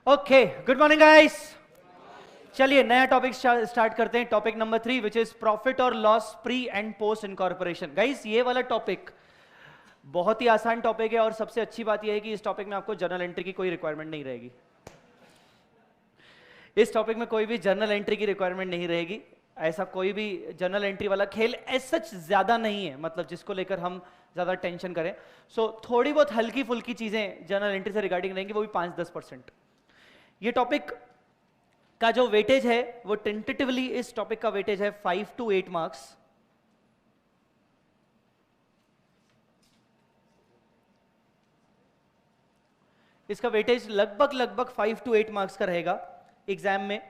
Okay, good morning guys. चलिए नया topic start करते हैं। Topic number 3 which is profit और loss pre and post incorporation. Guys ये वाला टॉपिक बहुत ही आसान टॉपिक है और सबसे अच्छी बात यह है कि इस टॉपिक में आपको जर्नल एंट्री की कोई रिक्वायरमेंट नहीं रहेगी। इस टॉपिक में कोई भी जर्नल एंट्री की रिक्वायरमेंट नहीं रहेगी। ऐसा कोई भी जर्नल एंट्री वाला खेल एज सच ज्यादा नहीं है, मतलब जिसको लेकर हम ज्यादा टेंशन करें। सो थोड़ी बहुत हल्की फुल्की चीजें जर्नल एंट्री से रिगार्डिंग रहेंगी, वो भी 5-10%। ये टॉपिक का जो वेटेज है वो टेंटेटिवली इस टॉपिक का वेटेज है 5 to 8 मार्क्स। इसका वेटेज लगभग 5 to 8 मार्क्स का रहेगा एग्जाम में।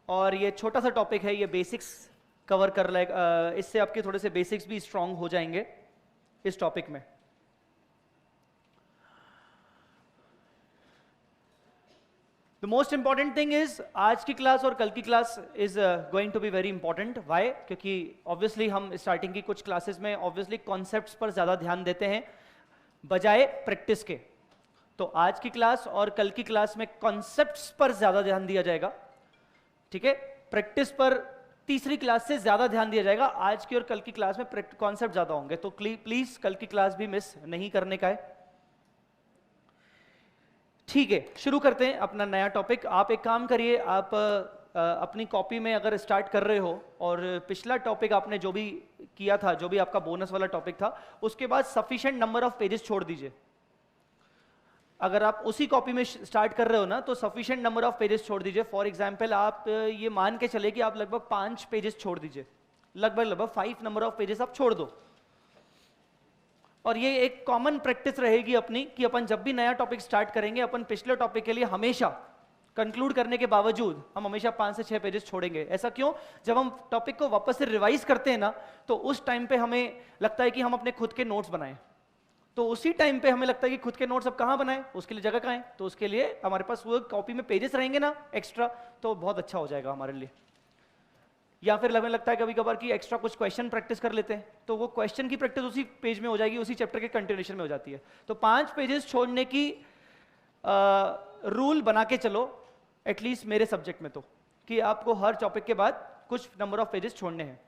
और ये छोटा सा टॉपिक है, ये बेसिक्स कवर कर लेगा, इससे आपके थोड़े से बेसिक्स भी स्ट्रांग हो जाएंगे इस टॉपिक में। The most important thing is आज की क्लास और कल की class is going to be very important. Why? क्योंकि ऑब्वियसली हम स्टार्टिंग की कुछ क्लासेस में ऑब्वियसली कॉन्सेप्ट्स पर ज्यादा ध्यान देते हैं बजाय प्रैक्टिस के। तो आज की क्लास और कल की क्लास में कॉन्सेप्ट्स पर ज्यादा ध्यान दिया जाएगा, ठीक है। प्रैक्टिस पर तीसरी क्लास से ज्यादा ध्यान दिया जाएगा। आज की और कल की क्लास में कॉन्सेप्ट ज्यादा होंगे, तो प्लीज कल की क्लास भी मिस नहीं करने का है, ठीक है। शुरू करते हैं अपना नया टॉपिक। आप एक काम करिए, आप अपनी कॉपी में अगर स्टार्ट कर रहे हो और पिछला टॉपिक आपने जो भी किया था, जो भी आपका बोनस वाला टॉपिक था, उसके बाद सफिशिएंट नंबर ऑफ पेजेस छोड़ दीजिए। अगर आप उसी कॉपी में स्टार्ट कर रहे हो ना, तो सफिशिएंट नंबर ऑफ पेजेस छोड़ दीजिए। फॉर एग्जांपल आप ये मान के चले कि आप लगभग 5 पेजेस छोड़ दीजिए, लगभग 5 नंबर ऑफ पेजेस आप छोड़ दो। और ये एक कॉमन प्रैक्टिस रहेगी अपनी कि अपन जब भी नया टॉपिक स्टार्ट करेंगे, अपन पिछले टॉपिक के लिए हमेशा कंक्लूड करने के बावजूद हम हमेशा 5 से 6 पेजेस छोड़ेंगे। ऐसा क्यों? जब हम टॉपिक को वापस से रिवाइज करते हैं ना, तो उस टाइम पे हमें लगता है कि हम अपने खुद के नोट्स बनाएं। तो उसी टाइम पे हमें लगता है कि खुद के नोट्स अब कहाँ बनाएं, उसके लिए जगह कहाँ है, तो उसके लिए हमारे पास वो कॉपी में पेजेस रहेंगे ना एक्स्ट्रा, तो बहुत अच्छा हो जाएगा हमारे लिए। या फिर हमें लगता है कभी कभार कि एक्स्ट्रा कुछ क्वेश्चन प्रैक्टिस कर लेते हैं, तो वो क्वेश्चन की प्रैक्टिस उसी पेज में हो जाएगी, उसी चैप्टर के कंटिन्यूएशन में हो जाती है। तो 5 पेजेस छोड़ने की रूल बना के चलो, एटलीस्ट मेरे सब्जेक्ट में, तो कि आपको हर टॉपिक के बाद कुछ नंबर ऑफ पेजेस छोड़ने हैं।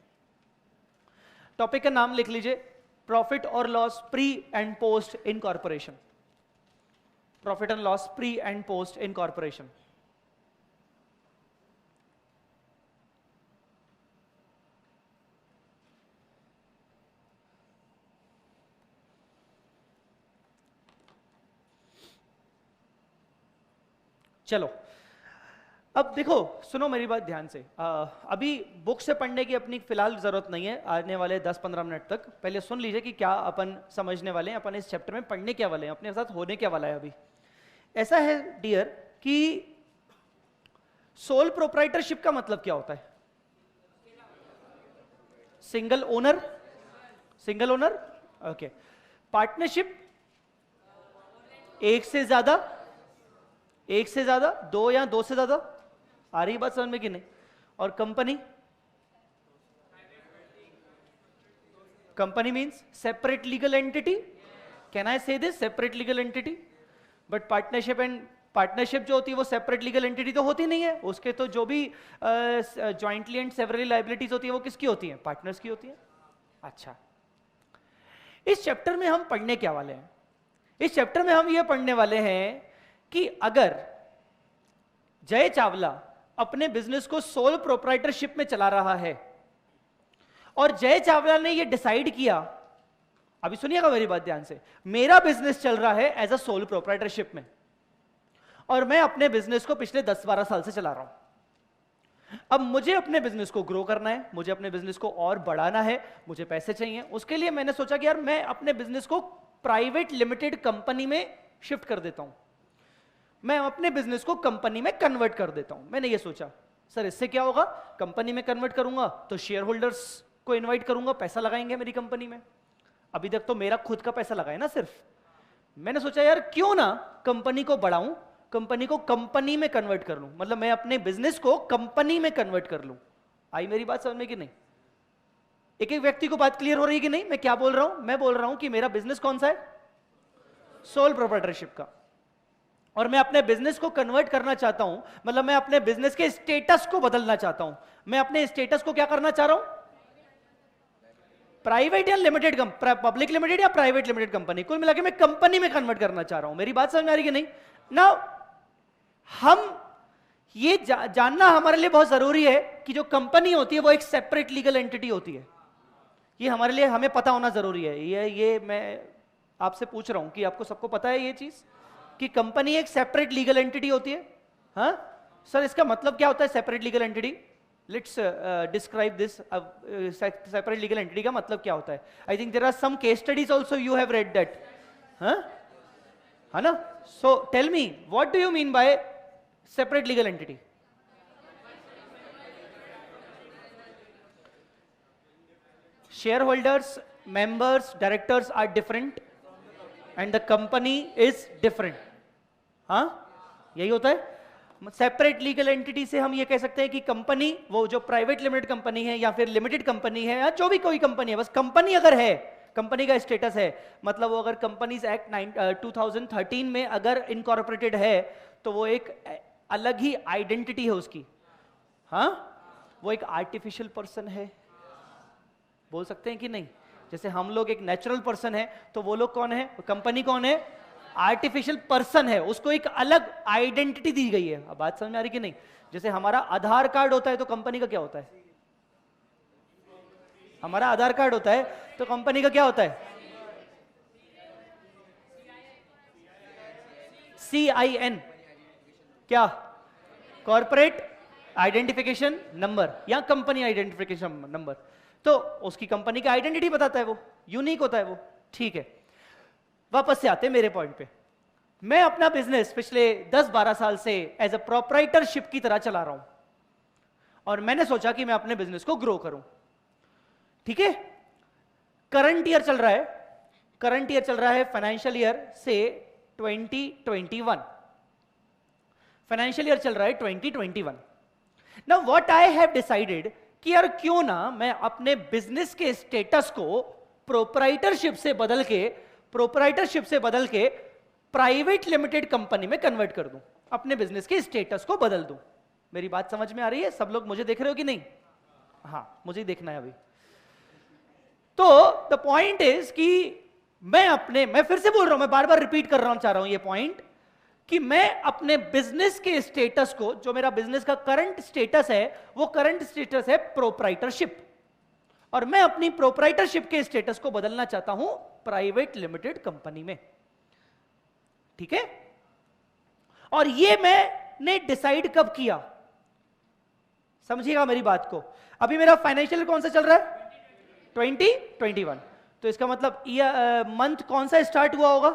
टॉपिक का नाम लिख लीजिए, प्रॉफिट और loss pre and post incorporation. Profit and loss pre and post incorporation. चलो अब देखो, सुनो मेरी बात ध्यान से। अभी बुक से पढ़ने की अपनी फिलहाल जरूरत नहीं है आने वाले 10-15 मिनट तक। पहले सुन लीजिए कि क्या अपन समझने वाले हैं, अपन इस चैप्टर में पढ़ने क्या वाले हैं, अपने साथ होने क्या वाला है। अभी ऐसा है डियर कि सोल प्रोप्राइटरशिप का मतलब क्या होता है? Single owner, single owner, okay. Partnership एक से ज्यादा, एक से ज्यादा, 2 या 2 से ज्यादा, आ रही बात समझ में कि नहीं? और company, company means separate legal entity. Can I say this? Separate legal entity. But partnership and partnership जो होती है वो सेपरेट लीगल एंटिटी तो होती नहीं है। उसके तो जो भी जॉइंटली एंड सेवरली लायबिलिटीज होती है वो किसकी होती है? पार्टनर्स की होती है। अच्छा, इस चैप्टर में हम पढ़ने क्या वाले हैं? इस चैप्टर में हम ये पढ़ने वाले हैं कि अगर जय चावला अपने बिजनेस को सोल प्रोप्राइटरशिप में चला रहा है और जय चावला ने ये डिसाइड किया, अभी सुनिएगा मेरी बात ध्यान से, मेरा बिजनेस चल रहा है एज अ सोल प्रोप्राइटरशिप में और मैं अपने बिजनेस को पिछले 10-12 साल से चला रहा हूं। अब मुझे अपने बिजनेस को ग्रो करना है, मुझे अपने बिजनेस को और बढ़ाना है, मुझे पैसे चाहिए। उसके लिए मैंने सोचा कि यार मैं अपने बिजनेस को प्राइवेट लिमिटेड कंपनी में शिफ्ट कर देता हूं, मैं अपने बिजनेस को कंपनी में कन्वर्ट कर देता हूं। मैंने ये सोचा सर इससे क्या होगा, कंपनी में कन्वर्ट करूंगा तो शेयर होल्डर्स को इनवाइट करूंगा, पैसा लगाएंगे मेरी कंपनी में। अभी तक तो मेरा खुद का पैसा लगा है ना सिर्फ। मैंने सोचा यार क्यों ना कंपनी को बढ़ाऊं, कंपनी को कंपनी में कन्वर्ट कर लूं, मतलब मैं अपने बिजनेस को कंपनी में कन्वर्ट कर लूं। आई मेरी बात समझ में कि नहीं? एक एक व्यक्ति को बात क्लियर हो रही है कि नहीं? मैं क्या बोल रहा हूं? मैं बोल रहा हूं कि मेरा बिजनेस कौन सा है? सोल प्रोप्राइटरशिप का। और मैं अपने बिजनेस को कन्वर्ट करना चाहता हूं, मतलब मैं अपने बिजनेस के स्टेटस को बदलना चाहता हूं। मैं अपने स्टेटस को क्या करना चाह रहा हूं? प्राइवेट या लिमिटेड, पब्लिक लिमिटेड या प्राइवेट लिमिटेड कंपनी, कुल मिला के मैं कंपनी में कन्वर्ट करना चाह रहा हूं। मेरी बात समझ में आ रही कि नहीं? नाउ हम ये जानना हमारे लिए बहुत जरूरी है कि जो कंपनी होती है वो एक सेपरेट लीगल एंटिटी होती है। ये हमारे लिए हमें पता होना जरूरी है। ये मैं आपसे पूछ रहा हूं कि आपको सबको पता है ये चीज कि कंपनी एक सेपरेट लीगल एंटिटी होती है? हाँ सर, इसका मतलब क्या होता है separate legal entity? Let's describe this. Separate legal entity का मतलब क्या होता है? I think there are some case studies also, you have read that, हाँ है ना? So tell me, what do you mean by separate legal entity? shareholders, members, directors are different and the company is different. हाँ, यही होता है। Separate legal entity से हम ये कह सकते हैं कि कंपनी, वो जो प्राइवेट लिमिटेड कंपनी है या फिर लिमिटेड कंपनी है या जो भी कोई कंपनी है, बस कंपनी अगर है, कंपनी का स्टेटस है, मतलब वो अगर कंपनीज एक्ट 2013 में अगर इनकॉर्पोरेटेड है तो वो एक अलग ही आइडेंटिटी है उसकी। हाँ, वो एक आर्टिफिशियल पर्सन है, बोल सकते हैं कि नहीं? जैसे हम लोग एक नेचुरल पर्सन है, तो वो लोग कौन है? कंपनी कौन है? आर्टिफिशियल पर्सन है, उसको एक अलग आइडेंटिटी दी गई है। अब बात समझ में आ रही कि नहीं? जैसे हमारा आधार कार्ड होता है तो कंपनी का क्या होता है? हमारा आधार कार्ड होता है तो कंपनी का क्या होता है? CIN, क्या? कॉर्पोरेट आइडेंटिफिकेशन नंबर या कंपनी आइडेंटिफिकेशन नंबर। तो उसकी कंपनी का आइडेंटिटी बताता है, वो यूनिक होता है वो। ठीक है, वापस से आते हैं मेरे पॉइंट पे। मैं अपना बिजनेस पिछले 10-12 साल से एज अ प्रोप्राइटरशिप की तरह चला रहा हूं और मैंने सोचा कि मैं अपने बिजनेस को ग्रो करूं। ठीक है, करंट ईयर चल रहा है, करंट ईयर चल रहा है फाइनेंशियल ईयर से 2021, फाइनेंशियल ईयर चल रहा है 2021। Now what I have decided कि यार क्यों ना मैं अपने बिजनेस के स्टेटस को प्रोप्राइटरशिप से बदल के प्राइवेट लिमिटेड कंपनी में कन्वर्ट कर दूं, अपने बिजनेस के स्टेटस को बदल दूं। मेरी बात समझ में आ रही है? सब लोग मुझे देख रहे हो कि नहीं? हाँ, मुझे देखना है अभी। तो द पॉइंट इज कि मैं फिर से बोल रहा हूं, मैं बार बार रिपीट कर रहा हूं, चाह रहा हूं ये पॉइंट कि मैं अपने बिजनेस के स्टेटस को, जो मेरा बिजनेस का करंट स्टेटस है, वो करंट स्टेटस है प्रोप्राइटरशिप, और मैं अपनी प्रोप्राइटरशिप के स्टेटस को बदलना चाहता हूं प्राइवेट लिमिटेड कंपनी में। ठीक है, और ये मैंने डिसाइड कब किया, समझिएगा मेरी बात को। अभी मेरा फाइनेंशियल कौन सा चल रहा है? 2021। तो इसका मतलब मंथ कौन सा स्टार्ट हुआ होगा?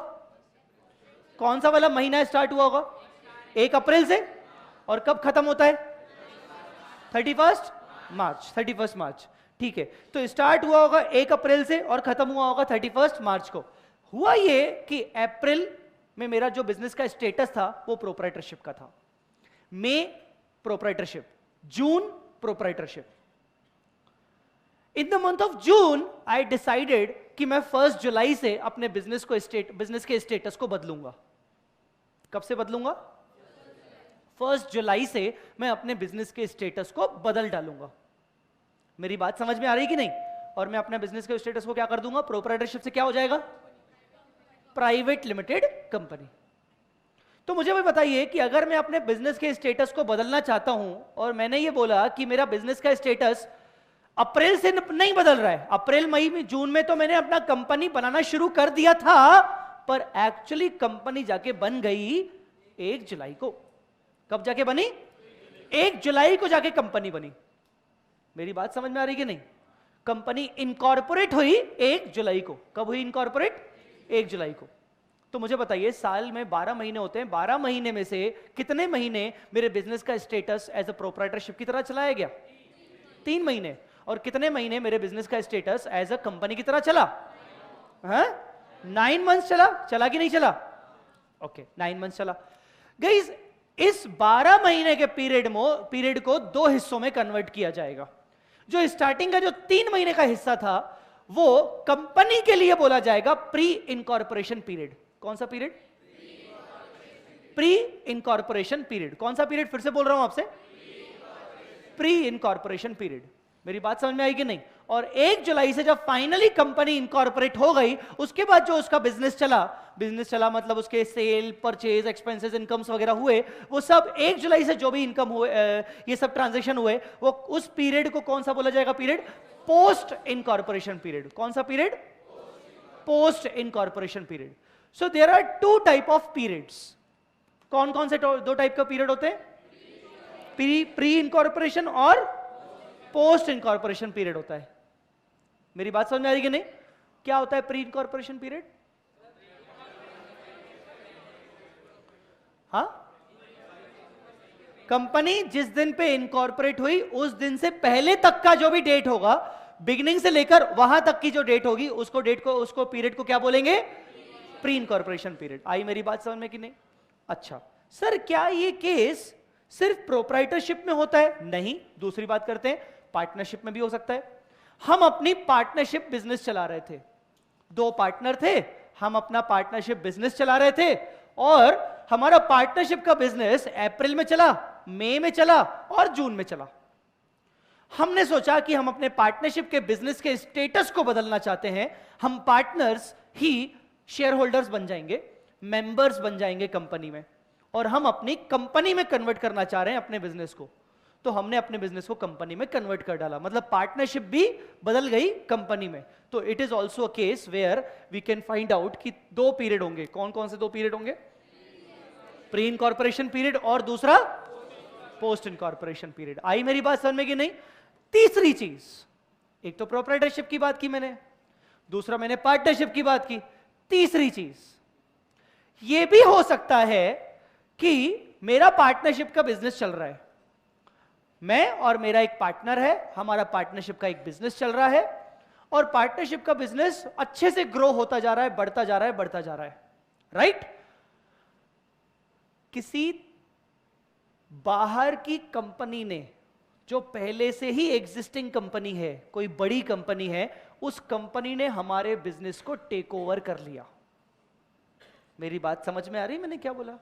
कौन सा वाला महीना स्टार्ट हुआ होगा? 1 अप्रैल से, और कब खत्म होता है? 31 मार्च। ठीक है, तो स्टार्ट हुआ होगा 1 अप्रैल से और खत्म हुआ होगा 31 मार्च को। हुआ ये कि अप्रैल में मेरा जो बिजनेस का स्टेटस था वो प्रोप्राइटरशिप का था, May proprietorship, June proprietorship. In the month of June I decided कि मैं 1 जुलाई से अपने बिजनेस के स्टेटस को बदलूंगा। कब से बदलूंगा? 1 जुलाई से मैं अपने बिजनेस के स्टेटस को बदल डालूंगा। मेरी बात समझ में आ रही है कि नहीं? और मैं अपने बिजनेस के स्टेटस को क्या कर दूंगा? प्रोप्राइटरशिप से क्या हो जाएगा? Private limited company. तो मुझे भी बताइए कि अगर मैं अपने बिजनेस के स्टेटस को बदलना चाहता हूं, और मैंने ये बोला कि मेरा बिजनेस का स्टेटस अप्रैल से नहीं बदल रहा है, अप्रैल मई में जून में तो मैंने अपना कंपनी बनाना शुरू कर दिया था, पर एक्चुअली कंपनी जाके बन गई 1 जुलाई को। कब जाके बनी? 1 जुलाई को जाके कंपनी बनी। मेरी बात समझ में आ रही कि नहीं? कंपनी इनकॉर्पोरेट हुई 1 जुलाई को। कब हुई इनकॉर्पोरेट? 1 जुलाई को। तो मुझे बताइए, साल में 12 महीने होते हैं, 12 महीने में से कितने महीने मेरे बिजनेस का स्टेटस एज अ प्रोप्राइटरशिप की तरह चलाया गया? 3 महीने। और कितने महीने मेरे बिजनेस का स्टेटस एज अ कंपनी की तरह चला? 9 मंथ्स चला कि नहीं चला? ओके, 9 मंथ्स चला। गाइस, इस 12 महीने के पीरियड को 2 हिस्सों में कन्वर्ट किया जाएगा। जो स्टार्टिंग का जो 3 महीने का हिस्सा था वो कंपनी के लिए बोला जाएगा प्री इनकॉर्पोरेशन पीरियड। कौन सा पीरियड? Pre incorporation period. कौन सा पीरियड, फिर से बोल रहा हूं आपसे, प्री इनकॉर्पोरेशन पीरियड। मेरी बात समझ में आई कि नहीं? और 1 जुलाई से जब फाइनली कंपनी इनकॉर्पोरेट हो गई, उसके बाद जो उसका बिजनेस चला मतलब उसके सेल, परचेज, एक्सपेंसेस, इनकम्स वगैरह हुए, वो सब 1 जुलाई से जो भी इनकम हुए, ये सब ट्रांजैक्शन हुए, वो उस पीरियड को कौन सा बोला जाएगा? Period post incorporation period. कौन सा period? Post incorporation period. So there are 2 type of periods. कौन कौन से 2 टाइप का पीरियड होते हैं? प्री इनकॉर्पोरेशन और पोस्ट इनकॉर्पोरेशन पीरियड होता है। मेरी बात समझ में आ रही कि नहीं? क्या होता है प्री इनकॉर्पोरेशन पीरियड? हाँ, कंपनी जिस दिन पे इनकॉर्पोरेट हुई उस दिन से पहले तक का जो भी डेट होगा, बिगिनिंग से लेकर वहां तक की जो डेट होगी, उसको पीरियड को क्या बोलेंगे? Pre incorporation period. आई मेरी बात समझ में कि नहीं? अच्छा सर, क्या ये केस सिर्फ प्रोप्राइटरशिप में होता है? नहीं, दूसरी बात करते हैं, पार्टनरशिप में भी हो सकता है। हम अपनी पार्टनरशिप बिजनेस चला रहे थे, 2 पार्टनर थे, हम अपना पार्टनरशिप बिजनेस चला रहे थे, और हमारा पार्टनरशिप का बिजनेस अप्रैल में चला, मई में चला और जून में चला। हमने सोचा कि हम अपने पार्टनरशिप के बिजनेस के स्टेटस को बदलना चाहते हैं। हम पार्टनर्स ही शेयर होल्डर्स बन जाएंगे, मेंबर्स बन जाएंगे कंपनी में, और हम अपनी कंपनी में कन्वर्ट करना चाह रहे हैं अपने बिजनेस को। तो हमने अपने बिजनेस को कंपनी में कन्वर्ट कर डाला, मतलब पार्टनरशिप भी बदल गई कंपनी में। तो it is also a case where we can find out कि 2 पीरियड होंगे। कौन कौन से 2 पीरियड होंगे? प्री इनकॉर्पोरेशन पीरियड और दूसरा पोस्ट इनकॉर्पोरेशन पीरियड। आई मेरी बात समझ में कि नहीं? तीसरी चीज, एक तो प्रोप्राइटरशिप की बात की मैंने, दूसरा मैंने पार्टनरशिप की बात की। तीसरी चीज यह भी हो सकता है कि मेरा पार्टनरशिप का बिजनेस चल रहा है, मैं और मेरा एक पार्टनर है, हमारा पार्टनरशिप का एक बिजनेस चल रहा है, और पार्टनरशिप का बिजनेस अच्छे से ग्रो होता जा रहा है, बढ़ता जा रहा है, बढ़ता जा रहा है, राइट? किसी बाहर की कंपनी ने, जो पहले से ही एग्जिस्टिंग कंपनी है, कोई बड़ी कंपनी है, उस कंपनी ने हमारे बिजनेस को टेक ओवर कर लिया। मेरी बात समझ में आ रही मैंने क्या बोला?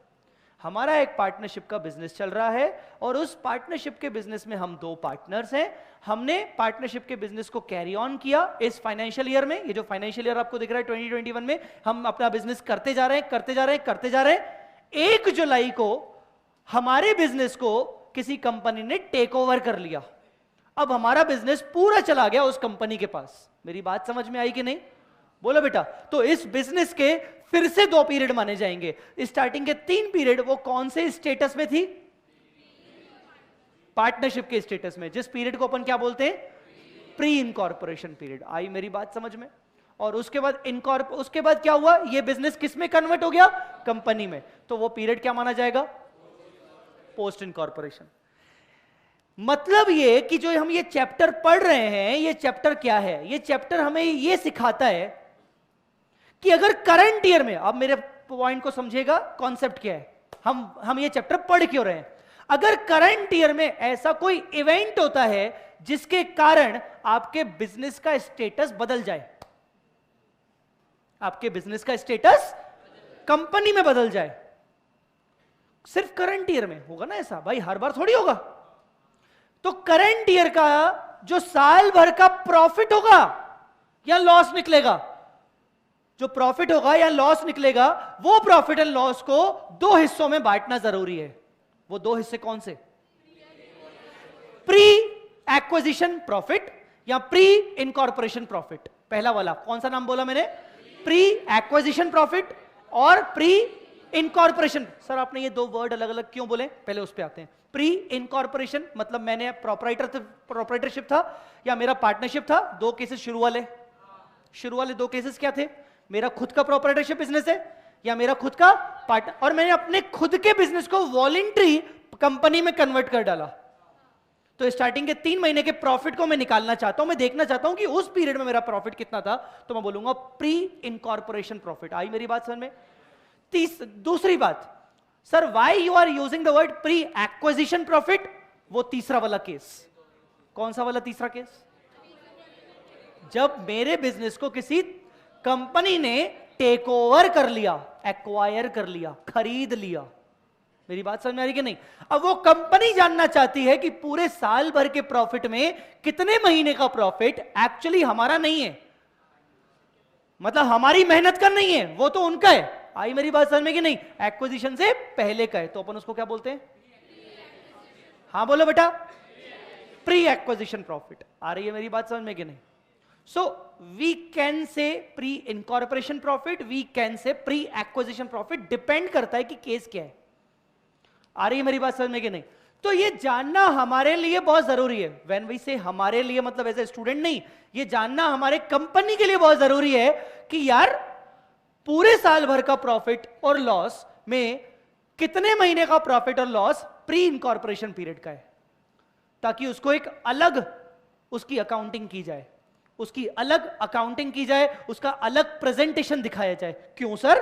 हमारा एक पार्टनरशिप का बिजनेस चल रहा है, और उस पार्टनरशिप के बिजनेस में हम 2 पार्टनर्स हैं। हमने पार्टनरशिप के बिजनेस को कैरी ऑन किया इस फाइनेंशियल ईयर में। ये जो फाइनेंशियल ईयर आपको दिख रहा है 2021 में, हम अपना बिजनेस करते जा रहे हैं, करते जा रहे हैं, करते जा रहे हैं। 1 जुलाई को हमारे बिजनेस को किसी कंपनी ने टेक ओवर कर लिया। अब हमारा बिजनेस पूरा चला गया उस कंपनी के पास। मेरी बात समझ में आई कि नहीं? बोलो बेटा। तो इस बिजनेस के फिर से 2 पीरियड माने जाएंगे। स्टार्टिंग के 3 पीरियड वो कौन से स्टेटस में थी? पार्टनरशिप के स्टेटस में, जिस पीरियड को अपन क्या बोलते हैं? Pre incorporation period. आई मेरी बात समझ में? और उसके बाद क्या हुआ? ये बिजनेस किस में कन्वर्ट हो गया? कंपनी में। तो वो पीरियड क्या माना जाएगा? Post incorporation. मतलब ये कि जो हम ये चैप्टर पढ़ रहे हैं, ये चैप्टर क्या है? ये चैप्टर हमें ये सिखाता है कि अगर करंट ईयर में, अब मेरे पॉइंट को समझिएगा, कॉन्सेप्ट क्या है, हम ये चैप्टर पढ़ क्यों रहे हैं। अगर करंट ईयर में ऐसा कोई इवेंट होता है जिसके कारण आपके बिजनेस का स्टेटस बदल जाए, आपके बिजनेस का स्टेटस कंपनी में बदल जाए, सिर्फ करंट ईयर में होगा ना ऐसा, भाई हर बार थोड़ी होगा। तो करंट ईयर का जो साल भर का प्रॉफिट होगा या लॉस निकलेगा, जो प्रॉफिट होगा या लॉस निकलेगा, वो प्रॉफिट एंड लॉस को 2 हिस्सों में बांटना जरूरी है। वो 2 हिस्से कौन से? प्री एक्विजिशन प्रॉफिट या प्री इनकॉर्पोरेशन प्रॉफिट। पहला वाला कौन सा नाम बोला मैंने? प्री एक्विजिशन प्रॉफिट और प्री इनकॉर्पोरेशन। सर आपने ये 2 वर्ड अलग अलग क्यों बोले? पहले उस पे आते हैं। प्री इनकॉर्पोरेशन मतलब मैंने प्रोप्राइटरशिप था या मेरा पार्टनरशिप था। 2 केसेस शुरू वाले 2 केसेस क्या थे? मेरा खुद का प्रोप्राइटरशिप बिजनेस है या मेरा खुद का पार्टनर, और मैंने अपने खुद के बिजनेस को वॉलंटरी कंपनी में कन्वर्ट कर डाला। तो स्टार्टिंग के 3 महीने के प्रॉफिट को मैं निकालना चाहता हूं, मैं देखना चाहता हूं कि उस पीरियड में मेरा प्रॉफिट कितना था, तो मैं बोलूंगा प्री इनकॉर्पोरेशन प्रॉफिट। आई मेरी बात समझ में? दूसरी बात, sir why you are using the word pre acquisition profit? वो तीसरा वाला केस। कौन सा वाला तीसरा केस? जब मेरे बिजनेस को किसी कंपनी ने टेक ओवर कर लिया, एक्वायर कर लिया, खरीद लिया, मेरी बात समझ में आ रही कि नहीं? अब वो कंपनी जानना चाहती है कि पूरे साल भर के प्रॉफिट में कितने महीने का प्रॉफिट एक्चुअली हमारा नहीं है, मतलब हमारी मेहनत का नहीं है, वो तो उनका है। आई मेरी बात समझ में कि नहीं? एक्विजिशन से पहले का है, तो अपन उसको क्या बोलते हैं? हाँ बोलो बेटा, प्री एक्विजिशन प्रॉफिट। आ रही है मेरी बात समझ में कि नहीं? So we can say pre incorporation profit, we can say pre acquisition profit, depend करता है कि केस क्या है। आ रही है मेरी बात समझ में कि नहीं? तो ये जानना हमारे लिए बहुत जरूरी है। व्हेन वी से हमारे लिए, मतलब एज ए स्टूडेंट नहीं, ये जानना हमारे कंपनी के लिए बहुत जरूरी है कि यार पूरे साल भर का प्रॉफिट और लॉस में कितने महीने का प्रॉफिट और लॉस प्री इनकॉर्पोरेशन पीरियड का है, ताकि उसको एक अलग उसकी अकाउंटिंग की जाए, उसकी अलग अकाउंटिंग की जाए, उसका अलग प्रेजेंटेशन दिखाया जाए। क्यों सर?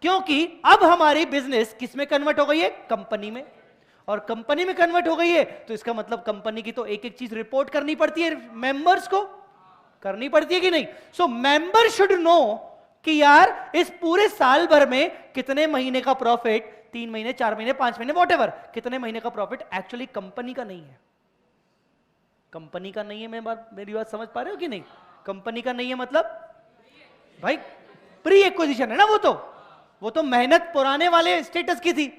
क्योंकि अब हमारी बिजनेस किस में कन्वर्ट हो गई है? कंपनी में। और कंपनी में कन्वर्ट हो गई है तो इसका मतलब कंपनी की तो एक एक चीज रिपोर्ट करनी पड़ती है, मेंबर्स को करनी पड़ती है कि नहीं? सो मेंबर शुड नो कि यार इस पूरे साल भर में कितने महीने का प्रॉफिट, 3 महीने, 4 महीने, 5 महीने, वॉटएवर, कितने महीने का प्रॉफिट एक्चुअली कंपनी का नहीं है। कंपनी का नहीं है, मेरी बात समझ पा रहे हो कि नहीं? कंपनी का नहीं है मतलब भाई प्री एक्विजिशन है ना, वो तो मेहनत पुराने वाले स्टेटस की थी।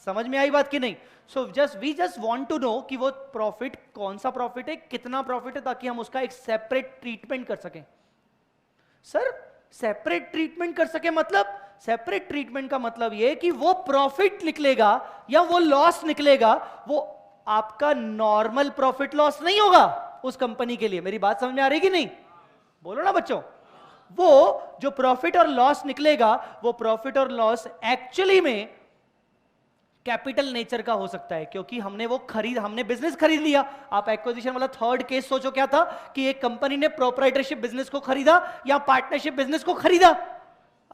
समझ में आई बात कि नहीं? So we just want to know कि वो प्रॉफिट कौन सा प्रॉफिट है, कितना प्रॉफिट है, ताकि हम उसका एक सेपरेट ट्रीटमेंट कर सकें। सर सेपरेट ट्रीटमेंट कर सके मतलब? सेपरेट ट्रीटमेंट का मतलब ये कि वो प्रॉफिट निकलेगा या वो लॉस निकलेगा, वो आपका नॉर्मल प्रॉफिट लॉस नहीं होगा उस कंपनी के लिए। मेरी बात समझ में आ रही कि नहीं? बोलो ना बच्चों। वो जो प्रॉफिट और लॉस निकलेगा, वो प्रॉफिट और लॉस एक्चुअली में कैपिटल नेचर का हो सकता है, क्योंकि हमने बिजनेस खरीद लिया। आप एक्विजिशन वाला थर्ड केस सोचो, क्या था कि एक कंपनी ने प्रोप्राइटरशिप बिजनेस को खरीदा या पार्टनरशिप बिजनेस को खरीदा।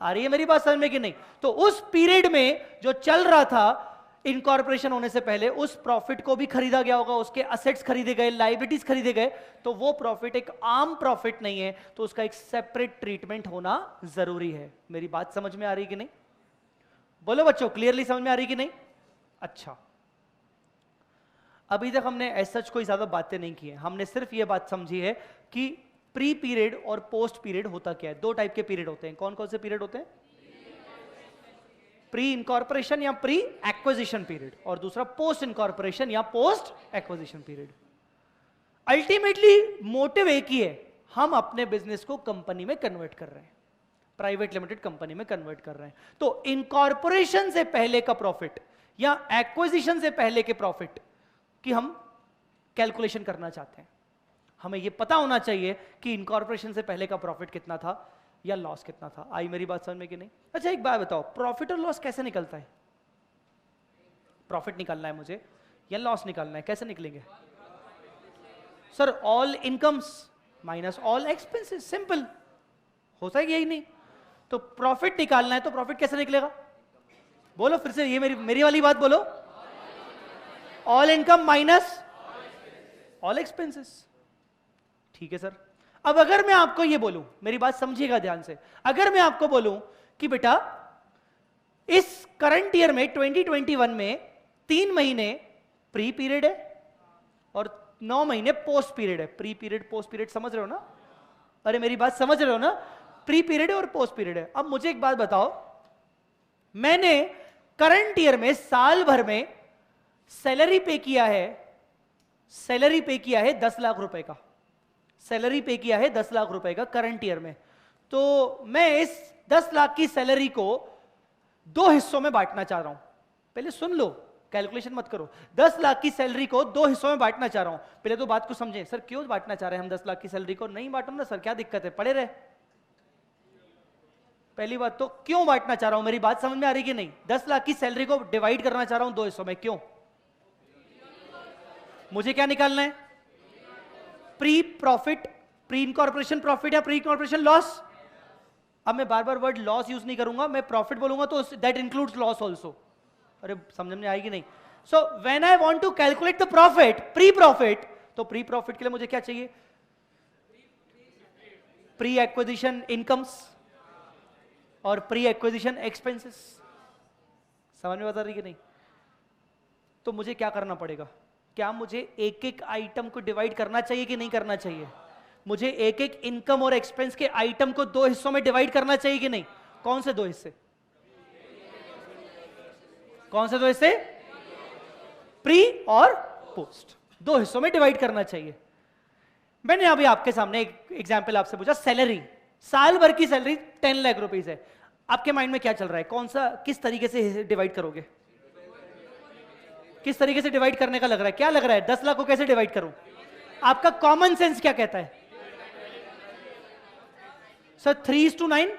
आ रही है मेरी बात समझ में कि नहीं? तो उस पीरियड में जो चल रहा था इनकॉर्पोरेशन होने से पहले, उस प्रॉफिट को भी खरीदा गया होगा, उसके असेट्स खरीदे गए, लायबिलिटीज खरीदे गए, तो वो प्रॉफिट एक आम प्रॉफिट नहीं है, तो उसका एक सेपरेट ट्रीटमेंट होना जरूरी है। मेरी बात समझ में आ रही कि नहीं? बोलो बच्चों, क्लियरली समझ में आ रही कि नहीं? अच्छा, अभी तक हमने ऐसा कोई ज्यादा बातें नहीं की है, हमने सिर्फ ये बात समझी है कि प्री पीरियड और पोस्ट पीरियड होता क्या है। 2 टाइप के पीरियड होते हैं। कौन कौन से पीरियड होते हैं? प्री इनकॉर्पोरेशन या प्री एक्विजिशन पीरियड, और दूसरा पोस्ट इनकॉर्पोरेशन या post acquisition period. Ultimately motive एक ही है, हम अपने बिजनेस को कंपनी में कन्वर्ट कर रहे हैं, प्राइवेट लिमिटेड कंपनी में कन्वर्ट कर रहे हैं। तो इनकॉर्पोरेशन से पहले का प्रॉफिट या एक्विजिशन से पहले के प्रॉफिट की हम कैलकुलेशन करना चाहते हैं। हमें यह पता होना चाहिए कि इनकॉर्पोरेशन से पहले का प्रॉफिट कितना था या लॉस कितना था। आई मेरी बात समझ में कि नहीं? अच्छा एक बात बताओ, प्रॉफिट और लॉस कैसे निकलता है? प्रॉफिट निकालना है मुझे या लॉस निकालना है, कैसे निकलेंगे? Sir all incomes minus all expenses, simple होता है यही नहीं? तो प्रॉफिट निकालना है तो प्रॉफिट कैसे निकलेगा? बोलो फिर से, ये मेरी वाली बात बोलो। All income minus all expenses. ठीक है सर। अब अगर मैं आपको ये बोलूं, मेरी बात समझिएगा ध्यान से, अगर मैं आपको बोलूं कि बेटा इस करंट ईयर में 2021 में 3 महीने प्री पीरियड है और 9 महीने पोस्ट पीरियड है। प्री पीरियड पोस्ट पीरियड समझ रहे हो ना? अरे मेरी बात समझ रहे हो ना? प्री पीरियड है और पोस्ट पीरियड है। अब मुझे एक बात बताओ, मैंने करंट ईयर में साल भर में सैलरी पे किया है 10 लाख रुपए का, सैलरी पे किया है 10 लाख रुपए का करंट ईयर में। तो मैं इस 10 लाख की सैलरी को 2 हिस्सों में बांटना चाह रहा हूं। पहले सुन लो, कैलकुलेशन मत करो। 10 लाख की सैलरी को 2 हिस्सों में बांटना चाह रहा हूं। पहले तो बात को समझें। सर क्यों बांटना चाह रहे हैं हम 10 लाख की सैलरी को? नहीं बांटो ना सर, क्या दिक्कत है, पड़े रहे। पहली बात तो क्यों बांटना चाह रहा हूं, मेरी बात समझ में आ रही कि नहीं? 10 लाख की सैलरी को डिवाइड करना चाह रहा हूं 2 हिस्सों में, क्यों? मुझे क्या निकालना है? Pre profit, pre incorporation profit या प्री इनकॉर्पोरेशन लॉस। अब मैं बार बार वर्ड लॉस यूज नहीं करूंगा, मैं प्रॉफिट बोलूंगा तो दैट इंक्लूड्स लॉस ऑल्सो। अरे समझ में आएगी नहीं? So when I want to calculate the profit, pre profit, तो प्री प्रॉफिट के लिए मुझे क्या चाहिए? प्री एक्विजिशन इनकम्स और प्री एक्विजिशन एक्सपेंसेस। समझ में बता रही कि नहीं? तो मुझे क्या करना पड़ेगा? क्या मुझे एक एक आइटम को डिवाइड करना चाहिए कि नहीं करना चाहिए? मुझे एक एक इनकम और एक्सपेंस के आइटम को दो हिस्सों में डिवाइड करना चाहिए कि नहीं? कौन से दो हिस्से? कौन से दो हिस्से? प्री और पोस्ट, दो हिस्सों में डिवाइड करना चाहिए। मैंने अभी आपके सामने एक एग्जाम्पल आपसे पूछा, सैलरी, साल भर की सैलरी 10 लाख रुपीस है। आपके माइंड में क्या चल रहा है? कौन सा, किस तरीके से डिवाइड करोगे? किस तरीके से डिवाइड करने का लग रहा है? क्या लग रहा है? 10 लाख को कैसे डिवाइड करूं? आपका कॉमन सेंस क्या कहता है? Sir 3:9,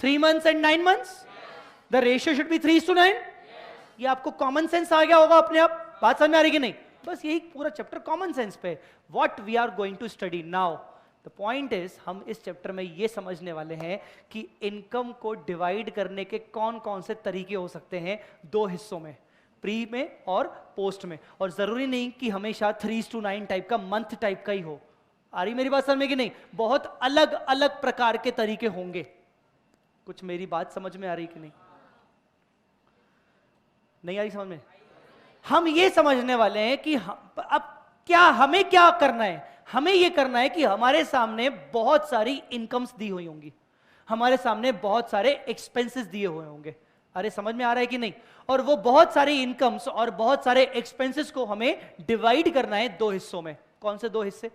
3 months and 9 months, the ratio should be 3:9। ये आपको कॉमन सेंस आ गया होगा अपने आप। बात समझ में आ रही कि नहीं? बस यही पूरा चैप्टर कॉमन सेंस पे। What we are going to study now, the point is, हम इस चैप्टर में ये समझने वाले हैं कि इनकम को डिवाइड करने के कौन कौन से तरीके हो सकते हैं दो हिस्सों में, प्री में और पोस्ट में। और जरूरी नहीं कि हमेशा 3:9 टाइप का, मंथ टाइप का ही हो। आ रही मेरी बात समझ में कि नहीं? बहुत अलग अलग प्रकार के तरीके होंगे। कुछ मेरी बात समझ में आ रही कि नहीं? नहीं आ रही समझ में? हम ये समझने वाले हैं कि अब क्या, हमें क्या करना है? हमें ये करना है कि हमारे सामने बहुत सारी इनकम्स दी हुई होंगी, हमारे सामने बहुत सारे एक्सपेंसेस दिए हुए होंगे। अरे समझ में आ रहा है कि नहीं? और वो बहुत सारी इनकम्स और बहुत सारे एक्सपेंसेस को हमें डिवाइड करना है दो हिस्सों में। कौन से दो हिस्से?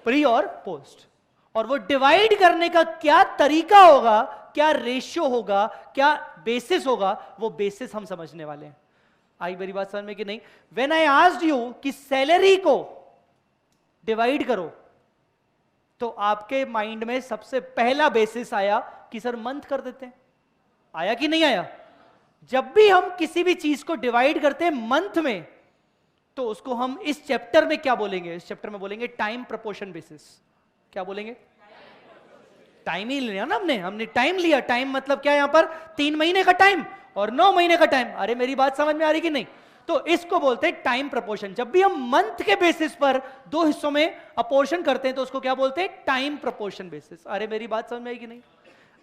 प्री और पोस्ट। और वो डिवाइड करने का क्या तरीका होगा, क्या रेशियो होगा, क्या बेसिस होगा, वो बेसिस हम समझने वाले हैं। आई मेरी बात समझ में कि नहीं? व्हेन आई आस्क्ड यू कि सैलरी को डिवाइड करो, तो आपके माइंड में सबसे पहला बेसिस आया कि सर मंथ कर देते हैं। आया कि नहीं आया? जब भी हम किसी भी चीज को डिवाइड करते हैं मंथ में, तो उसको हम इस चैप्टर में क्या बोलेंगे? इस चैप्टर में बोलेंगे टाइम प्रपोर्शन बेसिस। क्या बोलेंगे? टाइम ही लिया ना हमने टाइम लिया। टाइम मतलब क्या? यहां पर 3 महीने का टाइम और 9 महीने का टाइम। अरे मेरी बात समझ में आ रही कि नहीं? तो इसको बोलते हैं टाइम प्रपोर्शन। जब भी हम मंथ के बेसिस पर दो हिस्सों में अपोर्शन करते हैं, तो उसको क्या बोलते हैं? Time proportion basis. अरे मेरी बात समझ में आई कि नहीं?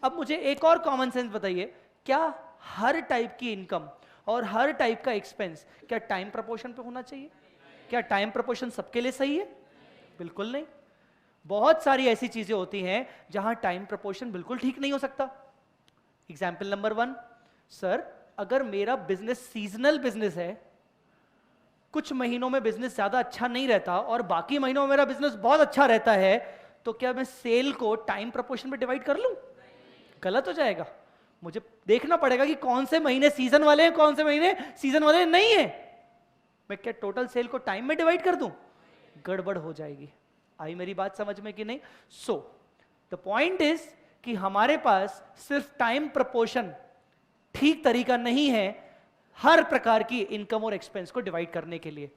अब मुझे एक और कॉमन सेंस बताइए, क्या हर टाइप की इनकम और हर टाइप का एक्सपेंस क्या टाइम प्रपोर्शन पे होना चाहिए? क्या टाइम प्रपोर्शन सबके लिए सही है? बिल्कुल नहीं। बहुत सारी ऐसी चीजें होती हैं जहां टाइम प्रपोर्शन बिल्कुल ठीक नहीं हो सकता। एग्जाम्पल नंबर 1, सर अगर मेरा बिजनेस सीजनल बिजनेस है, कुछ महीनों में बिजनेस ज्यादा अच्छा नहीं रहता और बाकी महीनों में मेरा बिजनेस बहुत अच्छा रहता है, तो क्या मैं सेल को टाइम प्रपोर्शन में डिवाइड कर लूं? गलत हो जाएगा। मुझे देखना पड़ेगा कि कौन से महीने सीजन वाले हैं, कौन से महीने सीजन वाले नहीं है। मैं क्या टोटल सेल को टाइम में डिवाइड कर दूं? गड़बड़ हो जाएगी। आई मेरी बात समझ में कि नहीं? सो द पॉइंट इज कि हमारे पास सिर्फ टाइम प्रपोर्शन ठीक तरीका नहीं है हर प्रकार की इनकम और एक्सपेंस को डिवाइड करने के लिए।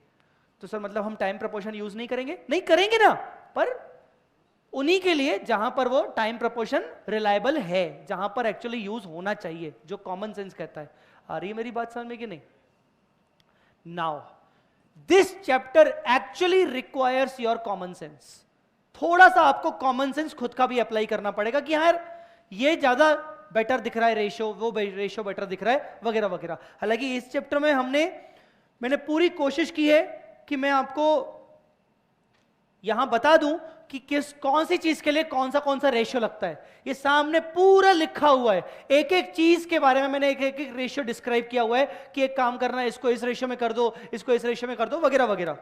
तो सर मतलब हम टाइम प्रपोर्शन यूज नहीं करेंगे? नहीं करेंगे ना, पर उन्हीं के लिए जहां पर वो टाइम प्रपोर्शन रिलायबल है, जहां पर एक्चुअली यूज होना चाहिए, जो कॉमन सेंस कहता है। आ रही है मेरी बात समझ में कि नहीं? Now this chapter actually requires your common sense. थोड़ा सा आपको कॉमन सेंस खुद का भी अप्लाई करना पड़ेगा कि यार ये ज्यादा बेटर दिख रहा है रेशियो, वो रेशियो बेटर दिख रहा है, वगैरह वगैरह। हालांकि इस चैप्टर में मैंने पूरी कोशिश की है कि मैं आपको यहां बता दूं कि कौन सी चीज के लिए कौन सा रेशियो लगता है। ये सामने पूरा लिखा हुआ है, एक एक चीज के बारे में मैंने एक एक रेशियो डिस्क्राइब किया हुआ है कि एक काम करना है, इसको इस रेशियो में कर दो, इसको इस रेशियो में कर दो, वगैरह वगैरह।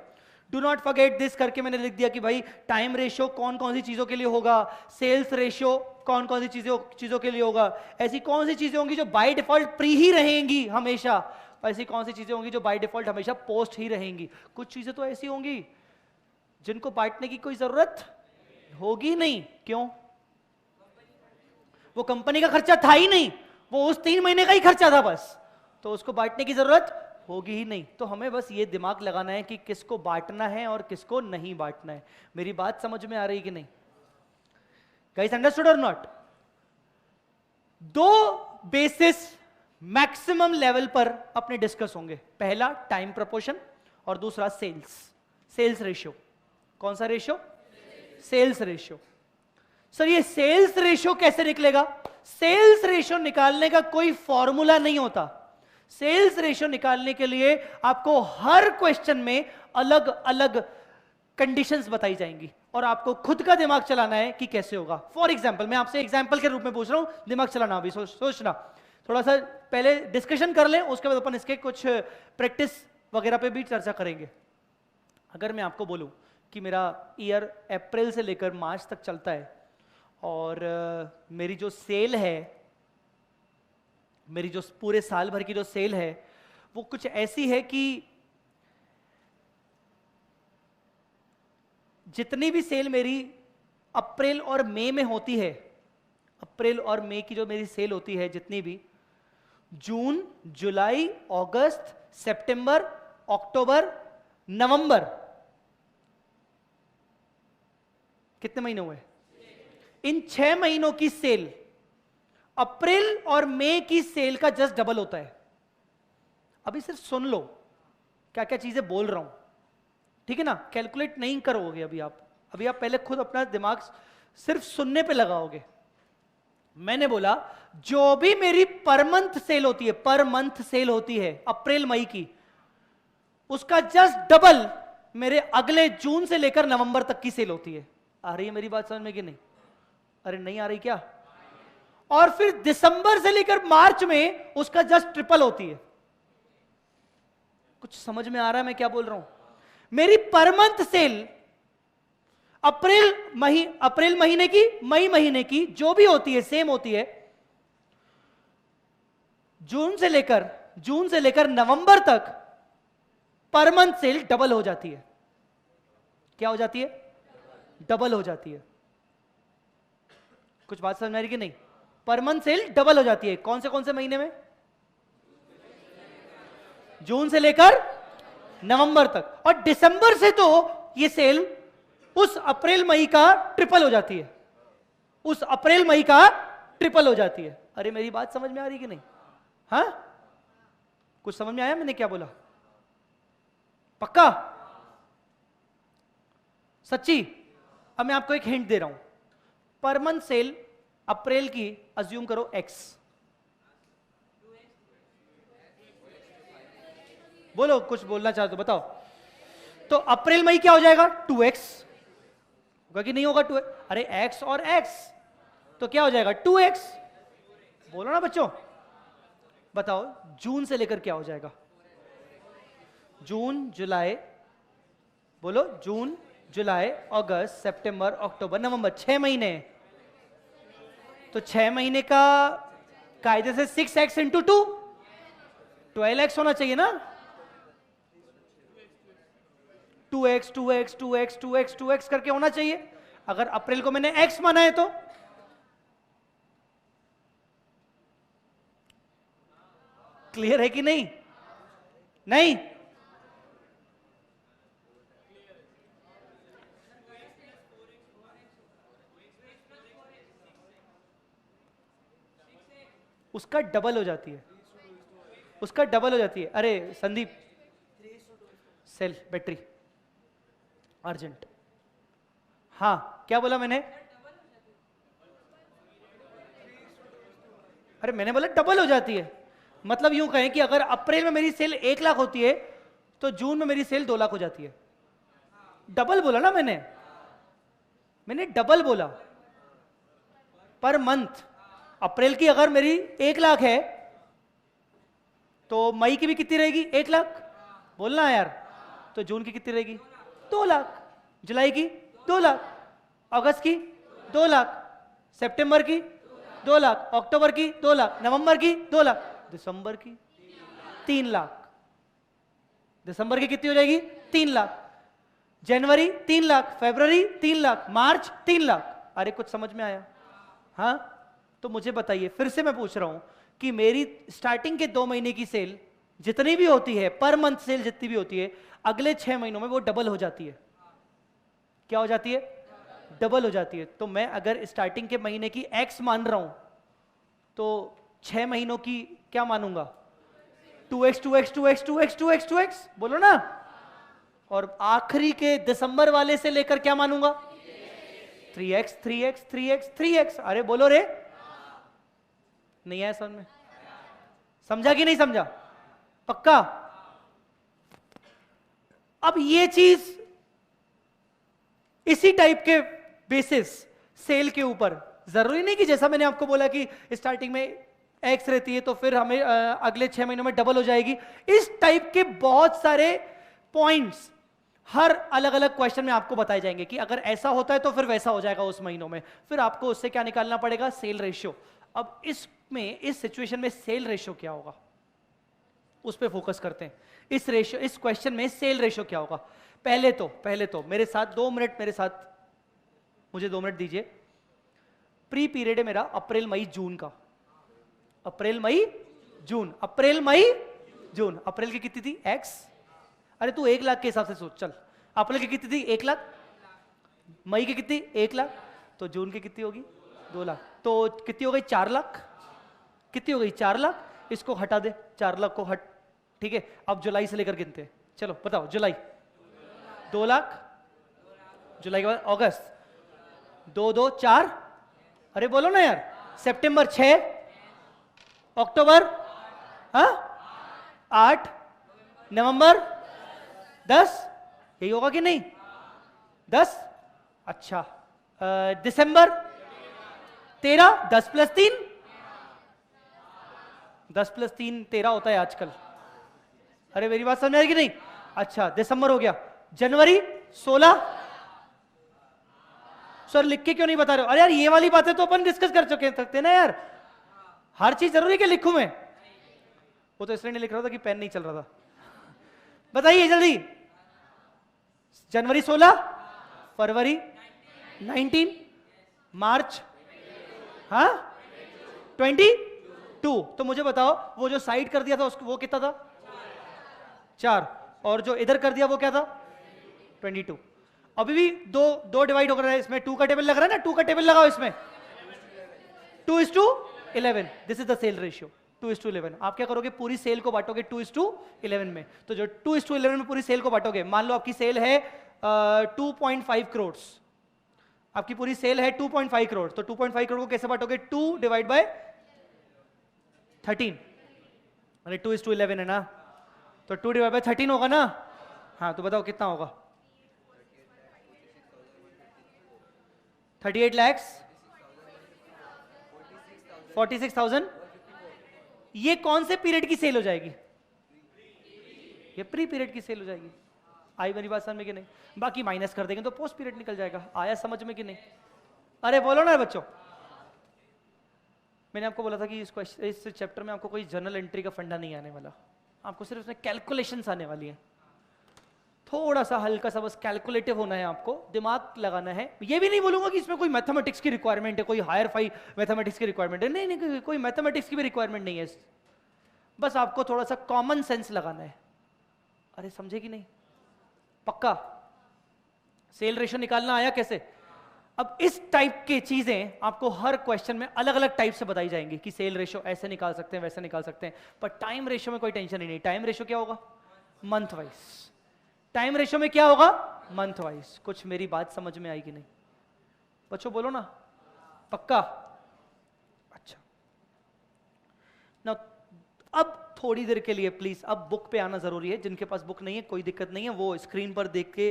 डू नॉट फॉरगेट दिस करके मैंने लिख दिया कि भाई टाइम रेशियो कौन कौन सी चीजों के लिए होगा, सेल्स रेशियो कौन कौन सी चीजों के लिए होगा, ऐसी कौन सी चीजें होंगी जो बाय डिफॉल्ट प्री ही रहेंगी हमेशा, ऐसी कौन सी चीजें होंगी जो बाय डिफॉल्ट हमेशा पोस्ट ही रहेंगी। कुछ चीजें तो ऐसी होंगी जिनको बांटने की कोई जरूरत होगी नहीं। क्यों? वो कंपनी का खर्चा था ही नहीं, वो उस 3 महीने का ही खर्चा था बस, तो उसको बांटने की जरूरत होगी ही नहीं। तो हमें बस ये दिमाग लगाना है कि किसको बांटना है और किसको नहीं बांटना है। मेरी बात समझ में आ रही कि नहीं? गाइस अंडरस्टूड और नॉट? दो बेसिस मैक्सिमम लेवल पर अपने डिस्कस होंगे। पहला टाइम प्रपोर्शन और दूसरा सेल्स रेशियो। कौन सा रेशियो? Sales ratio. सर ये सेल्स रेशियो कैसे निकलेगा? सेल्स रेशियो निकालने का कोई फॉर्मूला नहीं होता। सेल्स रेशियो निकालने के लिए आपको हर क्वेश्चन में अलग अलग कंडीशंस बताई जाएंगी और आपको खुद का दिमाग चलाना है कि कैसे होगा। फॉर एग्जांपल, मैं आपसे एग्जांपल के रूप में पूछ रहा हूं, दिमाग चलाना अभी सोचना। थोड़ा सा पहले डिस्कशन कर लें, उसके बाद अपन इसके कुछ प्रैक्टिस वगैरह पे भी चर्चा करेंगे। अगर मैं आपको बोलूं कि मेरा ईयर अप्रैल से लेकर मार्च तक चलता है और मेरी जो सेल है, मेरी जो पूरे साल भर की जो सेल है वो कुछ ऐसी है कि जितनी भी सेल मेरी अप्रैल और मई में होती है, अप्रैल और मई की जो मेरी सेल होती है जितनी भी, जून, जुलाई, अगस्त, सितंबर, अक्टूबर, नवंबर, कितने महीने हुए? इन 6 महीनों की सेल अप्रैल और मई की सेल का जस्ट डबल होता है। अभी सिर्फ सुन लो क्या क्या चीजें बोल रहा हूं, ठीक है ना? कैलकुलेट नहीं करोगे अभी आप पहले खुद अपना दिमाग सिर्फ सुनने पे लगाओगे। मैंने बोला जो भी मेरी पर मंथ सेल होती है, पर मंथ सेल होती है अप्रैल मई की, उसका जस्ट डबल मेरे अगले जून से लेकर नवंबर तक की सेल होती है। आ रही है मेरी बात समझ में कि नहीं? अरे नहीं आ रही क्या? और फिर दिसंबर से लेकर मार्च में उसका जस्ट ट्रिपल होती है। कुछ समझ में आ रहा है मैं क्या बोल रहा हूं? मेरी पर मंथ सेल अप्रैल महीने की, मई महीने की जो भी होती है सेम होती है। जून से लेकर नवंबर तक पर मंथ सेल डबल हो जाती है। क्या हो जाती है? डबल हो जाती है। कुछ बात समझ में आ रही कि नहीं? पर मंथ सेल डबल हो जाती है। कौन से महीने में? जून से लेकर नवंबर तक। और दिसंबर से तो ये सेल उस अप्रैल मई का ट्रिपल हो जाती है, उस अप्रैल मई का ट्रिपल हो जाती है। अरे मेरी बात समझ में आ रही कि नहीं? हाँ, कुछ समझ में आया मैंने क्या बोला? पक्का? सच्ची? अब मैं आपको एक हिंट दे रहा हूं। पर मंथ सेल अप्रैल की अज्यूम करो x, बोलो कुछ बोलना चाहते हो बताओ। तो अप्रैल मई क्या हो जाएगा? 2x होगा कि नहीं होगा? 2x, अरे x और x तो क्या हो जाएगा? 2x। बोलो ना बच्चों, बताओ जून से लेकर क्या हो जाएगा? जून, जुलाई, बोलो जून, जुलाई, अगस्त, सितंबर, अक्टूबर, नवंबर, 6 महीने। तो 6 महीने का कायदे से 6x इंटू 2 12x होना चाहिए ना? 2x 2x 2x 2x 2x करके होना चाहिए। अगर अप्रैल को मैंने x माना है तो क्लियर है कि नहीं? नहीं? उसका डबल हो जाती है, उसका डबल हो जाती है। अरे संदीप, सेल बैटरी अर्जेंट। हाँ, क्या बोला मैंने? अरे मैंने बोला डबल हो जाती है। मतलब यूं कहें कि अगर अप्रैल में मेरी सेल 1 लाख होती है तो जून में मेरी सेल 2 लाख हो जाती है। डबल बोला ना मैंने डबल बोला। पर मंथ अप्रैल की अगर मेरी 1 लाख है तो मई की भी कितनी रहेगी? 1 लाख। बोलना यार। तो जून की कितनी रहेगी? 2 लाख। जुलाई की 2 लाख, अगस्त की 2 लाख, सितंबर की 2 लाख, अक्टूबर की 2 लाख, नवंबर की 2 लाख, दिसंबर की 3 लाख। दिसंबर की कितनी हो जाएगी? 3 लाख। जनवरी 3 लाख, फरवरी 3 लाख, मार्च 3 लाख। अरे कुछ समझ में आया? हाँ, तो मुझे बताइए, फिर से मैं पूछ रहा हूं कि मेरी स्टार्टिंग के 2 महीने की सेल जितनी भी होती है, पर मंथ सेल जितनी भी होती है, अगले 6 महीनों में वो डबल हो जाती है। क्या हो जाती है? डबल हो जाती है। तो मैं अगर स्टार्टिंग के महीने की x मान रहा हूं तो 6 महीनों की क्या मानूंगा? 2x 2x 2x 2x 2x 2x, बोलो ना। और आखिरी के दिसंबर वाले से लेकर क्या मानूंगा? 3x 3x 3x 3x। अरे बोलो रे, नहीं आया समझ में? समझा कि नहीं समझा? पक्का? अब ये चीज इसी टाइप के बेसिस सेल के ऊपर, जरूरी नहीं कि जैसा मैंने आपको बोला कि स्टार्टिंग में एक्स रहती है तो फिर हमें अगले 6 महीनों में डबल हो जाएगी, इस टाइप के बहुत सारे पॉइंट्स हर अलग अलग क्वेश्चन में आपको बताए जाएंगे कि अगर ऐसा होता है तो फिर वैसा हो जाएगा उस महीनों में, फिर आपको उससे क्या निकालना पड़ेगा, सेल रेशियो। अब इसमें इस सिचुएशन में सेल रेशियो क्या होगा उस पर फोकस करते हैं। इस क्वेश्चन में सेल रेशियो क्या होगा? पहले तो मेरे साथ 2 मिनट, मुझे 2 मिनट दीजिए। प्री पीरियड है मेरा अप्रैल मई जून का, अप्रैल मई जून, अप्रैल मई जून। अप्रैल की कितनी थी एक्स, अरे तू 1 लाख के हिसाब से सोच, चल अप्रैल की कितनी थी 1 लाख, मई की कितनी 1 लाख, तो जून की कितनी होगी 2 लाख, तो कितनी हो गई 4 लाख, कितनी हो गई 4 लाख, इसको हटा दे 4 लाख को हट, ठीक है। अब जुलाई से लेकर गिनते हैं, चलो बताओ, जुलाई 2 लाख, जुलाई के बाद अगस्त 2 2 4, अरे बोलो ना यार, सितंबर 6, अक्टूबर 8, नवंबर 10, यही होगा कि नहीं 10, अच्छा दिसंबर 13, 10 + 3, 10 + 3 13 होता है आजकल, अरे मेरी बात समझ आ रही कि नहीं, अच्छा दिसंबर हो गया, जनवरी 16, सर लिख के क्यों नहीं बता रहे हो, अरे यार ये वाली बातें तो अपन डिस्कस कर चुके थे ना यार, हर चीज जरूरी कि लिखूं मैं, वो तो इसलिए नहीं लिख रहा था कि पेन नहीं चल रहा था। बताइए जल्दी, जनवरी 16, फरवरी 19, मार्च 22, तो मुझे बताओ वो जो साइड कर दिया था उसको वो कितना था 4, और जो इधर कर दिया वो क्या था 22। अभी भी दो डिवाइड हो रहा है, इसमें 2 का टेबल लग रहा है ना, 2 का टेबल लगाओ इसमें, 2:11, this is the sale ratio 2:11। आप क्या करोगे, पूरी सेल को बांटोगे 2:11 में, तो जो 2:11 में पूरी सेल को बांटोगे, मान लो आपकी सेल है 2.5 करोड़, आपकी पूरी सेल है 2.5 करोड़, तो 2.5 करोड़ को कैसे बांटोगे, 2 डिवाइड बाय 13, अरे 2:11 है ना, तो 2 डिवाइड बाय 13 होगा ना, हाँ तो बताओ कितना होगा, 38 लाख 46,000। ये कौन से पीरियड की सेल हो जाएगी, ये प्री पीरियड की सेल हो जाएगी। आई मेरी बात समझ में कि नहीं, बाकी माइनस कर देंगे तो पोस्ट पीरियड निकल जाएगा, आया समझ में कि नहीं, अरे बोलो ना बच्चों। मैंने आपको बोला था कि इस चैप्टर में आपको कोई जर्नल एंट्री का फंडा नहीं आने वाला, आपको सिर्फ इसमें कैलकुलेशंस आने वाली है, थोड़ा सा हल्का सा बस कैलकुलेटिव होना है, आपको दिमाग लगाना है। ये भी नहीं बोलूंगा कि इसमें कोई मैथमेटिक्स की रिक्वायरमेंट है, कोई हायर फाई मैथमेटिक्स की रिक्वायरमेंट है, नहीं नहीं, कोई मैथमेटिक्स की भी रिक्वायरमेंट नहीं है, बस आपको थोड़ा सा कॉमन सेंस लगाना है। अरे समझे कि नहीं, पक्का? सेल रेशियो निकालना आया कैसे? अब इस टाइप की चीजें आपको हर क्वेश्चन में अलग अलग टाइप से बताई जाएंगी कि सेल रेशियो ऐसे निकाल सकते हैं, वैसे निकाल सकते हैं, पर टाइम रेशियो में कोई टेंशन ही नहीं। टाइम रेशियो क्या होगा, मंथ वाइज। टाइम रेशियो में क्या होगा, मंथ वाइज। कुछ मेरी बात समझ में आएगी नहीं बच्चों, बोलो ना, पक्का? अच्छा ना, अब थोड़ी देर के लिए प्लीज, अब बुक पे आना जरूरी है। जिनके पास बुक नहीं है कोई दिक्कत नहीं है, वो स्क्रीन पर देख के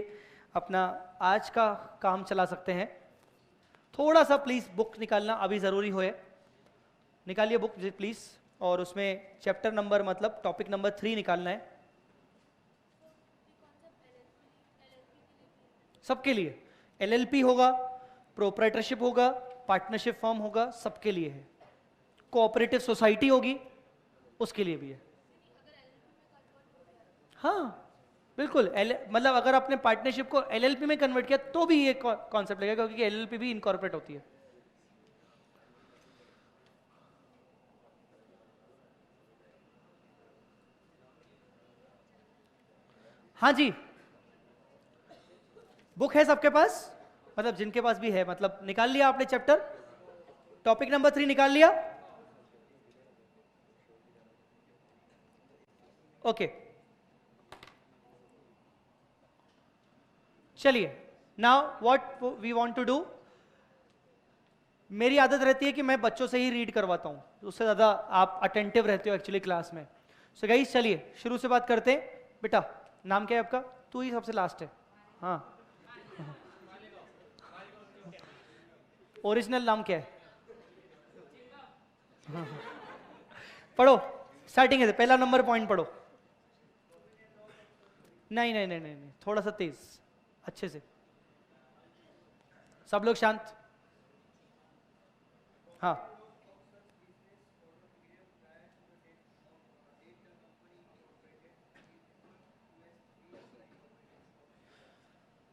अपना आज का काम चला सकते हैं। थोड़ा सा प्लीज बुक निकालना अभी जरूरी हो, निकालिए बुक प्लीज, और उसमें चैप्टर नंबर मतलब टॉपिक नंबर 3 निकालना है सबके लिए। एलएलपी होगा, प्रोप्राइटरशिप होगा, पार्टनरशिप फर्म होगा, सबके लिए है। कोऑपरेटिव सोसाइटी होगी, उसके लिए भी है। हाँ बिल्कुल, मतलब अगर आपने पार्टनरशिप को एलएलपी में कन्वर्ट किया तो भी ये कॉन्सेप्ट लगेगा, क्योंकि एलएलपी भी इनकॉर्पोरेट होती है। हाँ जी, बुक है सबके पास, मतलब जिनके पास भी है, मतलब निकाल लिया आपने चैप्टर टॉपिक नंबर 3 निकाल लिया, ओके। चलिए, now what we want to do, मेरी आदत रहती है कि मैं बच्चों से ही रीड करवाता हूं, उससे ज्यादा आप अटेंटिव रहते हो एक्चुअली क्लास में। सो गाइस चलिए शुरू से बात करते हैं। बेटा नाम क्या है आपका? तू ही सबसे लास्ट है। हाँ, ओरिजिनल नाम क्या है? हाँ। पढ़ो, स्टार्टिंग है, पहला नंबर पॉइंट पढ़ो। नहीं नहीं नहीं नहीं, थोड़ा सा तेज, अच्छे से, सब लोग शांत। हाँ,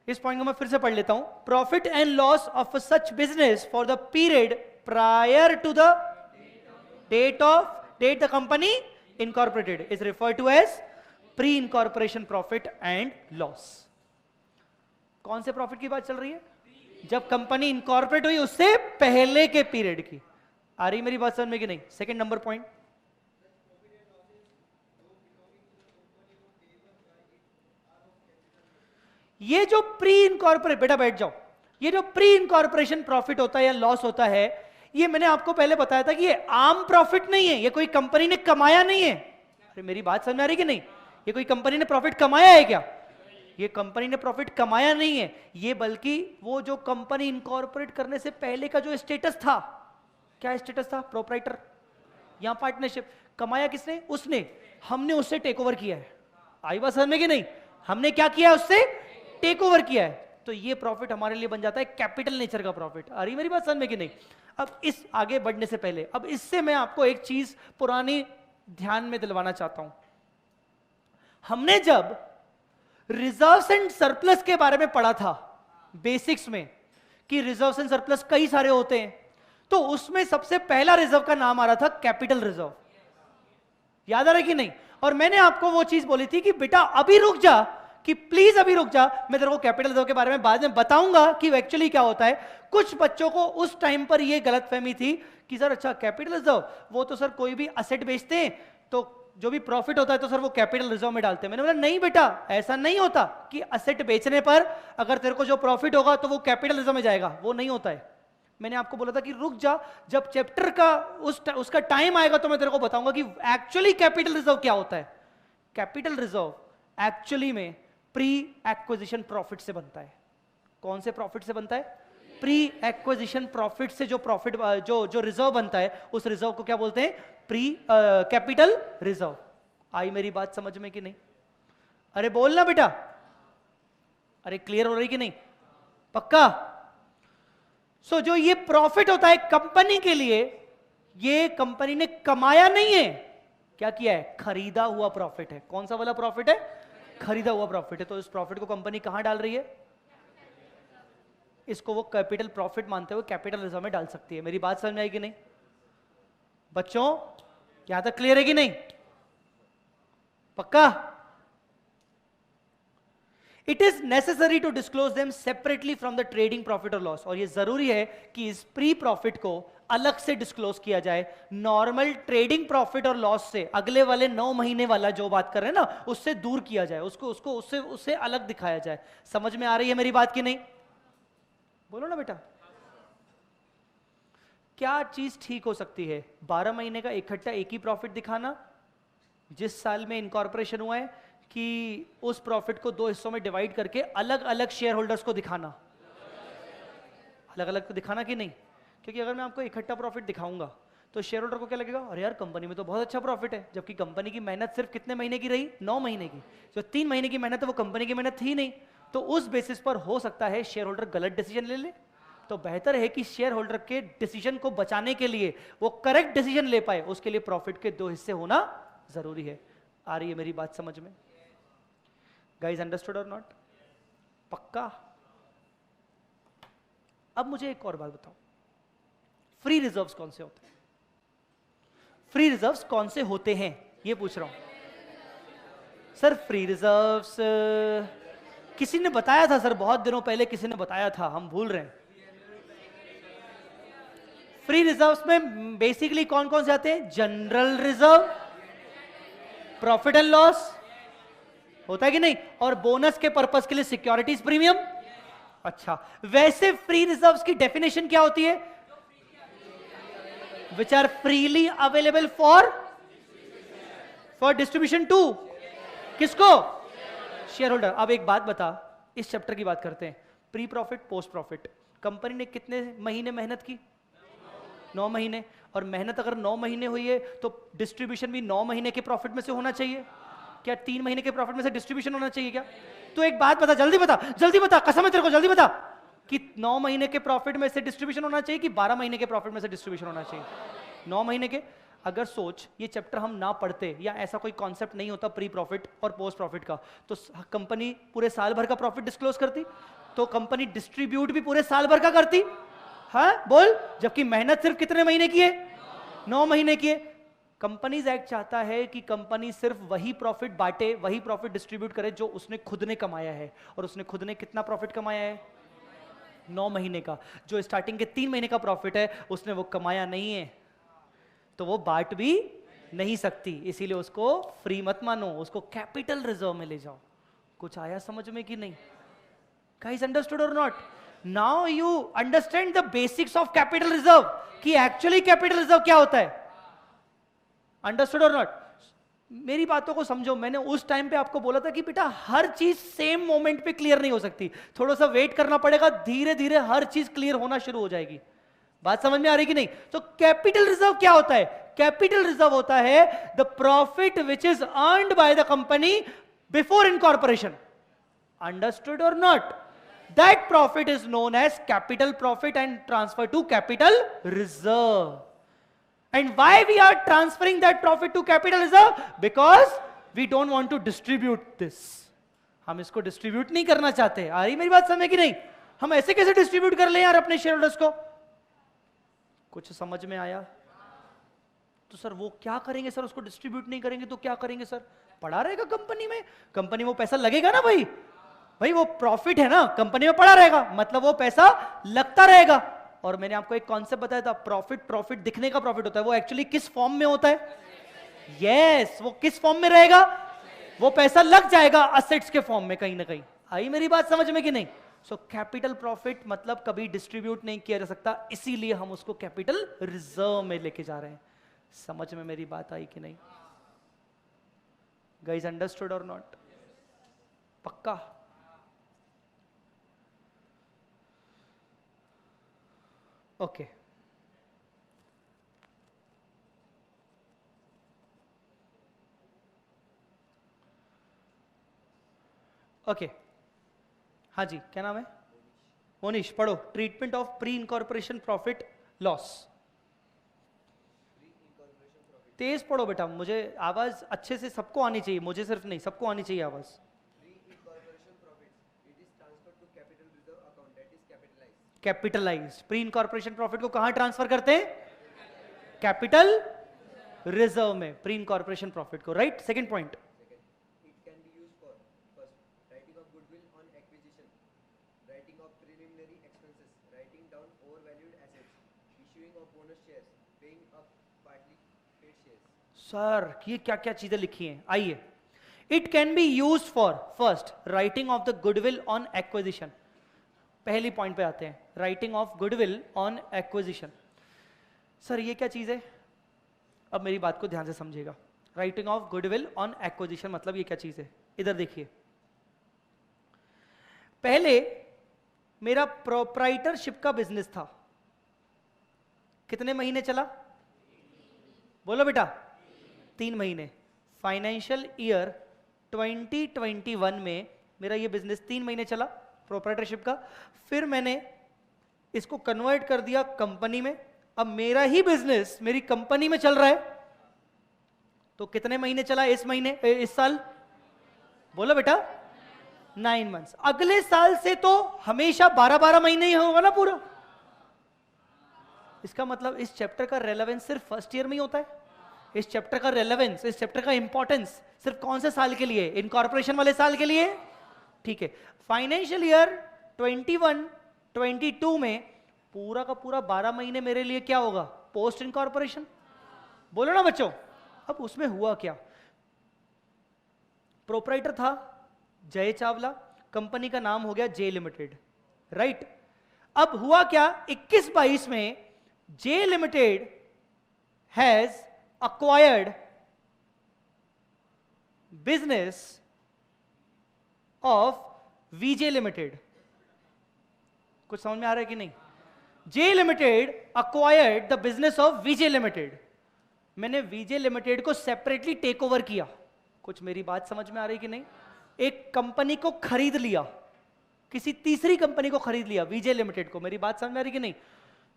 इस पॉइंट को मैं फिर से पढ़ लेता हूं। Profit and loss of such business for the period prior to the date the company incorporated is referred to as pre incorporation profit and loss. कौन से प्रॉफिट की बात चल रही है? जब कंपनी इनकॉर्पोरेट हुई उससे पहले के पीरियड की। आ रही मेरी बात समझ में कि नहीं? सेकंड नंबर पॉइंट, ये जो प्री इनकॉर्पोरेट, बेटा बैठ जाओ, ये जो प्री इनकॉर्पोरेशन प्रॉफिट होता है या लॉस होता है, ये मैंने आपको पहले बताया था कि ये आम प्रॉफिट नहीं है, ये कोई कंपनी ने कमाया नहीं है। अरे मेरी बात समझ में आ रही कि नहीं? ये कोई कंपनी ने प्रॉफिट कमाया है क्या? ये कंपनी ने प्रॉफिट कमाया नहीं है, ये बल्कि वो जो कंपनी इनकॉर्पोरेट करने से पहले का जो स्टेटस था, क्या स्टेटस था? प्रोप्राइटर या पार्टनरशिप। कमाया किसने? उसने, हमने उससे टेक ओवर किया है। आई बात समझ में कि नहीं? हमने क्या किया है? उससे टेक ओवर किया है। तो ये प्रॉफिट हमारे लिए बन जाता है कैपिटल नेचर का प्रॉफिट। आ रही मेरी बात समझ में कि नहीं? अब इस आगे बढ़ने से पहले, अब इससे मैं आपको एक चीज पुरानी ध्यान में दिलवाना चाहता हूं। हमने जब रिजर्व्स एंड सरप्लस के बारे में पढ़ा था बेसिक्स में कि रिजर्व्स एंड सरप्लस कई सारे होते हैं, तो उसमें सबसे पहला रिजर्व का नाम आ रहा था कैपिटल रिजर्व। याद आ रहा है कि नहीं? और मैंने आपको वो चीज बोली थी कि बेटा अभी रुक जा, कि प्लीज अभी रुक जा, मैं तेरे को कैपिटल रिजर्व के बारे में बाद में बताऊंगा कि एक्चुअली क्या होता है। कुछ बच्चों को उस टाइम पर ये गलतफहमी थी कि सर अच्छा कैपिटल रिजर्व वो तो सर कोई भी असेट बेचते हैं तो जो भी प्रॉफिट होता है तो सर वो कैपिटल रिजर्व में डालते हैं। मैंने बोला नहीं बेटा, ऐसा नहीं होता कि असेट बेचने पर अगर तेरे को जो प्रॉफिट होगा तो वो कैपिटल रिजर्व में जाएगा, वो नहीं होता है। मैंने आपको बोला था कि रुक जा, जब चैप्टर का उसका टाइम आएगा तो मैं तेरे को बताऊंगा कि एक्चुअली कैपिटल रिजर्व क्या होता है। कैपिटल रिजर्व एक्चुअली में प्री एक्विजिशन प्रॉफिट से बनता है। कौन से प्रॉफिट से बनता है? प्री एक्विजिशन प्रॉफिट से जो प्रॉफिट जो रिजर्व बनता है उस रिजर्व को क्या बोलते हैं? Pre capital reserve. आई मेरी बात समझ में कि नहीं? अरे बोलना बेटा, अरे क्लियर हो रही कि नहीं? पक्का? सो जो ये प्रॉफिट होता है कंपनी के लिए, ये कंपनी ने कमाया नहीं है, क्या किया है? खरीदा हुआ प्रॉफिट है। कौन सा वाला प्रॉफिट है? खरीदा हुआ प्रॉफिट है। तो इस प्रॉफिट को कंपनी कहां डाल रही है? इसको वो कैपिटल प्रॉफिट मानते हुए कैपिटल रिजर्व में डाल सकती है। मेरी बात समझ में आई कि नहीं बच्चों? यहां तक क्लियर है कि नहीं? पक्का? It is necessary to disclose them separately from the trading profit और लॉस। और ये जरूरी है कि इस प्री प्रॉफिट को अलग से डिस्क्लोज किया जाए नॉर्मल ट्रेडिंग प्रॉफिट और लॉस से। अगले वाले 9 महीने वाला जो बात कर रहे हैं ना, उससे दूर किया जाए, उसको उससे अलग दिखाया जाए। समझ में आ रही है मेरी बात की नहीं? बोलो ना बेटा, क्या चीज ठीक हो सकती है? 12 महीने का इकट्ठा एक ही प्रॉफिट दिखाना, जिस साल में इनकॉर्पोरेशन हुआ है, कि उस प्रॉफिट को 2 हिस्सों में डिवाइड करके अलग अलग शेयर होल्डर्स को दिखाना? अलग अलग को दिखाना कि नहीं? क्योंकि अगर मैं आपको इकट्ठा प्रॉफिट दिखाऊंगा तो शेयर होल्डर को क्या लगेगा? अरे यार कंपनी में तो बहुत अच्छा प्रॉफिट है, जबकि कंपनी की मेहनत सिर्फ कितने महीने की रही? 9 महीने की। जो 3 महीने की मेहनत है वो कंपनी की मेहनत थी ही नहीं। तो उस बेसिस पर हो सकता है शेयर होल्डर गलत डिसीजन ले ले। तो बेहतर है कि शेयर होल्डर के डिसीजन को बचाने के लिए, वो करेक्ट डिसीजन ले पाए, उसके लिए प्रॉफिट के 2 हिस्से होना जरूरी है। आ रही है मेरी बात समझ में? गाइज अंडरस्टूड और नॉट? पक्का? अब मुझे एक और बात बताओ, फ्री रिजर्व्स कौन से होते हैं? फ्री रिजर्व्स कौन से होते हैं ये पूछ रहा हूं सर। फ्री रिजर्व्स किसी ने बताया था सर, बहुत दिनों पहले किसी ने बताया था, हम भूल रहे हैं। फ्री रिजर्व्स में बेसिकली कौन कौन से आते हैं? General reserve, profit and loss होता है कि नहीं, और बोनस के पर्पस के लिए सिक्योरिटीज प्रीमियम। अच्छा, वैसे फ्री रिजर्व्स की डेफिनेशन क्या होती है? Which are freely available for distribution to किसको? Shareholder. अब एक बात बता, इस चैप्टर की बात करते हैं, pre profit post profit. Company ने कितने महीने मेहनत की? 9 महीने। और मेहनत अगर 9 महीने हुई है तो डिस्ट्रीब्यूशन भी 9 महीने के प्रॉफिट में से होना चाहिए क्या? 3 महीने के प्रॉफिट में से डिस्ट्रीब्यूशन होना चाहिए क्या? तो एक बात बता, जल्दी बता, जल्दी बता, कसम है तेरे को, जल्दी बता कि 9 महीने के प्रॉफिट में से डिस्ट्रीब्यूशन होना चाहिए कि 12 महीने के प्रॉफिट में से डिस्ट्रीब्यूशन होना चाहिए? 9 महीने के। अगर सोच ये चैप्टर हम ना पढ़ते या ऐसा कोई कॉन्सेप्ट नहीं होता प्री प्रॉफिट और पोस्ट प्रॉफिट का, तो कंपनी पूरे साल भर का प्रॉफिट डिस्क्लोज करती, तो कंपनी डिस्ट्रीब्यूट भी पूरे साल भर का करती। हाँ बोल, जबकि मेहनत सिर्फ कितने महीने की है? 9 महीने की है। कंपनीज एक्ट चाहता है कि कंपनी सिर्फ वही प्रॉफिट बांटे, वही प्रॉफिट डिस्ट्रीब्यूट करे जो उसने खुद ने कमाया है। और उसने खुद ने कितना प्रॉफिट कमाया है? 9 महीने का। जो स्टार्टिंग के 3 महीने का प्रॉफिट है उसने वो कमाया नहीं है, तो वो बांट भी नहीं सकती। इसीलिए उसको फ्री मत मानो, उसको कैपिटल रिजर्व में ले जाओ। कुछ आया समझ में कि नहीं? गाइस अंडरस्टूड और not? Now you understand the basics of capital reserve, कि एक्चुअली कैपिटल रिजर्व क्या होता है। अंडरस्टूड और नॉट? मेरी बातों को समझो। मैंने उस टाइम पे आपको बोला था कि बेटा हर चीज सेम मोमेंट पे क्लियर नहीं हो सकती, थोड़ा सा वेट करना पड़ेगा, धीरे धीरे हर चीज क्लियर होना शुरू हो जाएगी। बात समझ में आ रही कि नहीं? तो कैपिटल रिजर्व क्या होता है? कैपिटल रिजर्व होता है the profit which is earned by the company before incorporation. Understood और not? That profit is known as capital profit and transfer to capital reserve. And why we are transferring that profit to capital reserve? Because we don't want to distribute this. हम इसको distribute नहीं करना चाहते। आ रही मेरी बात समझ कि नहीं? हम ऐसे कैसे डिस्ट्रीब्यूट कर ले यार अपने शेयर होल्डर्स को? कुछ समझ में आया? तो सर वो क्या करेंगे सर? उसको डिस्ट्रीब्यूट नहीं करेंगे तो क्या करेंगे सर? पड़ा रहेगा कंपनी में, कंपनी वो पैसा लगेगा ना भाई। भाई वो प्रॉफिट है ना, कंपनी में पड़ा रहेगा, मतलब वो पैसा लगता रहेगा। और मैंने आपको एक कॉन्सेप्ट बताया था, प्रॉफिट दिखने का प्रॉफिट होता है, वो एक्चुअली किस फॉर्म में होता है? यस, वो किस फॉर्म में रहेगा? वो पैसा लग जाएगा असेट्स के फॉर्म में कहीं ना कहीं। आई मेरी बात समझ में कि नहीं? सो कैपिटल प्रॉफिट मतलब कभी डिस्ट्रीब्यूट नहीं किया जा सकता, इसीलिए हम उसको कैपिटल रिजर्व में लेके जा रहे हैं। समझ में मेरी बात आई कि नहीं? गाइस अंडरस्टूड और नॉट? पक्का? ओके ओके हाँ जी, क्या नाम है? मोनिश। पढ़ो, treatment of pre incorporation profit loss. तेज पढ़ो बेटा, मुझे आवाज अच्छे से सबको आनी चाहिए, मुझे सिर्फ नहीं, सबको आनी चाहिए आवाज। कैपिटलाइज। प्री इनकॉर्पोरेशन प्रॉफिट को कहां ट्रांसफर करते हैं? कैपिटल रिजर्व में, प्री इनकॉर्पोरेशन प्रॉफिट को। Right? Second point, It can be used for first, writing of goodwill on acquisition, writing of preliminary expenses, writing down overvalued assets, issuing of bonus shares, paying up partly paid shares. Sir ये क्या क्या चीजें लिखी हैं, आइए। It can be use for first writing of the goodwill on acquisition. पहली point पे आते हैं, writing of goodwill on acquisition. Sir ये क्या चीज है? अब मेरी बात को ध्यान से समझिएगा। Writing of goodwill on acquisition मतलब ये क्या चीज है? इधर देखिए, पहले मेरा प्रोप्राइटरशिप का बिजनेस था, कितने महीने चला? बोलो बेटा। 3 महीने। फाइनेंशियल ईयर 2021 में मेरा ये बिजनेस 3 महीने चला प्रोप्राइटरशिप का। फिर मैंने इसको कन्वर्ट कर दिया कंपनी में, अब मेरा ही बिजनेस मेरी कंपनी में चल रहा है। तो कितने महीने चला इस महीने, इस साल? बोलो बेटा। 9 मंथ्स। अगले साल से तो हमेशा 12-12 महीने ही होगा ना पूरा। इसका मतलब इस चैप्टर का रेलेवेंस सिर्फ फर्स्ट ईयर में ही होता है। इस चैप्टर का रेलेवेंस, इस चैप्टर का इंपॉर्टेंस सिर्फ कौन से साल के लिए? इनकॉर्पोरेशन वाले साल के लिए। ठीक है, फाइनेंशियल ईयर 21-22 में पूरा का पूरा 12 महीने मेरे लिए क्या होगा? Post incorporation. बोलो ना बच्चों। अब उसमें हुआ क्या? प्रोप्राइटर था जय चावला, कंपनी का नाम हो गया जे लिमिटेड। राइट? अब हुआ क्या? 21-22 में J limited has acquired business of VJ Limited. कुछ समझ में आ रहा है कि नहीं? J Limited acquired the business of VJ Limited. मैंने VJ Limited को सेपरेटली टेक ओवर किया. कुछ मेरी बात समझ में आ रही है कि नहीं? एक कंपनी को खरीद लिया, किसी तीसरी कंपनी को खरीद लिया, VJ Limited को. मेरी बात समझ में आ रही है कि नहीं?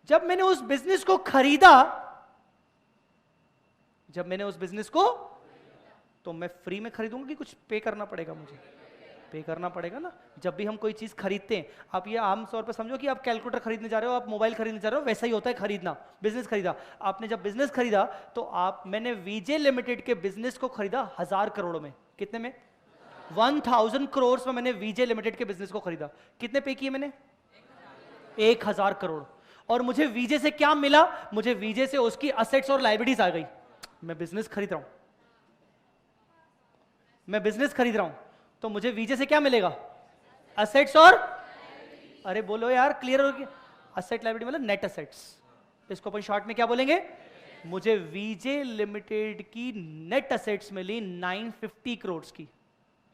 जब मैंने उस बिजनेस को खरीदा, तो मैं फ्री में खरीदूंगा कि कुछ पे करना पड़ेगा? मुझे पे करना पड़ेगा ना. जब भी हम कोई चीज खरीदते हैं, आप ये आम तौर पर समझो कि आप कैलकुलेटर खरीदने जा रहे हो, आप मोबाइल खरीदने जा रहे हो, वैसा ही होता है खरीदना. बिजनेस खरीदा आपने, जब बिजनेस खरीदा तो मैंने VJ Limited के बिजनेस को खरीदा 1000 करोड़ में. कितने में? 1000 करोड़ में मैंने VJ Limited के बिजनेस को खरीदा. कितने पे किए मैंने? 1000 करोड़. और मुझे VJ से क्या मिला? मुझे VJ से उसकी असेट्स और लायबिलिटीज आ गई. मैं बिजनेस खरीद रहा हूं, तो मुझे VJ से क्या मिलेगा? असेट्स और, अरे बोलो यार, क्लियर हो गया? असेट लायबिलिटी मतलब नेट असेट्स. इसको अपन शॉर्ट में क्या बोलेंगे? मुझे VJ Limited की नेट असेट्स मिली 950 करोड़ की.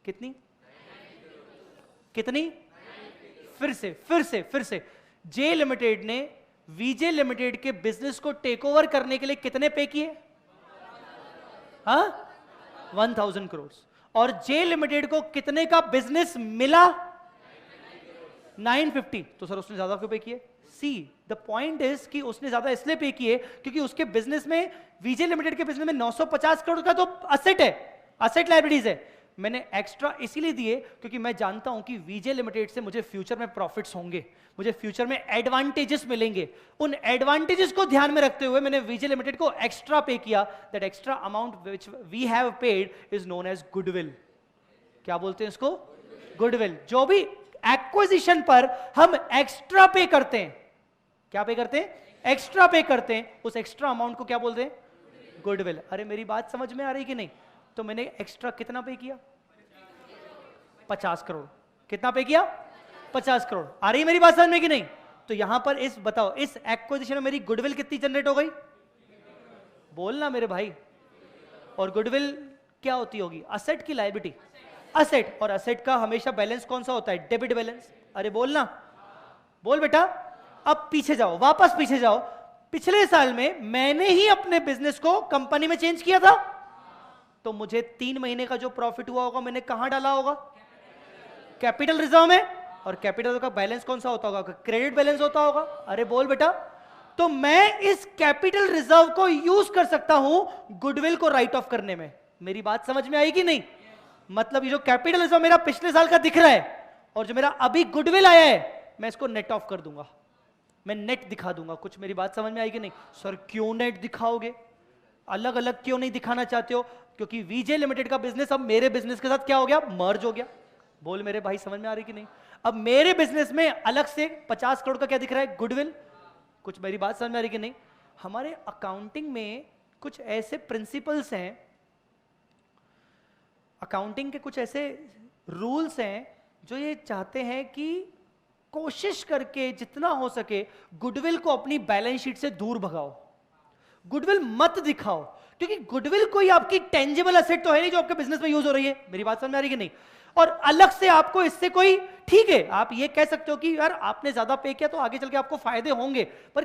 कितनी? फिर से J Limited ने VJ Limited के बिजनेस को टेक ओवर करने के लिए कितने पे किए? 1000 करोड़. और J Limited को कितने का बिजनेस मिला? 950. तो सर उसने ज्यादा क्यों पे किए? सी द पॉइंट इज कि उसने ज्यादा इसलिए पे किए क्योंकि उसके बिजनेस में, VJ Limited के बिजनेस में 950 करोड़ का तो असेट है, असेट लायबिलिटीज है. मैंने एक्स्ट्रा इसीलिए दिए क्योंकि मैं जानता हूं कि VJ Limited से मुझे फ्यूचर में प्रॉफिट्स होंगे, मुझे फ्यूचर में एडवांटेजेस मिलेंगे. उन एडवांटेजेस को ध्यान में रखते हुए मैंने VJ Limited को एक्स्ट्रा पे किया. That extra amount which we have paid is known as goodwill. क्या बोलते हैं इसको? गुडविल. जो भी एक्विजिशन पर हम एक्स्ट्रा पे करते हैं, क्या पे करते हैं? एक्स्ट्रा पे करते हैं. उस एक्स्ट्रा अमाउंट को क्या बोलते हैं? गुडविल. अरे मेरी बात समझ में आ रही कि नहीं? तो मैंने एक्स्ट्रा कितना पे किया? 50 करोड़. कितना पे किया? 50 करोड़. आ रही मेरी बात समझ में कि नहीं? तो यहां पर बताओ, इस एक्विजिशन में मेरी गुडविल कितनी जनरेट हो गई? बोलना मेरे भाई. और गुडविल क्या होती होगी? असेट की लायबिलिटी. असेट, और असेट का हमेशा बैलेंस कौन सा होता है? Debit balance. अरे बोलना, बोल बेटा. अब पीछे जाओ, वापस पीछे जाओ. पिछले साल में मैंने ही अपने बिजनेस को कंपनी में चेंज किया था, तो मुझे 3 महीने का जो प्रॉफिट हुआ होगा मैंने कहां डाला होगा? कैपिटल रिजर्व में. और कैपिटल का बैलेंस कौन सा होता होगा? क्रेडिट बैलेंस होता होगा. अरे बोल बेटा. तो मैं इस कैपिटल रिजर्व को यूज कर सकता हूं गुडविल को राइट ऑफ करने में. मेरी बात समझ में आई कि नहीं? मतलब ये जो कैपिटल रिजर्व मेरा पिछले साल का दिख रहा है और जो मेरा अभी गुडविल आया है, मैं इसको नेट ऑफ कर दूंगा, मैं नेट दिखा दूंगा. कुछ मेरी बात समझ में आई कि नहीं? सर क्यों नेट दिखाओगे? अलग अलग क्यों नहीं दिखाना चाहते हो? क्योंकि VJ Limited का बिजनेस अब मेरे बिजनेस के साथ क्या हो गया? मर्ज हो गया. बोल मेरे भाई, समझ में आ रही कि नहीं? अब मेरे बिजनेस में अलग से 50 करोड़ का क्या दिख रहा है? गुडविल. कुछ मेरी बात समझ में आ रही कि नहीं? हमारे अकाउंटिंग में कुछ ऐसे प्रिंसिपल्स हैं, अकाउंटिंग के कुछ ऐसे रूल्स हैं जो ये चाहते हैं कि कोशिश करके जितना हो सके गुडविल को अपनी बैलेंस शीट से दूर भगाओ. गुडविल मत दिखाओ, क्योंकि गुडविल कोई आपकी टेंजिबल एसेट तो है नहीं जो आपके बिजनेस में यूज हो रही है. मेरी बात समझ में आ रही कि नहीं? और अलग से आपको इससे कोई, ठीक है आप ये कह सकते हो कि यार आपने ज्यादा पे किया तो आगे चल के आपको फायदे होंगे, पर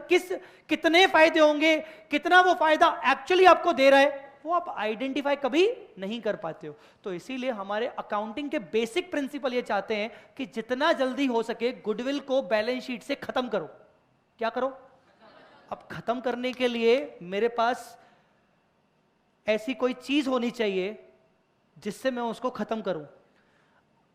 कितने फायदे होंगे, कितना वो फायदा एक्चुअली आपको दे रहा है, वो आप आइडेंटिफाई कभी नहीं कर पाते हो. तो इसीलिए हमारे अकाउंटिंग के बेसिक प्रिंसिपल ये चाहते हैं कि जितना जल्दी हो सके गुडविल को बैलेंस शीट से खत्म करो. क्या करो? अब खत्म करने के लिए मेरे पास ऐसी कोई चीज होनी चाहिए जिससे मैं उसको खत्म करूं.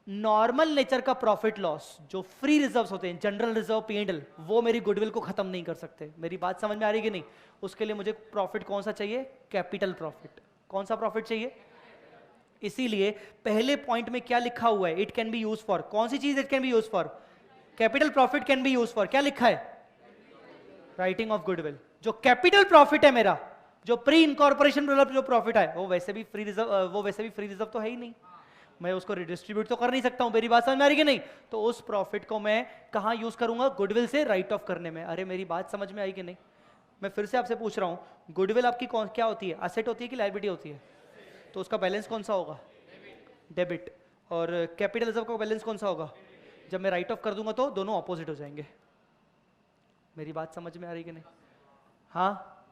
नॉर्मल नेचर का प्रॉफिट लॉस, जो फ्री रिजर्व्स होते हैं, जनरल रिजर्व, P&L, वो मेरी गुडविल को खत्म नहीं कर सकते. मेरी बात समझ में आ रही कि नहीं? उसके लिए मुझे प्रॉफिट कौन सा चाहिए? Capital profit. कौन सा प्रॉफिट चाहिए? इसीलिए पहले पॉइंट में क्या लिखा हुआ है? It can be use for. कौन सी चीज it can be use for? Capital profit can be use for. क्या लिखा है? Writing of goodwill. जो कैपिटल प्रॉफिट है मेरा, जो प्री इनकॉर्पोरेशन जो प्रॉफिट है, वो वैसे भी फ्री रिजर्व तो है ही नहीं, मैं उसको रिडिस्ट्रीब्यूट तो कर नहीं सकता हूं. मेरी बात समझ में आ रही कि नहीं? तो उस प्रॉफिट को मैं कहां यूज करूंगा? गुडविल से राइट ऑफ करने में. अरे मेरी बात समझ में आई कि नहीं? मैं फिर से आपसे पूछ रहा हूं, गुडविल आपकी क्या होती है? असेट होती है कि लायबिलिटी होती है? तो उसका बैलेंस कौन सा होगा? डेबिट, और कैपिटल रिजर्व का बैलेंस कौन सा होगा? जब मैं राइट ऑफ कर दूंगा तो दोनों ऑपोजिट हो जाएंगे। मेरी बात समझ में आ रही कि नहीं? हाँ,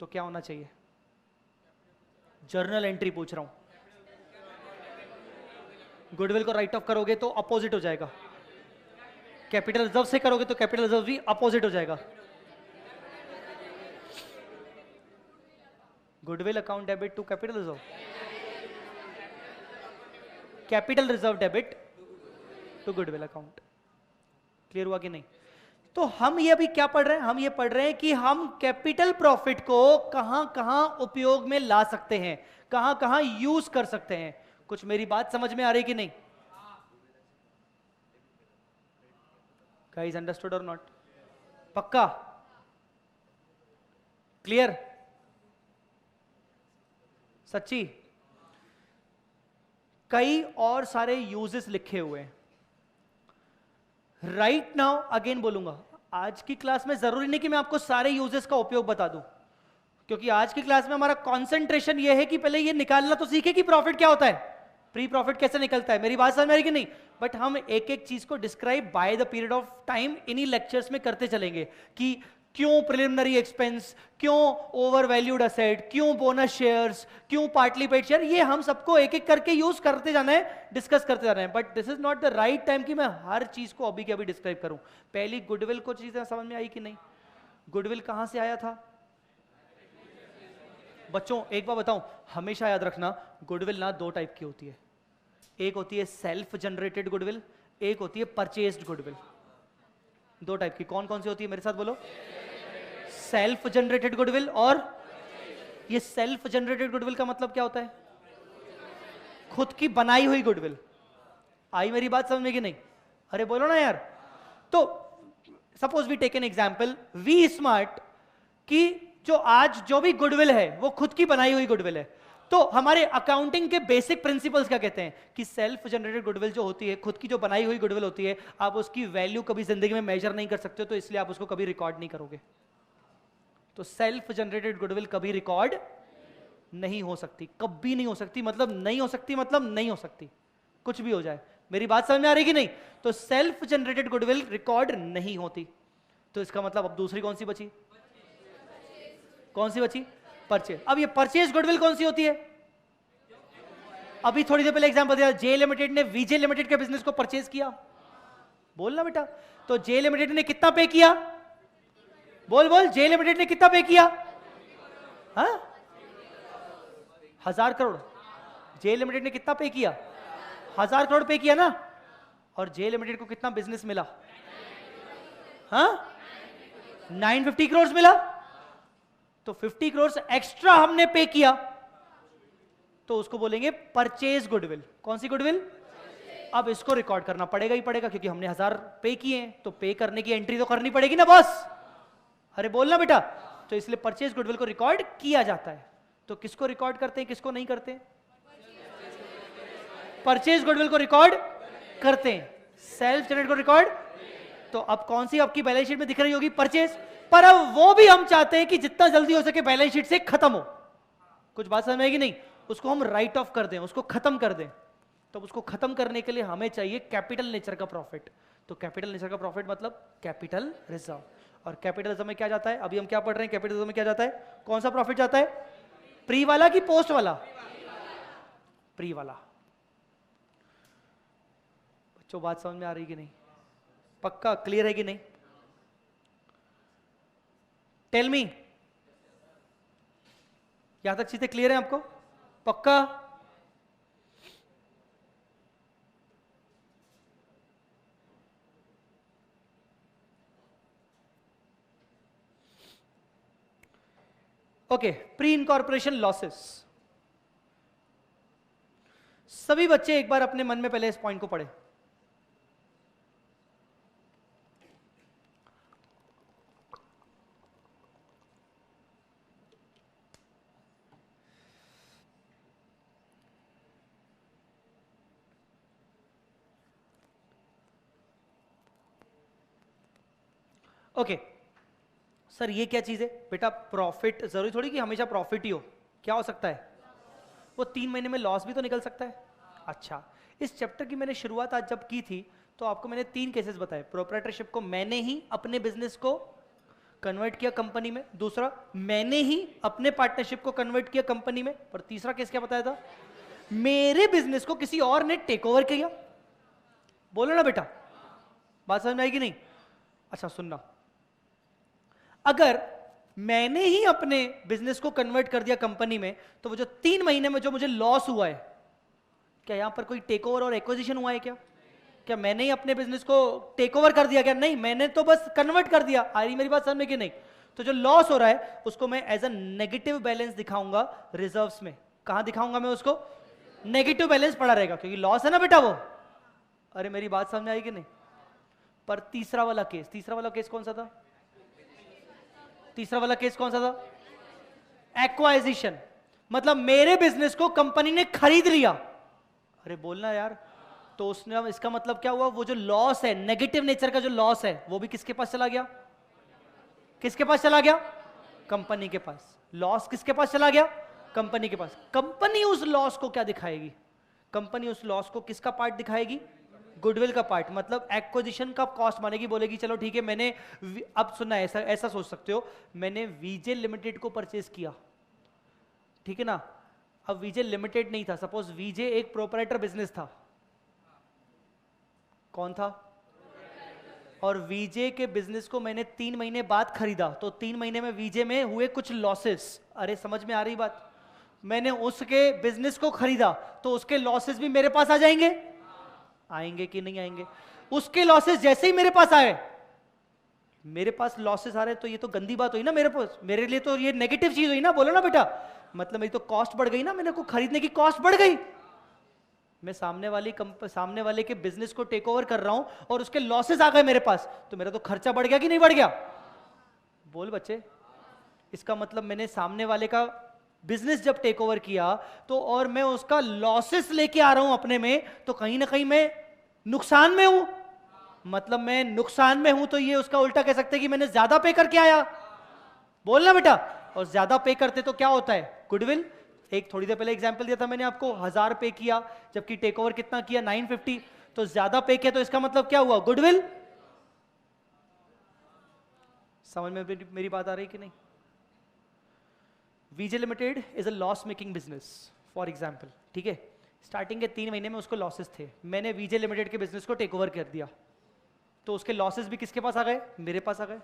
तो क्या होना चाहिए? जर्नल एंट्री पूछ रहा हूं। गुडविल को राइट ऑफ करोगे तो अपोजिट हो जाएगा, कैपिटल रिजर्व से करोगे तो कैपिटल रिजर्व भी अपोजिट हो जाएगा। Goodwill account debit to capital reserve, capital reserve debit to goodwill account. Clear हुआ कि नहीं? तो हम ये अभी क्या पढ़ रहे हैं? हम ये पढ़ रहे हैं कि हम कैपिटल प्रॉफिट को कहां कहां उपयोग में ला सकते हैं, कहां कहां यूज कर सकते हैं। कुछ मेरी बात समझ में आ रही कि नहीं? गाइस अंडरस्टूड और नॉट? पक्का? क्लियर? सच्ची? कई और सारे यूजेस लिखे हुए हैं। राइट नाउ अगेन बोलूंगा, आज की क्लास में जरूरी नहीं कि मैं आपको सारे यूजेस का उपयोग बता दूं, क्योंकि आज की क्लास में हमारा कंसंट्रेशन यह है कि पहले ये निकालना तो सीखे कि प्रॉफिट क्या होता है, प्री प्रॉफिट कैसे निकलता है। मेरी बात समझ में आ रही कि नहीं? बट हम एक एक चीज को describe by the period of time इन्हीं लेक्चर्स में करते चलेंगे कि क्यों प्रिलिमिनरी एक्सपेंस, क्यों ओवर वैल्यूड असेट, क्यों बोनस शेयर्स, क्यों पार्टली पेड शेयर, ये हम सबको एक एक करके यूज करते जाना है, डिस्कस करते जाना है। But this is not the right time कि मैं हर चीज को अभी के अभी डिस्क्राइब करूं। पहली गुडविल को चीजें समझ में आई कि नहीं? गुडविल कहां से आया था बच्चों? एक बार बताऊं, हमेशा याद रखना, गुडविल ना दो टाइप की होती है। एक होती है सेल्फ जनरेटेड गुडविल, एक होती है परचेज्ड गुडविल। दो टाइप की। कौन कौन सी होती है? मेरे साथ बोलो। सेल्फ जनरेटेड गुडविल और ये सेल्फ जनरेटेड गुडविल का मतलब क्या होता है? खुद की बनाई हुई गुडविल। आई मेरी बात समझ में कि नहीं? अरे बोलो ना यार। तो suppose we take an example V Smart की जो आज जो भी गुडविल है वो खुद की बनाई हुई गुडविल है। तो हमारे अकाउंटिंग के बेसिक प्रिंसिपल्स क्या कहते हैं कि सेल्फ जनरेटेड गुडविल जो होती है, खुद की जो बनाई हुई गुडविल होती है, आप उसकी वैल्यू कभी जिंदगी में मेजर नहीं कर सकते हो, तो इसलिए आप उसको कभी रिकॉर्ड नहीं करोगे। तो सेल्फ जनरेटेड गुडविल कभी रिकॉर्ड नहीं हो सकती, कभी नहीं हो सकती। मतलब नहीं हो सकती, मतलब नहीं हो सकती, कुछ भी हो जाए। मेरी बात समझ में आ रही कि नहीं? तो सेल्फ जनरेटेड गुडविल रिकॉर्ड नहीं होती। तो इसका मतलब अब दूसरी कौन सी बची? कौन सी बची? परचेज। अब ये परचेज गुडविल कौन सी होती है? अभी थोड़ी देर पहले एग्जांपल दिया, जे लिमिटेड ने वीजे लिमिटेड के बिजनेस को परचेज किया। बोलना बेटा। तो जे लिमिटेड ने कितना पे किया? बोल बोल, जे लिमिटेड ने कितना पे किया? हाँ, 1000 करोड़। जे लिमिटेड ने कितना पे किया? 1000 करोड़ पे किया ना। और जे लिमिटेड को कितना बिजनेस मिला? हाँ, 950 करोड़ मिला। तो 50 करोड़ एक्स्ट्रा हमने पे किया, तो उसको बोलेंगे परचेज गुडविल। कौन सी गुडविल? अब इसको रिकॉर्ड करना पड़ेगा ही पड़ेगा, क्योंकि हमने 1000 पे किए हैं, तो पे करने की एंट्री तो करनी पड़ेगी ना बॉस। अरे बोलना बेटा। तो इसलिए परचेज गुडविल को रिकॉर्ड किया जाता है। तो किसको रिकॉर्ड करते हैं, किसको नहीं करते हैं? परचेज गुडविल को रिकॉर्ड करते हैं, सेल्फ जनरेट को रिकॉर्ड। तो अब कौन सी आपकी बैलेंस शीट में दिख रही होगी? परचेज। पर अब वो भी हम चाहते हैं कि जितना जल्दी हो सके बैलेंस शीट से खत्म हो। कुछ बात समझ में आएगी नहीं? उसको हम राइट ऑफ कर दें, उसको खत्म कर दें। तो उसको खत्म करने के लिए हमें चाहिए कैपिटल नेचर का प्रॉफिट। तो कैपिटल नेचर का प्रॉफिट मतलब कैपिटल रिजर्व। और कैपिटल रिजर्व में क्या जाता है? अभी हम क्या पढ़ रहे हैं? कैपिटल रिजर्व में क्या जाता है? कौन सा प्रॉफिट जाता है? प्री वाला कि पोस्ट वाला? प्री वाला। बच्चों बात समझ में आ रही कि नहीं? पक्का क्लियर है कि नहीं? टेल मी, यहां तक चीजें क्लियर है आपको? पक्का? Okay, pre incorporation losses. सभी बच्चे एक बार अपने मन में पहले इस पॉइंट को पढ़े। ओके सर, ये क्या चीज है बेटा? प्रॉफिट जरूरी थोड़ी कि हमेशा प्रॉफिट ही हो, क्या हो सकता है? वो 3 महीने में लॉस भी तो निकल सकता है। अच्छा, इस चैप्टर की मैंने शुरुआत आज जब की थी तो आपको मैंने 3 केसेस बताए। प्रोप्राइटरशिप को मैंने ही अपने बिजनेस को कन्वर्ट किया कंपनी में, दूसरा मैंने ही अपने पार्टनरशिप को कन्वर्ट किया कंपनी में, और तीसरा केस क्या बताया था, मेरे बिजनेस को किसी और ने टेक ओवर किया। बोलो ना बेटा, बात समझ में आएगी नहीं? अच्छा सुनना, अगर मैंने ही अपने बिजनेस को कन्वर्ट कर दिया कंपनी में, तो वो जो 3 महीने में जो मुझे लॉस हुआ है, क्या यहां पर कोई टेक ओवर और एक्विजिशन हुआ है क्या? क्या मैंने ही अपने बिजनेस को टेक ओवर कर दिया क्या? नहीं, मैंने तो बस कन्वर्ट कर दिया। आ रही मेरी बात समझ में कि नहीं? तो जो लॉस हो रहा है उसको मैं एज अ नेगेटिव बैलेंस दिखाऊंगा रिजर्व्स में। कहां दिखाऊंगा मैं उसको? नेगेटिव बैलेंस पड़ा रहेगा, क्योंकि लॉस है ना बेटा वो। अरे मेरी बात समझ आई कि नहीं? पर तीसरा वाला केस कौन सा था? तीसरा वाला केस कौन सा था? एक्वाइजिशन, मतलब मेरे बिजनेस को कंपनी ने खरीद लिया। अरे बोलना यार, तो उसने, इसका मतलब क्या हुआ, वो जो लॉस है, नेगेटिव नेचर का जो लॉस है, वो भी किसके पास चला गया? किसके पास चला गया? कंपनी के पास। लॉस किसके पास चला गया? कंपनी के पास। कंपनी उस लॉस को क्या दिखाएगी? कंपनी उस लॉस को किसका पार्ट दिखाएगी? गुडविल का पार्ट, मतलब एक्विजिशन का कॉस्ट मानेगी, बोलेगी चलो ठीक है, मैंने, अब सुनना, ऐसा सोच सकते हो, मैंने वीजे लिमिटेड को परचेज किया, ठीक है ना? अब वीजे लिमिटेड नहीं था, सपोज वीजे एक प्रोपराइटर बिजनेस था। कौन था? और वीजे के बिजनेस को मैंने 3 महीने बाद खरीदा, तो 3 महीने में वीजे में हुए कुछ लॉसेस। अरे समझ में आ रही बात? मैंने उसके बिजनेस को खरीदा तो उसके लॉसेस भी मेरे पास आ जाएंगे, आएंगे कि नहीं आएंगे? उसके लॉसेस जैसे ही मेरे पास आए, मेरे पास लॉसेस आ रहे, तो ये तो गंदी बात हुई ना मेरे पास, मेरे लिए तो ये नेगेटिव चीज हुई ना। बोलो ना बेटा, मतलब मेरी तो कॉस्ट बढ़ गई ना, मेरे को खरीदने की कॉस्ट बढ़ गई। मैं सामने वाले के बिजनेस को टेक ओवर कर रहा हूं और उसके लॉसेस आ गए मेरे पास, तो मेरा तो खर्चा बढ़ गया कि नहीं बढ़ गया? बोल बच्चे, इसका मतलब मैंने सामने वाले का बिजनेस जब टेक ओवर किया तो, और मैं उसका लॉसेस लेके आ रहा हूं अपने में, तो कहीं ना कहीं मैं नुकसान में हूं। मतलब मैं नुकसान में हूं, तो ये उसका उल्टा कह सकते हैं कि मैंने ज्यादा पे करके आया। बोलना बेटा, और ज्यादा पे करते तो क्या होता है? गुडविल। एक थोड़ी देर पहले एग्जांपल दिया था मैंने आपको, 1000 पे किया, जबकि टेक ओवर कितना किया? 950। तो ज्यादा पे किया, तो इसका मतलब क्या हुआ? गुडविल। समझ में मेरी बात आ रही कि नहीं? VJ limited is a loss making business, for example, ठीक है? स्टार्टिंग के 3 महीने में उसको लॉसेस थे, मैंने वीजे लिमिटेड के बिजनेस को टेक ओवर कर दिया, तो उसके लॉसेस भी किसके पास आ गए? मेरे पास आ गए।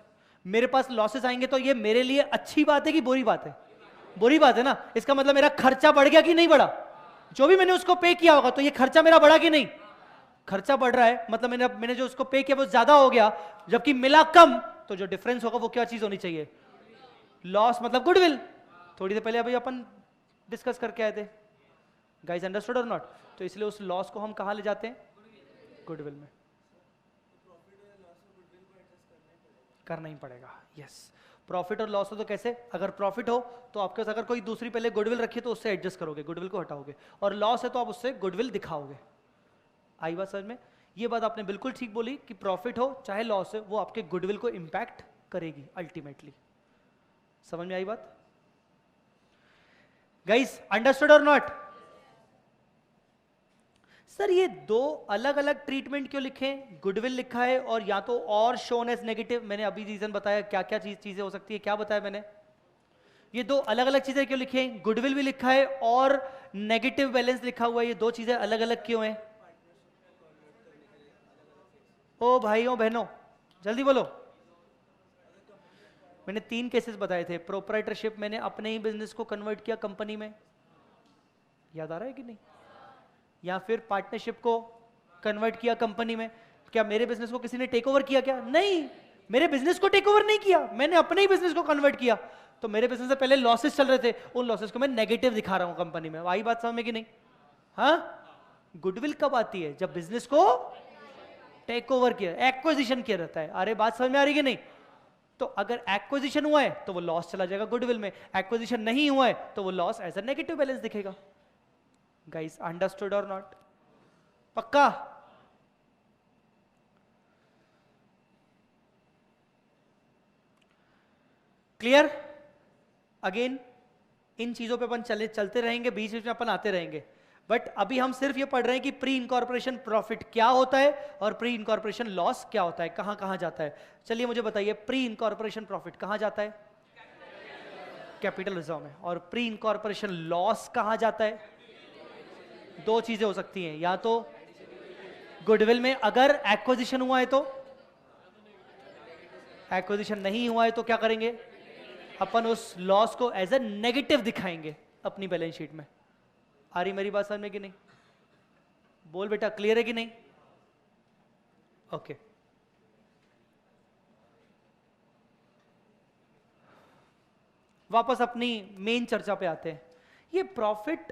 मेरे पास लॉसेस आएंगे तो ये मेरे लिए अच्छी बात है कि बुरी बात है? बुरी बात है ना। इसका मतलब मेरा खर्चा बढ़ गया कि नहीं बढ़ा? जो भी मैंने उसको पे किया होगा, तो ये खर्चा मेरा बढ़ा कि नहीं? खर्चा बढ़ रहा है, मतलब मैंने जो उसको पे किया वो ज्यादा हो गया, जबकि मिला कम, तो जो डिफरेंस होगा वो क्या चीज होनी चाहिए? लॉस, मतलब गुडविल। थोड़ी देर पहले अभी अपन डिस्कस करके आए थे, गाइस अंडरस्टूड और नॉट? तो इसलिए उस लॉस को हम कहां ले जाते हैं? गुडविल में। करना ही पड़ेगा, यस। प्रॉफिट और लॉस हो तो कैसे? अगर प्रॉफिट हो तो आपके पास अगर कोई दूसरी पहले गुडविल रखी तो उससे एडजस्ट करोगे, गुडविल को हटाओगे, और लॉस है तो आप उससे गुडविल दिखाओगे। आई बात समझ में? ये बात आपने बिल्कुल ठीक बोली कि प्रॉफिट हो चाहे लॉस है, वो आपके गुडविल को इंपैक्ट करेगी अल्टीमेटली। समझ में आई बात? गाइस अंडरस्टूड और नॉट? सर ये 2 अलग अलग ट्रीटमेंट क्यों लिखे? गुडविल लिखा है और या तो और शोन एज नेगेटिव। मैंने अभी रीजन बताया क्या क्या चीजें हो सकती है, क्या बताया मैंने? ये 2 अलग अलग चीजें क्यों लिखे? गुडविल भी लिखा है और नेगेटिव बैलेंस लिखा हुआ है, ये 2 चीजें अलग अलग क्यों हैं? ओ भाइयों बहनों जल्दी बोलो। मैंने 3 केसेस बताए थे। प्रोप्राइटरशिप, मैंने अपने ही बिजनेस को कन्वर्ट किया कंपनी में, याद आ रहा है कि नहीं? या फिर पार्टनरशिप को कन्वर्ट किया कंपनी में। क्या मेरे बिजनेस को किसी ने टेक ओवर किया क्या? नहीं, मेरे बिजनेस को टेक ओवर नहीं किया, मैंने अपने ही बिजनेस को कन्वर्ट किया। तो मेरे बिजनेस से पहले लॉसेस चल रहे थे, उन लॉसेस को मैं नेगेटिव दिखा रहा हूं कंपनी में। आई बात समझ में कि नहीं? हाँ, गुडविल कब आती है? जब बिजनेस को टेक ओवर किया, एक्विजिशन किया रहता है। अरे बात समझ में आ रही है कि नहीं? तो अगर एक्विजिशन हुआ है तो वो लॉस चला जाएगा गुडविल में, एक्विजिशन नहीं हुआ है तो वो loss as a negative balance दिखेगा। गाइस अंडरस्टूड और नॉट? पक्का? क्लियर? अगेन इन चीजों पे अपन चलते रहेंगे, बीच बीच में अपन आते रहेंगे। बट अभी हम सिर्फ ये पढ़ रहे हैं कि प्री इनकॉर्पोरेशन प्रॉफिट क्या होता है और प्री इनकॉर्पोरेशन लॉस क्या होता है, कहां कहां जाता है। चलिए मुझे बताइए, प्री इनकॉर्पोरेशन प्रॉफिट कहां जाता है? कैपिटल रिजर्व में। और प्री इनकॉर्पोरेशन लॉस कहां जाता है? दो चीजें हो सकती हैं, या तो गुडविल में अगर एक्विजिशन हुआ है तो, एक्विजिशन नहीं हुआ है तो क्या करेंगे? अपन उस लॉस को एज ए नेगेटिव दिखाएंगे अपनी बैलेंस शीट में। आ रही मेरी बात समझ में कि नहीं? बोल बेटा, क्लियर है कि नहीं? ओके। वापस अपनी मेन चर्चा पे आते हैं। ये प्रॉफिट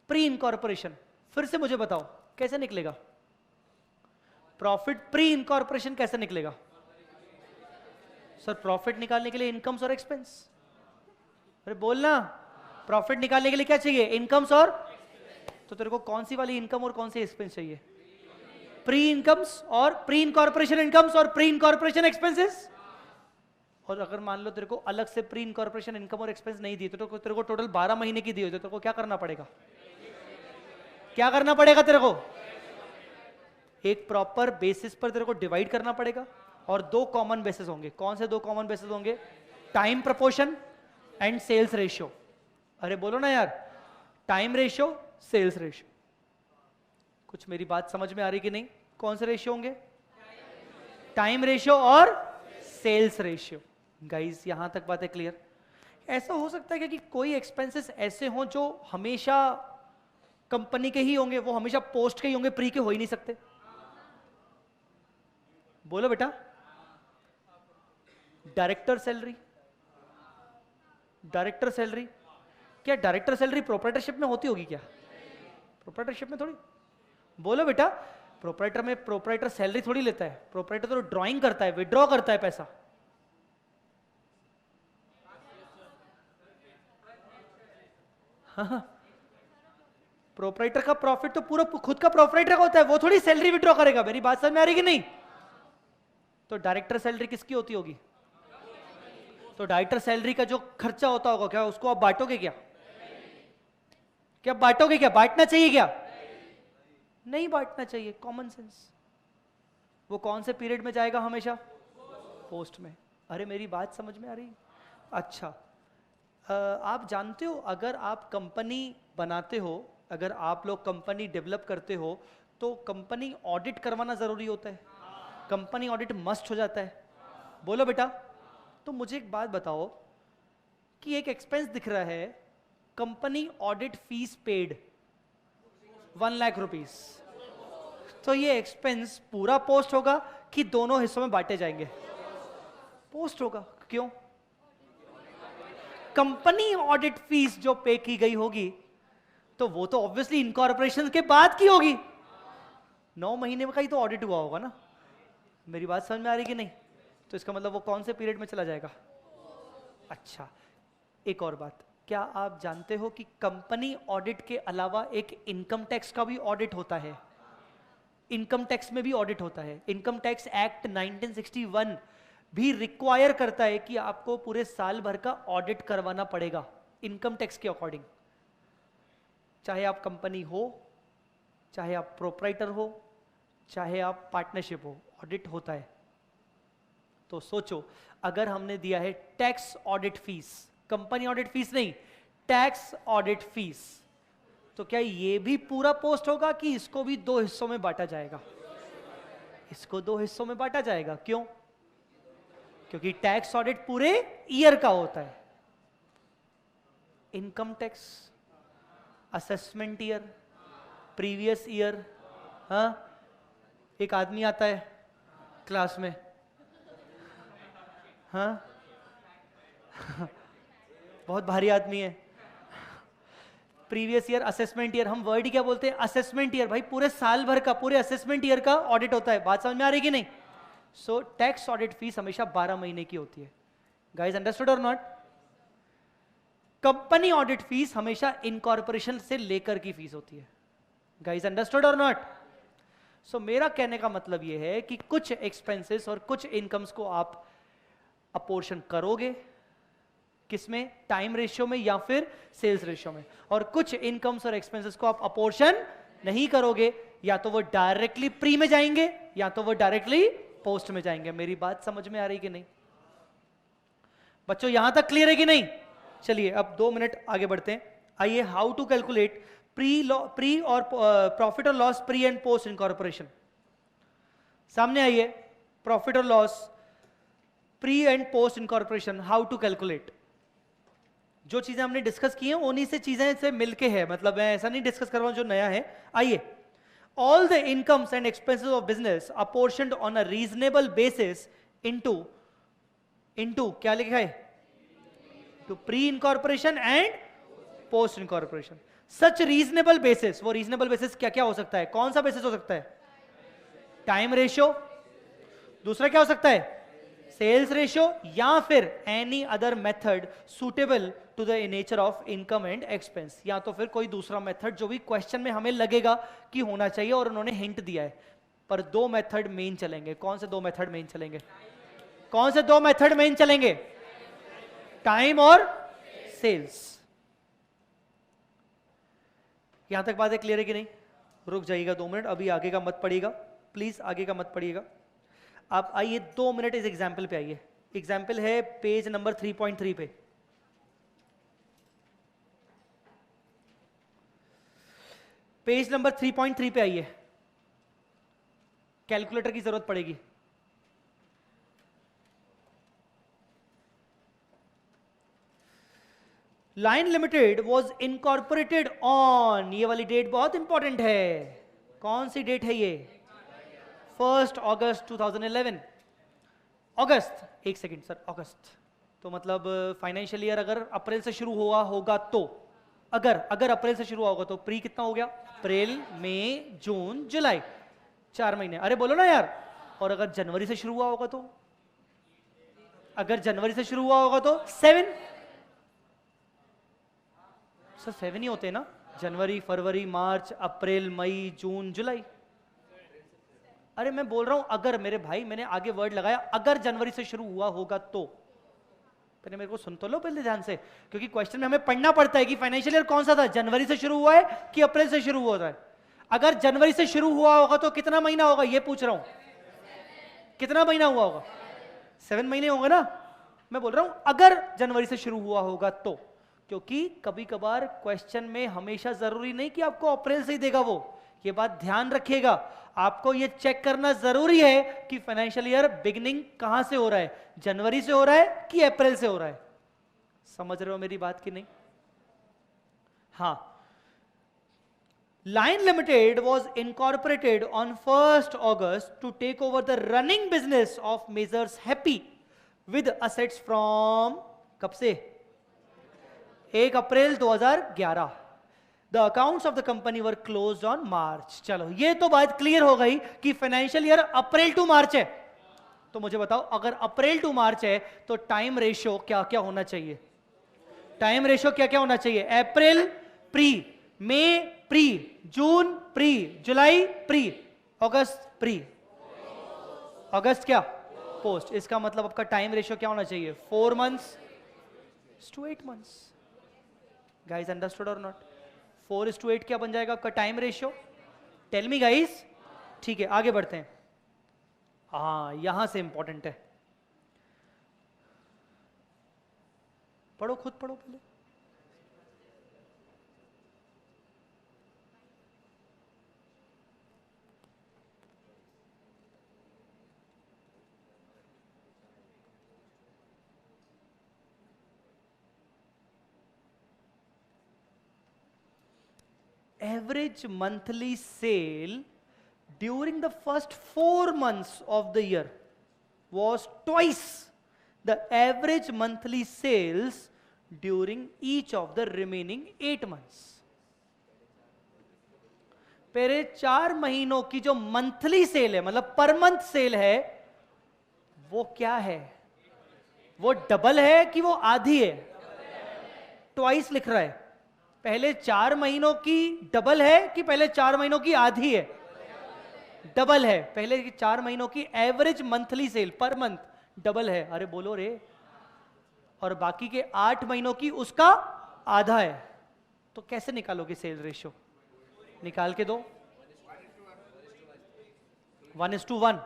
प्री इनकॉर्पोरेशन फिर से मुझे बताओ कैसे निकलेगा? प्रॉफिट प्री इनकॉर्पोरेशन कैसे निकलेगा? सर प्रॉफिट निकालने के लिए इनकम्स और एक्सपेंस। अरे बोलना, प्रॉफिट निकालने के लिए क्या चाहिए? इनकम्स और, तो तेरे को कौन सी वाली इनकम और कौन सी एक्सपेंस चाहिए? प्री इनकम्स और प्री इनकॉर्पोरेशन इनकम्स और प्री इनकॉर्पोरेशन एक्सपेंसेस। और अगर मान लो तेरे को अलग से प्री इनकॉर्पोरेशन इनकम और एक्सपेंस नहीं दिए तो तेरे को टोटल 12 महीने की दी हो तो तेरे को क्या करना पड़ेगा? क्या करना पड़ेगा तेरे को? एक प्रॉपर बेसिस पर तेरे को डिवाइड करना पड़ेगा और दो कॉमन बेसिस होंगे। कौन से दो कॉमन बेसिस होंगे? Time proportion and sales ratio. अरे बोलो ना यार, टाइम रेशियो, सेल्स रेशियो। कुछ मेरी बात समझ में आ रही कि नहीं? कौन से रेशियो होंगे? टाइम रेशियो और सेल्स रेशियो। गाइस यहां तक बातें क्लियर? ऐसा हो सकता है कि कोई एक्सपेंसेस ऐसे हों जो हमेशा कंपनी के ही होंगे, वो हमेशा पोस्ट के ही होंगे, प्री के हो ही नहीं सकते। बोलो बेटा। डायरेक्टर सैलरी, डायरेक्टर सैलरी, क्या डायरेक्टर सैलरी प्रोप्राइटरशिप में होती होगी क्या? प्रोप्राइटरशिप में थोड़ी। बोलो बेटा, प्रोप्राइटर में प्रोप्राइटर सैलरी थोड़ी लेता है। प्रोप्राइटर तो ड्राइंग करता है, विड्रॉ करता है पैसा। हाँ, प्रोप्राइटर का प्रॉफिट तो पूरा खुद का प्रोप्राइटर का होता है, वो थोड़ी सैलरी विड्रॉ करेगा। मेरी बात समझ में आ रही कि नहीं? तो डायरेक्टर सैलरी किसकी होती होगी? तो डायरेक्टर सैलरी का जो खर्चा होता होगा, क्या उसको आप बांटोगे? क्या क्या बांटोगे? क्या बांटना चाहिए? क्या नहीं बांटना चाहिए? Common sense. वो कौन से पीरियड में जाएगा? हमेशा पोस्ट में। अरे मेरी बात समझ में आ रही? अच्छा, आप जानते हो अगर आप कंपनी बनाते हो, अगर आप लोग कंपनी डेवलप करते हो तो कंपनी ऑडिट करवाना जरूरी होता है। कंपनी ऑडिट मस्ट हो जाता है। बोलो बेटा। तो मुझे एक बात बताओ कि एक एक्सपेंस दिख रहा है, company audit fees paid 1 lakh rupees. तो ये एक्सपेंस पूरा पोस्ट होगा कि दोनों हिस्सों में बांटे जाएंगे? पोस्ट होगा। क्यों? कंपनी ऑडिट फीस जो पे की गई होगी तो वो तो ऑब्वियसली इनकॉर्पोरेशन के बाद की होगी। 9 महीने का ही तो ऑडिट हुआ होगा ना। मेरी बात समझ में आ रही कि नहीं? तो इसका मतलब वो कौन से पीरियड में चला जाएगा? अच्छा, एक और बात, क्या आप जानते हो कि कंपनी ऑडिट के अलावा एक इनकम टैक्स का भी ऑडिट होता है? इनकम टैक्स में भी ऑडिट होता है। इनकम टैक्स एक्ट 1961 भी रिक्वायर करता है कि आपको पूरे साल भर का ऑडिट करवाना पड़ेगा इनकम टैक्स के अकॉर्डिंग। चाहे आप कंपनी हो, चाहे आप प्रोप्राइटर हो, चाहे आप पार्टनरशिप हो, ऑडिट होता है। तो सोचो, अगर हमने दिया है tax audit fees, company audit fees नहीं, टैक्स ऑडिट फीस, तो क्या ये भी पूरा पोस्ट होगा कि इसको भी 2 हिस्सों में बांटा जाएगा? इसको 2 हिस्सों में बांटा जाएगा। क्यों? क्योंकि टैक्स ऑडिट पूरे ईयर का होता है। Income tax assessment year, previous year. हाँ, एक आदमी आता है क्लास में, हाँ बहुत भारी आदमी है। प्रीवियस ईयर, असेसमेंट ईयर, हम वर्ड ही क्या बोलते हैं? Assessment year. भाई पूरे साल भर का, पूरे असेसमेंट ईयर का ऑडिट होता है। बात समझ में आ रही कि नहीं? सो टैक्स ऑडिट फीस हमेशा 12 महीने की होती है। गाइस अंडरस्टूड और नॉट? कंपनी ऑडिट फीस हमेशा इनकॉर्पोरेशन से लेकर की फीस होती है। गाइस अंडरस्टूड और नॉट? सो मेरा कहने का मतलब यह है कि कुछ एक्सपेंसेस और कुछ इनकम्स को आप अपोर्शन करोगे किसमें? टाइम रेशियो में या फिर सेल्स रेशियो में। और कुछ इनकम्स और एक्सपेंसेस को आप अपोर्शन नहीं करोगे, या तो वो डायरेक्टली प्री में जाएंगे या तो वो डायरेक्टली पोस्ट में जाएंगे। मेरी बात समझ में आ रही कि नहीं बच्चों? यहां तक क्लियर है कि नहीं? चलिए अब 2 मिनट आगे बढ़ते हैं। आइए, हाउ टू कैलकुलेट प्री और प्रॉफिट और loss pre and post incorporation. सामने आइए, प्रॉफिट और loss pre and post incorporation, how to calculate. जो चीजें हमने डिस्कस की हैं उन्हीं से चीजें से मिलके है, मतलब मैं ऐसा नहीं डिस्कस कर रहा हूं जो नया है। आइए, all the incomes and expenses of business apportioned on a reasonable basis into क्या लिखा है? To pre incorporation and post incorporation. Such reasonable basis, वो रीजनेबल बेसिस क्या क्या हो सकता है? कौन सा बेसिस हो सकता है? टाइम रेशियो, दूसरा क्या हो सकता है? सेल्स रेशियो, या फिर any other method suitable to the nature of income and expense, या तो फिर कोई दूसरा मेथड जो भी क्वेश्चन में हमें लगेगा कि होना चाहिए और उन्होंने हिंट दिया है। पर 2 मेथड मेन चलेंगे। कौन से 2 मेथड मेन चलेंगे? कौन से 2 मेथड मेन चलेंगे? टाइम और सेल्स। यहां तक बातें क्लियर है कि नहीं? रुक जाइएगा 2 मिनट, अभी आगे का मत पढ़िएगा प्लीज, आगे का मत पढ़िएगा। आप आइए 2 मिनट इस एग्जाम्पल पे आइए। एग्जाम्पल है पेज नंबर 3.3 पे। पेज नंबर 3.3 पे आइए। कैलकुलेटर की जरूरत पड़ेगी। Line Limited was incorporated on, ये वाली डेट बहुत इंपॉर्टेंट है। कौन सी डेट है ये? 1 अगस्त 2011। अगस्त, एक सेकेंड सर, अगस्त तो मतलब फाइनेंशियल ईयर अगर अप्रैल से शुरू हुआ होगा तो, अगर अप्रैल से शुरू होगा तो प्री कितना हो गया? अप्रैल, मई, जून, जुलाई, 4 महीने। अरे बोलो ना यार। और अगर जनवरी से शुरू हुआ होगा तो, अगर जनवरी से शुरू हुआ होगा तो 7 सर, 7 ही होते हैं ना? जनवरी, फरवरी, मार्च, अप्रैल, मई, जून, जुलाई। अरे मैं बोल रहा हूं अगर, मेरे भाई मैंने आगे वर्ड लगाया, अगर जनवरी से शुरू हुआ होगा तो। पहले मेरे को सुन तो लो पहले ध्यान से, क्योंकि क्वेश्चन में हमें पढ़ना पड़ता है कि फाइनेंशियल ईयर कौन सा था, जनवरी से शुरू हुआ है कि अप्रैल से शुरू हुआ है। अगर जनवरी से शुरू हुआ होगा तो कितना महीना होगा ये पूछ रहा हूं। कितना महीना हुआ होगा? 7 महीने होंगे ना। मैं बोल रहा हूं अगर जनवरी से शुरू हुआ होगा तो, क्योंकि कभी कभार क्वेश्चन में हमेशा जरूरी नहीं कि आपको अप्रैल से ही देगा वो। ये बात ध्यान रखिएगा, आपको ये चेक करना जरूरी है कि फाइनेंशियल ईयर बिगिनिंग कहां से हो रहा है, जनवरी से हो रहा है कि अप्रैल से हो रहा है। समझ रहे हो मेरी बात कि नहीं? हाँ, Line Limited was incorporated on 1 August to take over the running business of Messrs Happy with assets from, कब से? 1 April 2011। The accounts of the company were closed on March. चलो ये तो बात क्लियर हो गई कि financial year April to March है। तो मुझे बताओ, अगर अप्रैल टू मार्च है तो टाइम रेशियो क्या क्या होना चाहिए? टाइम रेशियो क्या क्या होना चाहिए? अप्रैल प्री, मई प्री, जून प्री, जुलाई प्री, अगस्त प्री, अगस्त क्या? पोस्ट। इसका मतलब आपका टाइम रेशियो क्या होना चाहिए? 4 months to 8 months। Guys understood और नॉट? 4:8 क्या बन जाएगा आपका time ratio? Tell me guys. ठीक है, आगे बढ़ते हैं। हाँ, यहां से इंपॉर्टेंट है, पढ़ो, खुद पढ़ो पहले। Average monthly sale during the first 4 months of the year was twice the average monthly sales during each of the remaining 8 months। पहले 4 महीनों की जो मंथली सेल है, मतलब पर मंथ सेल है, वो क्या है? वो डबल है कि वो आधी है? ट्वाइस लिख रहा है। पहले 4 महीनों की डबल है कि पहले 4 महीनों की आधी है? डबल है। पहले 4 महीनों की average monthly cell per month double है। अरे बोलो रे। और बाकी के 8 महीनों की उसका आधा है, तो कैसे निकालोगे सेल रेशियो? निकाल के दो, 1:1।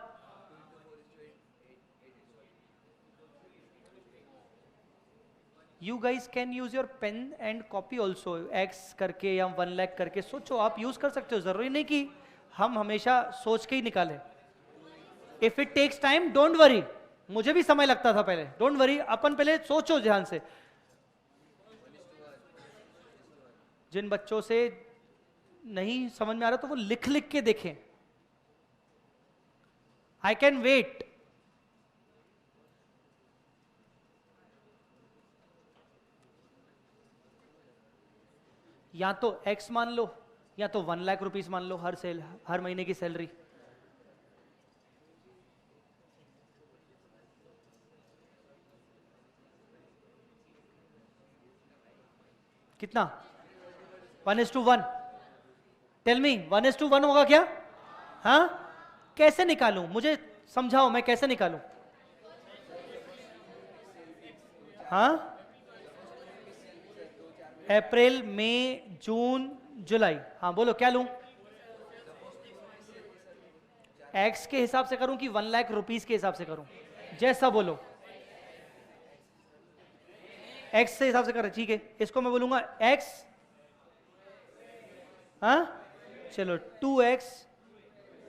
You guys can use your pen and copy also, X करके या 1 लाख करके सोचो, आप यूज कर सकते हो, जरूरी नहीं कि हम हमेशा सोच के ही निकालें। If it takes time don't worry, मुझे भी समय लगता था पहले, डोंट वरी, अपन पहले सोचो ध्यान से। जिन बच्चों से नहीं समझ में आ रहा तो वो लिख लिख के देखें, आई कैन वेट। या तो एक्स मान लो या तो 1 लाख रुपीस मान लो, हर महीने की सैलरी। कितना? 1:1। टेल मी, 1:1 होगा क्या? हाँ, कैसे निकालूं, मुझे समझाओ, मैं कैसे निकालूं? हाँ, अप्रैल, मई, जून, जुलाई, हाँ बोलो क्या लूं? एक्स के हिसाब से करूं कि 1 लाख रुपीस के हिसाब से करूं? जैसा बोलो, एक्स से हिसाब से करें, ठीक है। इसको मैं बोलूंगा एक्स, हाँ चलो 2x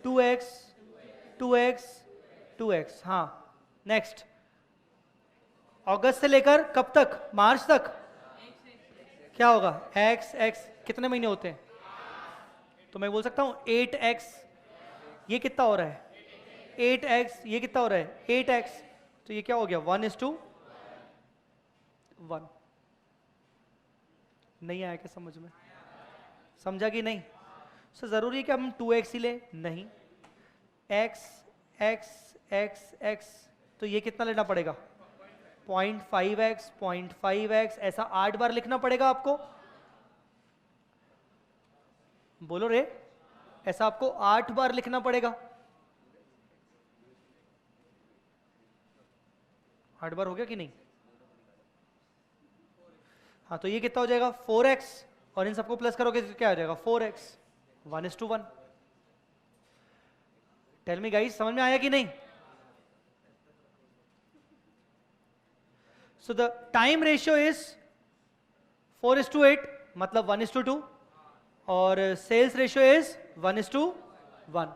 2x 2x 2x, हाँ नेक्स्ट। अगस्त से लेकर कब तक? मार्च तक। क्या होगा? x x कितने महीने होते हैं? तो मैं बोल सकता हूं 8x, ये कितना हो रहा है? 8x, ये कितना हो रहा है? 8x, तो ये क्या हो गया? 1:1। नहीं आया क्या समझ में? समझा कि नहीं? सो जरूरी है कि हम 2x ही ले? नहीं, x x x x, तो ये कितना लेना पड़ेगा? 0.5x 0.5x, ऐसा 8 बार लिखना पड़ेगा आपको। बोलो रे, ऐसा आपको 8 बार लिखना पड़ेगा। 8 बार हो गया कि नहीं? हाँ, तो ये कितना हो जाएगा? 4x, और इन सबको प्लस करोगे तो क्या हो जाएगा? 4x, 1:1। टेल मी गाइस, समझ में आया कि नहीं? So the time ratio is 4:8, मतलब 1:2, और sales ratio is 1:1।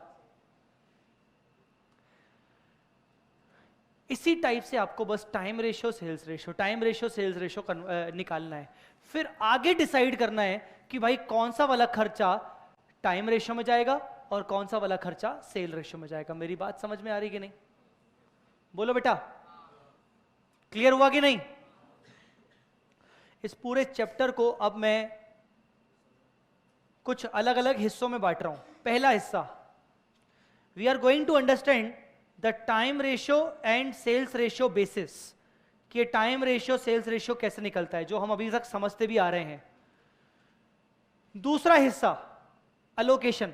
इसी टाइप से आपको बस time ratio sales ratio, time ratio sales ratio निकालना है। फिर आगे डिसाइड करना है कि भाई कौन सा वाला खर्चा टाइम रेशियो में जाएगा और कौन सा वाला खर्चा सेल रेशियो में जाएगा। मेरी बात समझ में आ रही कि नहीं? बोलो बेटा, क्लियर हुआ कि नहीं? इस पूरे चैप्टर को अब मैं कुछ अलग अलग हिस्सों में बांट रहा हूं। पहला हिस्सा, we are going to understand the time ratio and sales ratio basis, कि टाइम रेशियो सेल्स रेशियो कैसे निकलता है, जो हम अभी तक समझते भी आ रहे हैं। दूसरा हिस्सा, अलोकेशन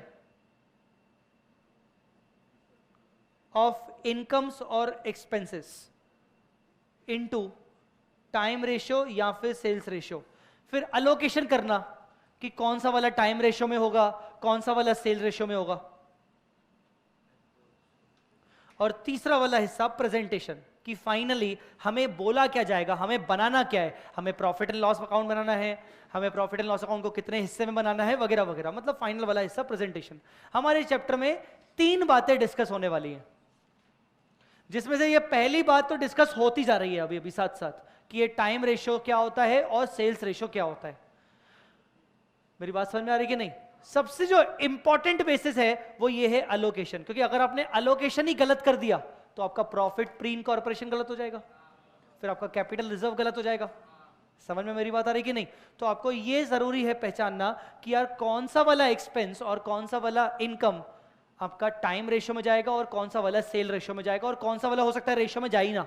ऑफ इनकम्स और एक्सपेंसेस इनटू टाइम रेशियो या फिर सेल्स रेशियो। फिर अलोकेशन करना कि कौन सा वाला टाइम रेशियो में होगा, कौन सा वाला सेल रेशियो में होगा। और तीसरा वाला हिस्सा, प्रेजेंटेशन, कि फाइनली हमें बोला क्या जाएगा, हमें बनाना क्या है, हमें प्रॉफिट एंड लॉस अकाउंट बनाना है, हमें प्रॉफिट एंड लॉस अकाउंट को कितने हिस्से में बनाना है, वगैरह वगैरह। मतलब फाइनल वाला हिस्सा प्रेजेंटेशन। हमारे चैप्टर में 3 बातें डिस्कस होने वाली हैं, जिसमें से ये पहली बात तो डिस्कस होती जा रही है अभी अभी साथ साथ, कि ये टाइम रेशियो क्या होता है और सेल्स रेशियो क्या होता है। मेरी बात समझ में आ रही कि नहीं? सबसे जो इंपॉर्टेंट बेसिस है वो ये है अलोकेशन, क्योंकि अगर आपने अलोकेशन ही गलत कर दिया तो आपका प्रॉफिट प्री इनकॉर्पोरेशन गलत हो जाएगा, फिर आपका कैपिटल रिजर्व गलत हो जाएगा। समझ में मेरी बात आ रही कि नहीं? तो आपको ये जरूरी है पहचानना कि यार कौन सा वाला एक्सपेंस और कौन सा वाला इनकम आपका टाइम रेशियो में जाएगा और कौन सा वाला सेल रेशियो में जाएगा, और कौन सा वाला हो सकता है रेशियो में जा ही ना,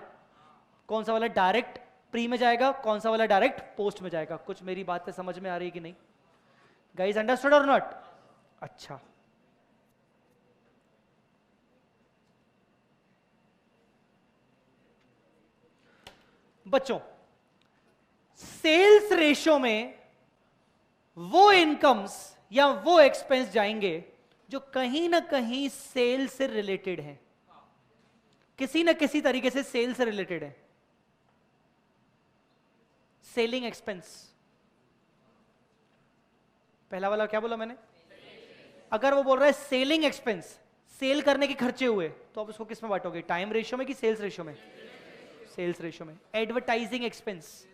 कौन सा वाला डायरेक्ट प्री में जाएगा, कौन सा वाला डायरेक्ट पोस्ट में जाएगा। कुछ मेरी बातें समझ में आ रही है कि नहीं? गाइस अंडरस्टूड और नॉट? अच्छा, बच्चों सेल्स रेशो में वो इनकम्स या वो एक्सपेंस जाएंगे जो कहीं ना कहीं सेल से रिलेटेड है, किसी ना किसी तरीके से सेल से रिलेटेड है। सेलिंग एक्सपेंस, पहला वाला क्या बोला मैंने? अगर वो बोल रहा है सेलिंग एक्सपेंस, सेल करने के खर्चे हुए, तो आप उसको किस में बांटोगे? टाइम रेशियो में कि सेल्स रेशियो में? सेल्स रेशियो में। एडवर्टाइजिंग एक्सपेंस,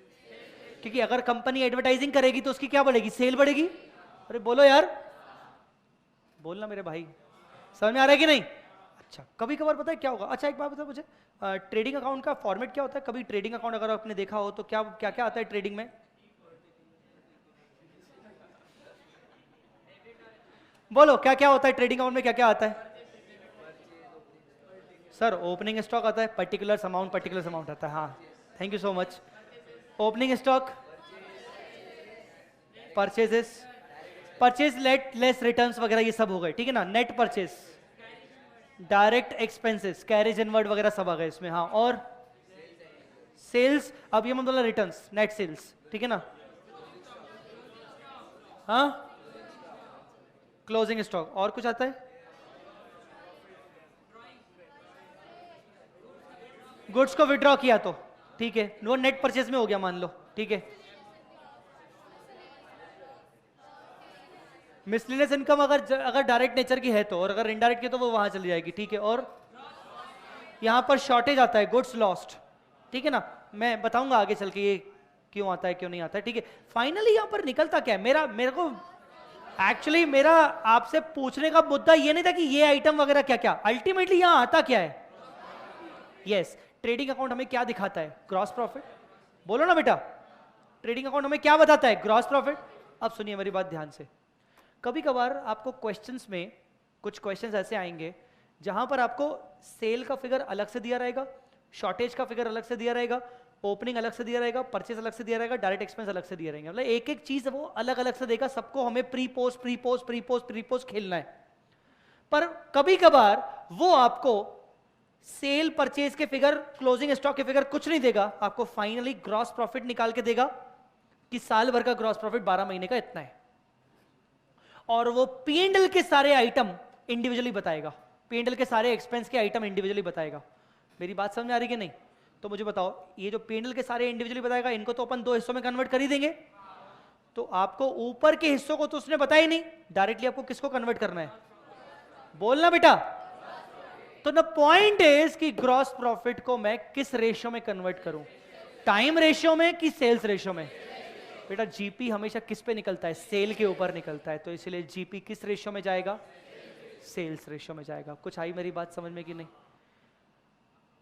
क्योंकि अगर कंपनी एडवर्टाइजिंग करेगी तो उसकी क्या बढ़ेगी? सेल बढ़ेगी। अरे बोलो यार, बोलना मेरे भाई, समझ में आ रहा है कि नहीं? अच्छा, कभी कभार पता है क्या होगा? अच्छा एक बात बताओ मुझे, ट्रेडिंग अकाउंट का फॉर्मेट क्या होता है? कभी ट्रेडिंग अकाउंट अगर आपने देखा हो तो क्या क्या क्या आता है ट्रेडिंग में? बोलो क्या क्या होता है ट्रेडिंग अकाउंट में? क्या क्या आता है सर? ओपनिंग स्टॉक आता है, पर्टिकुलर अमाउंट आता है। हाँ, thank you so much. Opening stock, purchases, purchase less returns वगैरह ये सब हो गए, ठीक है ना? Net purchase, direct expenses, carriage inward वगैरह सब आ गए इसमें। हाँ, और सेल्स, अब ये मतलब रिटर्न्स, नेट सेल्स, ठीक है ना? हाँ, क्लोजिंग स्टॉक, और कुछ आता है? गुड्स को विड्रॉ किया तो ठीक है, वो नेट परचेज में हो गया मान लो, ठीक है। मिसलेनियस इनकम अगर डायरेक्ट नेचर की है तो, और अगर इनडायरेक्ट की तो वो वहां चली जाएगी, ठीक है। और यहां पर शॉर्टेज आता है, गुड्स लॉस्ट, ठीक है ना? मैं बताऊंगा आगे चल के ये क्यों आता है क्यों नहीं आता है, ठीक है। फाइनली यहां पर निकलता क्या है? मेरे को एक्चुअली मेरा आपसे पूछने का मुद्दा ये नहीं था कि ये आइटम वगैरह क्या क्या, अल्टीमेटली यहां आता क्या है? यस, ट्रेडिंग अकाउंट हमें क्या दिखाता है? Gross profit. बोलो ना बेटा, ट्रेडिंग अकाउंट हमें क्या बताता है? Gross profit. अब सुनिए मेरी बात ध्यान से, कभी कभार आपको क्वेश्चंस में कुछ क्वेश्चंस ऐसे आएंगे जहां पर आपको सेल का फिगर अलग से दिया रहेगा, शॉर्टेज का फिगर अलग से दिया रहेगा, ओपनिंग अलग से दिया रहेगा, परचेज अलग से दिया रहेगा, डायरेक्ट एक्सपेंस अलग से दिया रहेंगे। मतलब एक एक चीज वो अलग अलग से देगा, सबको हमें प्री पोस्ट खेलना है। पर कभी कभार वो आपको सेल परचेज के फिगर, क्लोजिंग स्टॉक के फिगर कुछ नहीं देगा, आपको फाइनली ग्रॉस प्रॉफिट निकाल के देगा कि साल भर का ग्रॉस प्रॉफिट 12 महीने का इतना है, और वो P&L के सारे आइटम इंडिविजुअली बताएगा, P&L के सारे एक्सपेंस के आइटम इंडिविजुअली बताएगा। मेरी बात समझ में आ रही कि नहीं? तो मुझे बताओ, ये जो P&L के सारे इंडिविजुअली बताएगा, इनको तो अपन 2 हिस्सों में कन्वर्ट कर ही देंगे, तो आपको ऊपर के हिस्सों को तो उसने बताया ही नहीं, डायरेक्टली आपको किसको कन्वर्ट करना है? बोलना बेटा। तो द पॉइंट इज कि ग्रॉस प्रॉफिट को मैं किस रेशियो में कन्वर्ट करूं? टाइम रेशियो में कि सेल्स रेशियो में? बेटा जीपी हमेशा किस पे निकलता है? सेल के ऊपर निकलता है, तो इसलिए जीपी किस रेशियो में जाएगा? सेल्स रेशियो में जाएगा। कुछ आई मेरी बात समझ में कि नहीं?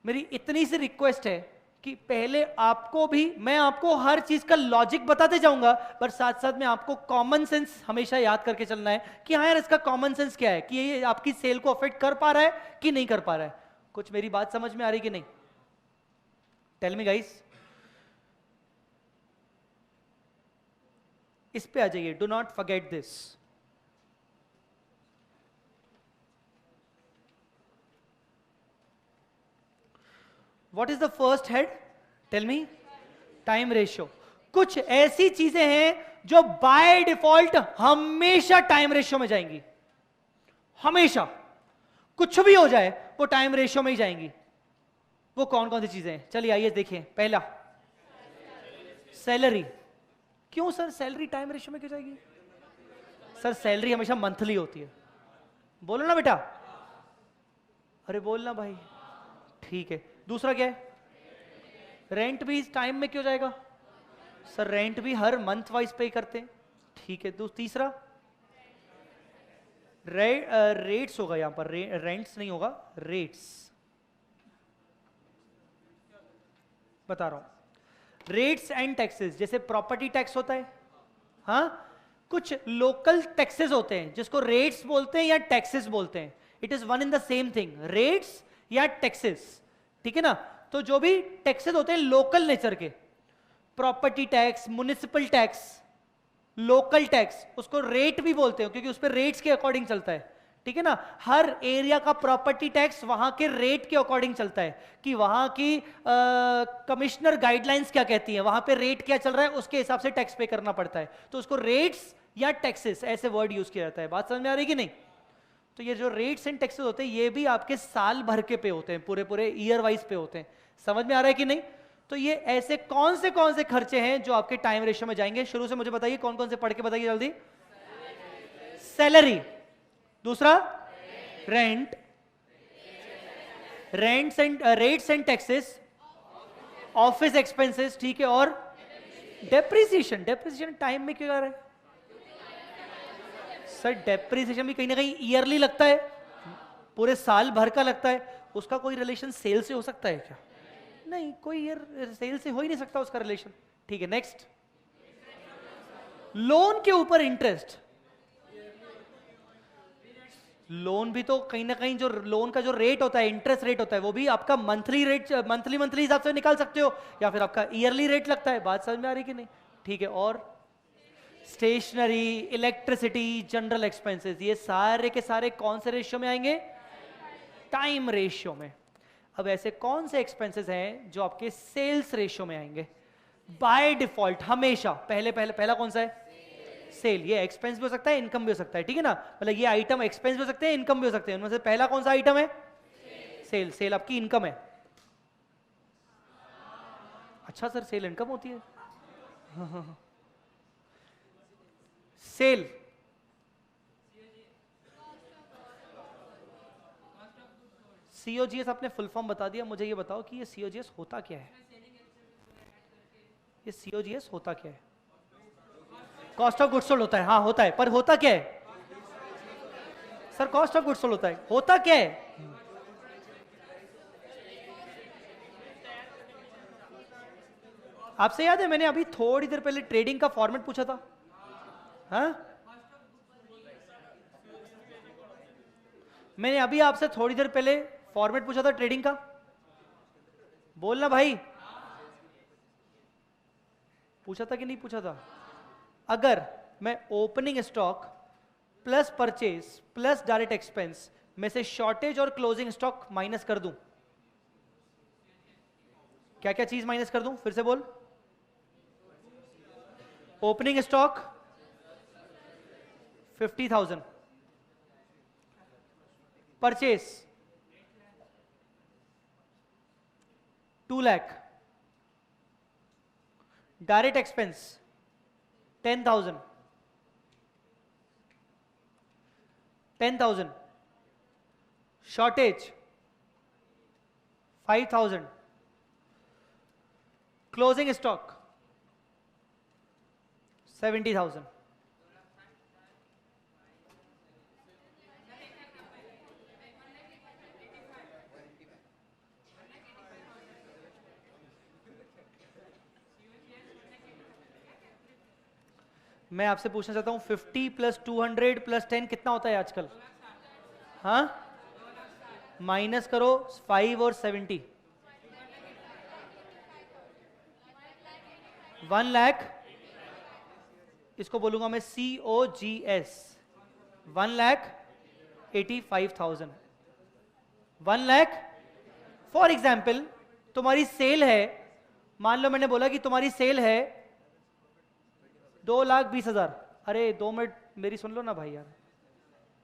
मेरी इतनी सी रिक्वेस्ट है कि पहले आपको भी, मैं आपको हर चीज का लॉजिक बताते जाऊंगा, पर साथ साथ में आपको कॉमन सेंस हमेशा याद करके चलना है कि हाँ यार इसका कॉमन सेंस क्या है, कि ये आपकी सेल को अफेक्ट कर पा रहा है कि नहीं कर पा रहा है। कुछ मेरी बात समझ में आ रही कि नहीं? Tell me guys. इस पे आ जाइए, do not forget this. What is the first head? Tell me. Time ratio. कुछ ऐसी चीजें हैं जो बाय डिफॉल्ट हमेशा टाइम रेशियो में जाएंगी, हमेशा, कुछ भी हो जाए वो टाइम रेशियो में ही जाएंगी। वो कौन कौन सी चीजें हैं? चलिए आइए देखिए। पहला, सैलरी। क्यों सर सैलरी टाइम रेशियो में क्यों जाएगी? सर सैलरी हमेशा मंथली होती है। बोलो ना बेटा, अरे बोलना भाई, ठीक है। दूसरा क्या है? रेंट भी टाइम में क्यों जाएगा? सर रेंट भी हर मंथ वाइज पे करते हैं, ठीक है। तीसरा, रेट्स होगा यहां पर, रेंट्स नहीं होगा, रेट्स बता रहा हूं। रेट्स एंड टैक्सेस, जैसे प्रॉपर्टी टैक्स होता है, हाँ, कुछ लोकल टैक्सेस होते हैं जिसको रेट्स बोलते हैं या टैक्सेस बोलते हैं। It is one in the same thing, rates या टैक्सेस, ठीक है ना? तो जो भी टैक्सेस होते हैं लोकल नेचर के, property tax, municipal tax, local tax, उसको रेट भी बोलते हैं क्योंकि उस पर रेट्स के अकॉर्डिंग चलता है। ठीक है ना। हर एरिया का प्रॉपर्टी टैक्स वहां के रेट के अकॉर्डिंग चलता है कि वहां की कमिश्नर गाइडलाइंस क्या कहती है, वहां पे रेट क्या चल रहा है, उसके हिसाब से टैक्स पे करना पड़ता है। तो उसको रेट्स या टैक्सेस ऐसे वर्ड यूज किया जाता है। बात समझ में आ रही कि नहीं? तो ये जो रेट्स एंड टैक्सेस होते हैं ये भी आपके साल भर के पे होते हैं, पूरे पूरे ईयर वाइज पे होते हैं। समझ में आ रहा है कि नहीं? तो ये ऐसे कौन से खर्चे हैं जो आपके टाइम रेशियो में जाएंगे? शुरू से मुझे बताइए, कौन कौन से पढ़ के बताइए जल्दी। सैलरी, दूसरा rent, rates and taxes, office expenses, ठीक है, और डेप्रिसिएशन। डेप्रिसिएशन टाइम में क्यों आ रहा है सर? डेप्रिसिएशन भी कहीं ना कहीं ईयरली लगता है, पूरे साल भर का लगता है। उसका कोई रिलेशन सेल से हो सकता है क्या? नहीं, कोई ईयर सेल से हो ही नहीं सकता उसका रिलेशन। ठीक है, नेक्स्ट। लोन के ऊपर इंटरेस्ट। लोन भी तो कहीं ना कहीं जो लोन का जो रेट होता है, इंटरेस्ट रेट होता है, वो भी आपका मंथली रेट, मंथली हिसाब से निकाल सकते हो, या फिर आपका ईयरली रेट लगता है। बात समझ में आ रही कि नहीं? ठीक है, और स्टेशनरी, इलेक्ट्रिसिटी, जनरल एक्सपेंसेस, ये सारे के सारे कौन से रेशियो में आएंगे? टाइम रेशियो में। अब ऐसे कौन से एक्सपेंसेस हैं जो आपके सेल्स रेशियो में आएंगे? बाय डिफॉल्ट हमेशा पहला कौन सा है? सेल। ये एक्सपेंस भी हो सकता है, इनकम भी हो सकता है, ठीक है ना। मतलब ये आइटम एक्सपेंस भी हो सकते हैं, इनकम भी हो सकते हैं। उनमें से पहला कौन सा आइटम है? सेल। सेल आपकी इनकम है। अच्छा सर, सेल इनकम होती है? सेल सीओजीएस आपने फुल फॉर्म बता दिया। मुझे ये बताओ कि ये सीओजीएस होता क्या है? ये सीओजीएस होता क्या है? कॉस्ट ऑफ गुड्स सोल्ड होता है। हाँ होता है, पर होता क्या है sir? Cost of goods sold होता है, होता क्या है? आपसे याद है मैंने अभी थोड़ी देर पहले ट्रेडिंग का फॉर्मेट पूछा था? हाँ, मैंने अभी आपसे थोड़ी देर पहले फॉर्मेट पूछा था ट्रेडिंग का। बोलना भाई, पूछा था कि नहीं पूछा था? अगर मैं opening stock plus purchase plus direct expense में से शॉर्टेज और क्लोजिंग स्टॉक माइनस कर दूं, क्या क्या चीज माइनस कर दूं? फिर से बोल। Opening stock 50,000, purchase 2 lakh, direct expense 10,000, 10,000, shortage 5,000, closing stock 70,000। मैं आपसे पूछना चाहता हूं 50 प्लस 200 प्लस 10 कितना होता है आजकल? हाँ, माइनस करो 5 और 70, 1 लाख। इसको बोलूंगा मैं COGS, 1,85,000। 1 लाख। फॉर एग्जाम्पल तुम्हारी सेल है, मान लो मैंने बोला कि तुम्हारी सेल है 2,20,000। अरे 2 मिनट मेरी सुन लो ना भाई यार,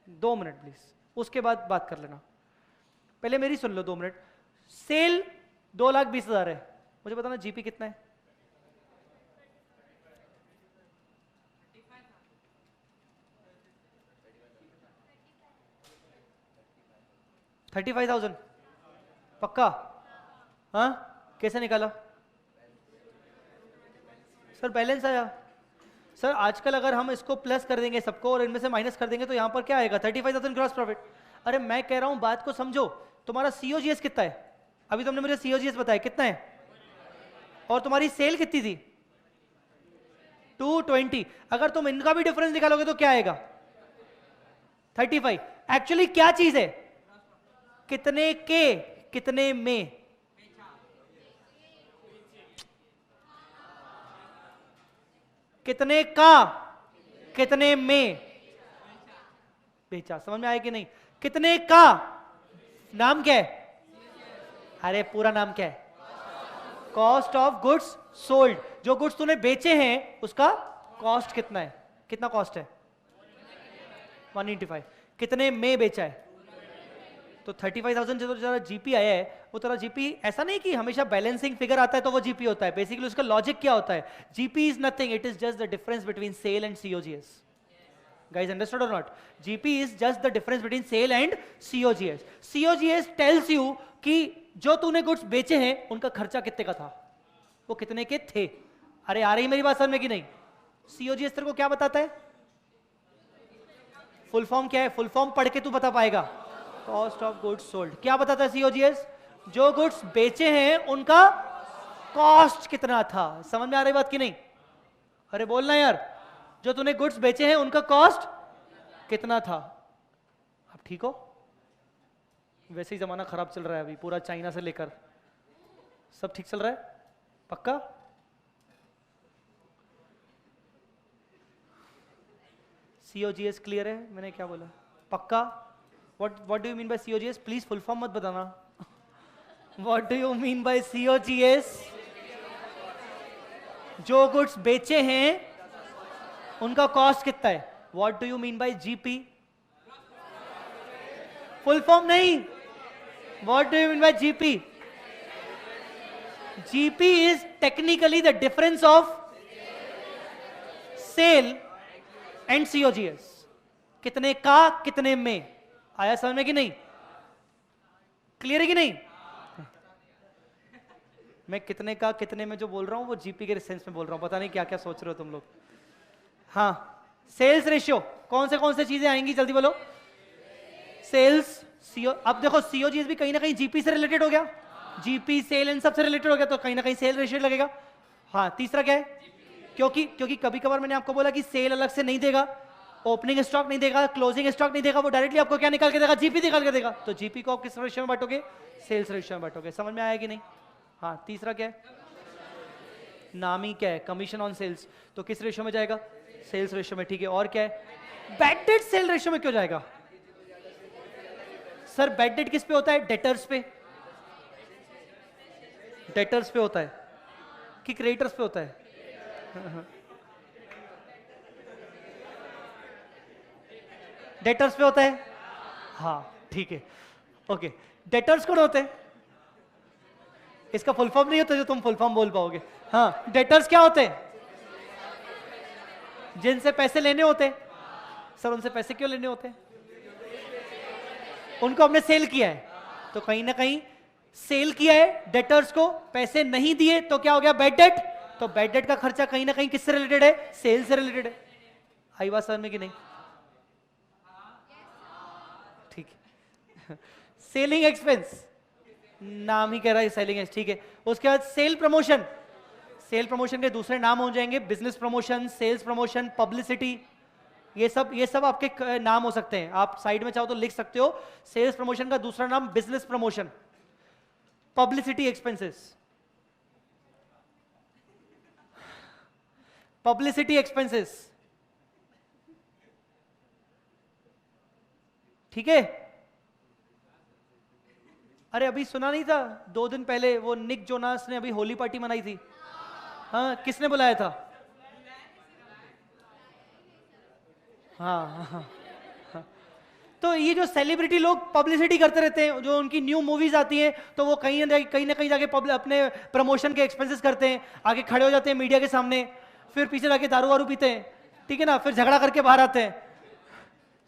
2 मिनट प्लीज, उसके बाद बात कर लेना। पहले मेरी सुन लो 2 मिनट। सेल 2,20,000 है, मुझे बताना जीपी कितना है? 35,000 पक्का? हाँ, कैसे निकाला सर? बैलेंस आया सर। आजकल अगर हम इसको प्लस कर देंगे सबको और इनमें से माइनस कर देंगे तो यहां पर क्या आएगा? 35,000 ग्रॉस प्रॉफिट। अरे मैं कह रहा हूं बात को समझो। तुम्हारा सीओजीएस कितना है? अभी तुमने मुझे सीओजीएस बताया कितना है, और तुम्हारी सेल कितनी थी? 220। अगर तुम इनका भी डिफरेंस निकालोगे तो क्या आएगा? 35। एक्चुअली क्या चीज है? कितने के कितने में? कितने का कितने में? बेचा। समझ में आया कि नहीं? कितने का नाम क्या है? अरे पूरा नाम क्या है? Cost of goods sold. जो गुड्स तूने बेचे हैं उसका कॉस्ट कितना है? कितना कॉस्ट है? 185। कितने में बेचा है? तो 35,000 जो तेरा जीपी आया है वो तेरा जीपी ऐसा नहीं कि हमेशा बैलेंसिंग फिगर आता है तो वो जीपी होता है। बेसिकली उसका लॉजिक क्या होता है? GP is nothing, it is just the difference between sale and COGS. Guys, understood or not? GP is just the difference between sale and COGS. COGS tells you कि जो तूने goods बेचे हैं उनका खर्चा कितने का था, वो कितने के थे। अरे आ रही मेरी बात समझ में कि नहीं? COGS तेरे को क्या बताता है? फुल फॉर्म क्या है? फुल फॉर्म पढ़ के तू बता पाएगा? Cost of goods sold. क्या बताता है COGS? जो गुड्स बेचे हैं उनका कॉस्ट कितना था। समझ में आ रही बात कि नहीं? अरे बोलना यार, जो तूने गुड्स बेचे हैं उनका कॉस्ट कितना था। अब ठीक हो? वैसे ही जमाना खराब चल रहा है अभी, पूरा चाइना से लेकर सब ठीक चल रहा है? पक्का? COGS क्लियर है? मैंने क्या बोला? पक्का? What do you mean by COGS? Please full form मत बताना। What do you mean by COGS? जो गुड्स बेचे हैं उनका कॉस्ट कितना है। What do you mean by GP? Full form नहीं, what do you mean by GP? GP is technically the difference of sale and COGS. कितने का कितने में। आया समझ में कि नहीं? क्लियर है कि नहीं? मैं कितने का कितने में जो बोल रहा हूं वो जीपी के सेंस में बोल रहा हूं। पता नहीं क्या क्या सोच रहे हो तुम लोग। हाँ, सेल्स रेशियो कौन से चीजें आएंगी, जल्दी बोलो। Sales, CO. अब देखो सीओजीएस भी कहीं ना कहीं जीपी से रिलेटेड हो गया, जीपी सेल इन सब से रिलेटेड हो गया, तो कहीं ना कहीं सेल रेशियो लगेगा। हाँ, तीसरा क्या है? क्योंकि कभी कभार मैंने आपको बोला कि सेल अलग से नहीं देगा, ओपनिंग स्टॉक नहीं देगा, क्लोजिंग स्टॉक नहीं देगा, वो डायरेक्टली आपको क्या निकाल के देगा? जीपी निकाल के देगा। तो जीपी को आप किस रेशियो में बांटोगे? सेल्स रेशियो में बांटोगे। समझ में आया कि नहीं? हाँ, तीसरा क्या है? नाम ही क्या है? Commission on sales. तो किस रेशियो में जाएगा? सेल्स रेशियो में। ठीक है, और क्या है? बैड डेट सेल रेशियो में क्यों जाएगा? सर बैड डेट किस पे होता है? डेटर्स पे। डेटर्स पे होता है कि क्रेडिटर्स पे होता है? डेटर्स पे होता है। हाँ ठीक है, ओके। डेटर्स कौन होते हैं? इसका फुल फॉर्म नहीं होता जो तुम फुल फॉर्म बोल पाओगे। हाँ, डेटर्स क्या होते हैं? जिनसे पैसे लेने होते हैं। सर उनसे पैसे क्यों लेने होते हैं? उनको हमने सेल किया है, तो कहीं ना कहीं सेल किया है, डेटर्स को पैसे नहीं दिए तो क्या हो गया? Bad debt. तो बैड डेट का खर्चा कहीं ना कहीं किससे रिलेटेड है? सेल से रिलेटेड है। आई बात समझ में कि नहीं? ठीक है। सेलिंग एक्सपेंस, नाम ही कह रहा है सेलिंग एक्सपेंस। ठीक है, उसके बाद सेल प्रमोशन। सेल प्रमोशन के दूसरे नाम हो जाएंगे business promotion, sales promotion, publicity. ये सब आपके नाम हो सकते हैं। आप साइड में चाहो तो लिख सकते हो। सेल्स प्रमोशन का दूसरा नाम business promotion. Publicity expenses, publicity expenses. ठीक है। अरे अभी सुना नहीं था 2 दिन पहले वो निक जोनास ने अभी होली पार्टी मनाई थी। हाँ, किसने बुलाया था? हाँ, हाँ, हाँ। तो ये जो सेलिब्रिटी लोग पब्लिसिटी करते रहते हैं, जो उनकी न्यू मूवीज आती हैं तो वो कहीं ना कहीं जाके अपने प्रमोशन के एक्सपेंसेस करते हैं, आगे खड़े हो जाते हैं मीडिया के सामने, फिर पीछे जाके दारू वारू पीते हैं, ठीक है ना, फिर झगड़ा करके बाहर आते हैं।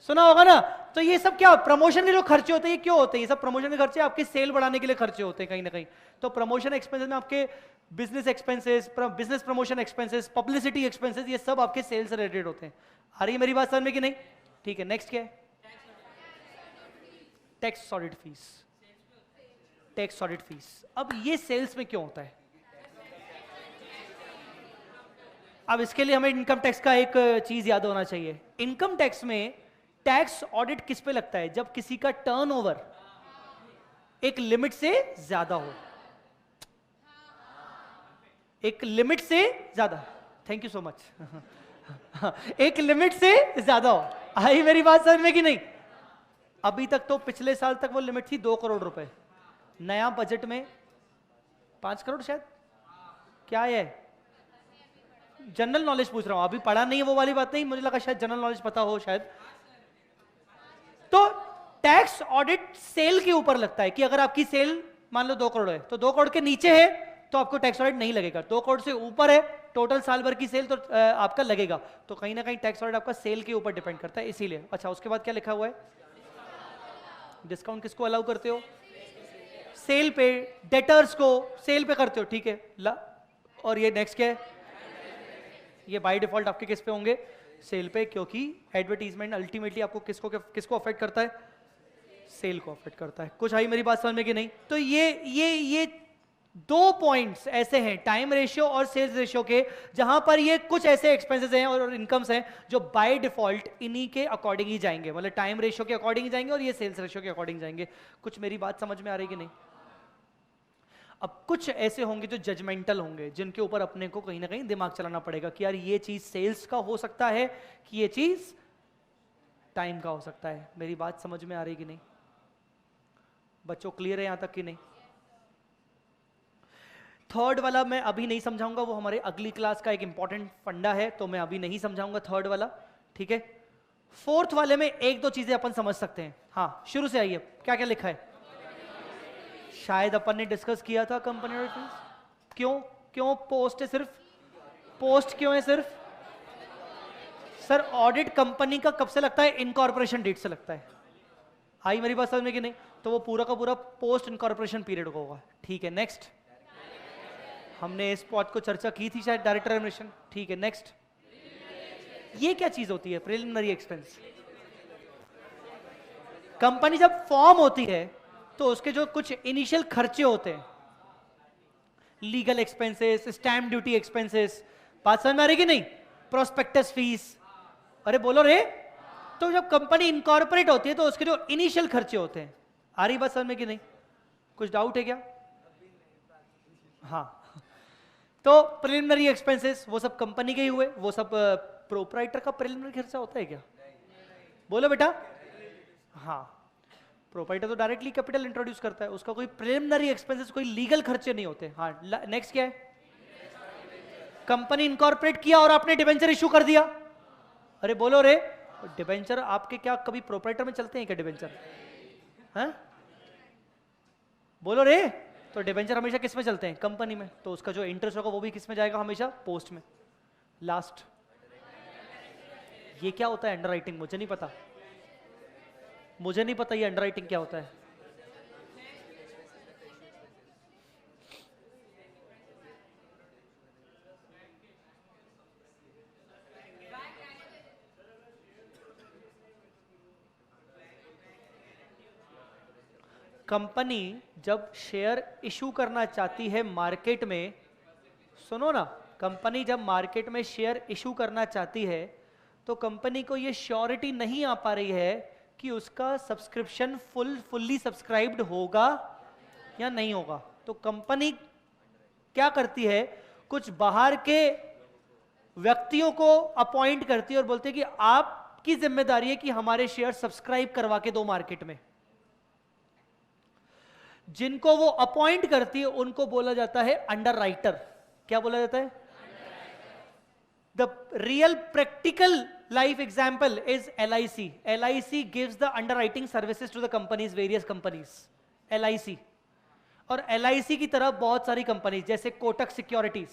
सुना होगा ना? तो ये सब क्या प्रमोशन के जो खर्चे होते हैं, ये क्यों होते हैं? ये सब प्रमोशन के खर्चे आपके सेल बढ़ाने के लिए खर्चे होते हैं कहीं ना कहीं। तो प्रमोशन एक्सपेंसेस में आपके business expenses, business promotion expenses, publicity expenses, ये सब आपके सेल से रिलेटेड होते हैं। आ रही है मेरी बात समझ में कि नहीं? ठीक है, नेक्स्ट क्या है? Tax audit fees. Tax audit fees, अब ये सेल्स में क्यों होता है? अब इसके लिए हमें इनकम टैक्स का एक चीज याद होना चाहिए। इनकम टैक्स में टैक्स ऑडिट किस पे लगता है? जब किसी का टर्नओवर एक लिमिट से ज्यादा हो। एक लिमिट से ज्यादा, थैंक यू सो मच। एक लिमिट से ज्यादा हो। आई मेरी बात समझ में कि नहीं? अभी तक तो पिछले साल तक वो लिमिट थी 2 करोड़ रुपए, नया बजट में 5 करोड़ शायद, क्या है? जनरल नॉलेज पूछ रहा हूं, अभी पढ़ा नहीं है वो वाली बात नहीं, मुझे लगा शायद जनरल नॉलेज पता हो शायद। तो टैक्स ऑडिट सेल के ऊपर लगता है कि अगर आपकी सेल मान लो 2 करोड़ है तो 2 करोड़ के नीचे है तो आपको टैक्स ऑडिट नहीं लगेगा, 2 करोड़ से ऊपर है टोटल साल भर की सेल तो आपका लगेगा। तो कहीं ना कहीं टैक्स ऑडिट आपका सेल के ऊपर डिपेंड करता है, इसीलिए। अच्छा, उसके बाद क्या लिखा हुआ है? डिस्काउंट किसको अलाउ करते हो? सेल पे, डेटर्स को सेल पे करते हो, ठीक है ला। और ये नेक्स्ट क्या है? ये बाय डिफॉल्ट आपके किस पे होंगे? सेल पे, क्योंकि एडवर्टीजमेंट अल्टीमेटली आपको किसको अफेक्ट करता है? सेल को अफेक्ट करता है। कुछ आई मेरी बात समझ में कि नहीं? तो ये 2 पॉइंट्स ऐसे हैं टाइम रेशियो और सेल्स रेशियो के, जहां पर ये कुछ ऐसे एक्सपेंसेस हैं और इनकम्स हैं जो बाय डिफॉल्ट इन्हीं के अकॉर्डिंग ही जाएंगे, मतलब टाइम रेशियो के अकॉर्डिंग ही जाएंगे और ये सेल्स रेशियो के अकॉर्डिंग जाएंगे। कुछ मेरी बात समझ में आ रही कि नहीं? अब कुछ ऐसे होंगे जो जजमेंटल होंगे, जिनके ऊपर अपने को कहीं ना कहीं दिमाग चलाना पड़ेगा कि यार ये चीज सेल्स का हो सकता है कि ये चीज टाइम का हो सकता है। मेरी बात समझ में आ रही कि नहीं? बच्चों क्लियर है यहां तक कि नहीं? थर्ड वाला मैं अभी नहीं समझाऊंगा, वो हमारे अगली क्लास का एक इंपॉर्टेंट फंडा है, तो मैं अभी नहीं समझाऊंगा थर्ड वाला, ठीक है। फोर्थ वाले में 1-2 चीजें अपन समझ सकते हैं। हाँ, शुरू से आइए, क्या क्या लिखा है? शायद अपन ने डिस्कस किया था कंपनी ऑडिट। क्यों पोस्ट है? सिर्फ पोस्ट क्यों है सिर्फ? सर ऑडिट कंपनी का कब से लगता है? इनकॉर्पोरेशन डेट से लगता है। आई मेरी बात समझ में कि नहीं? तो वो पूरा का पूरा पोस्ट इनकॉर्पोरेशन पीरियड को होगा, ठीक है। नेक्स्ट, हमने इस पॉइंट को चर्चा की थी शायद, डायरेक्टर रेम्युनरेशन, ठीक है। नेक्स्ट, ये क्या चीज होती है? Preliminary expense. कंपनी जब फॉर्म होती है तो उसके जो कुछ इनिशियल खर्चे होते हैं, legal expenses, stamp duty expenses, बात समझ में आ रही कि नहीं? प्रोस्पेक्टस फीस, अरे बोलो रे। तो जब कंपनी इनकॉर्पोरेट होती है तो उसके जो इनिशियल खर्चे होते हैं, आ रही बात समझ में कि नहीं? कुछ डाउट है क्या? हाँ, तो प्रिलिमिनरी एक्सपेंसेस वो सब कंपनी के ही हुए, वो सब प्रोप्राइटर का प्रिलिमिनरी खर्चा होता है क्या? बोलो बेटा। हाँ, प्रोप्राइटर तो डायरेक्टली कैपिटल इंट्रोड्यूस करता है, उसका कोई प्रिलिमिनरी एक्सपेंसेस, कोई लीगल खर्चे नहीं होते। हाँ, नेक्स्ट क्या है? कंपनी इनकॉर्पोरेट किया और आपने डिबेंचर इशू कर दिया, अरे बोलो रे। डिबेंचर आपके क्या कभी प्रोप्राइटर में चलते हैं क्या डिबेंचर? हाँ बोलो रे। तो डिबेंचर हमेशा किस में चलते हैं? कंपनी में। तो उसका जो इंटरेस्ट होगा वो भी किस में जाएगा? हमेशा पोस्ट में। लास्ट, ये क्या होता है अंडरराइटिंग? मुझे नहीं पता, मुझे नहीं पता ये अंडरराइटिंग क्या होता है। कंपनी जब शेयर इशू करना चाहती है मार्केट में, सुनो ना, कंपनी जब मार्केट में शेयर इशू करना चाहती है तो कंपनी को ये श्योरिटी नहीं आ पा रही है कि उसका सब्सक्रिप्शन फुल्ली सब्सक्राइब्ड होगा या नहीं होगा। तो कंपनी क्या करती है? कुछ बाहर के व्यक्तियों को अपॉइंट करती है और बोलती है कि आपकी जिम्मेदारी है कि हमारे शेयर सब्सक्राइब करवा के दो मार्केट में। जिनको वो अपॉइंट करती है उनको बोला जाता है अंडरराइटर। क्या बोला जाता है? The real practical life example is LIC. LIC gives the underwriting services to the companies, various companies. LIC और LIC की तरह बहुत सारी कंपनीज जैसे कोटक सिक्योरिटीज।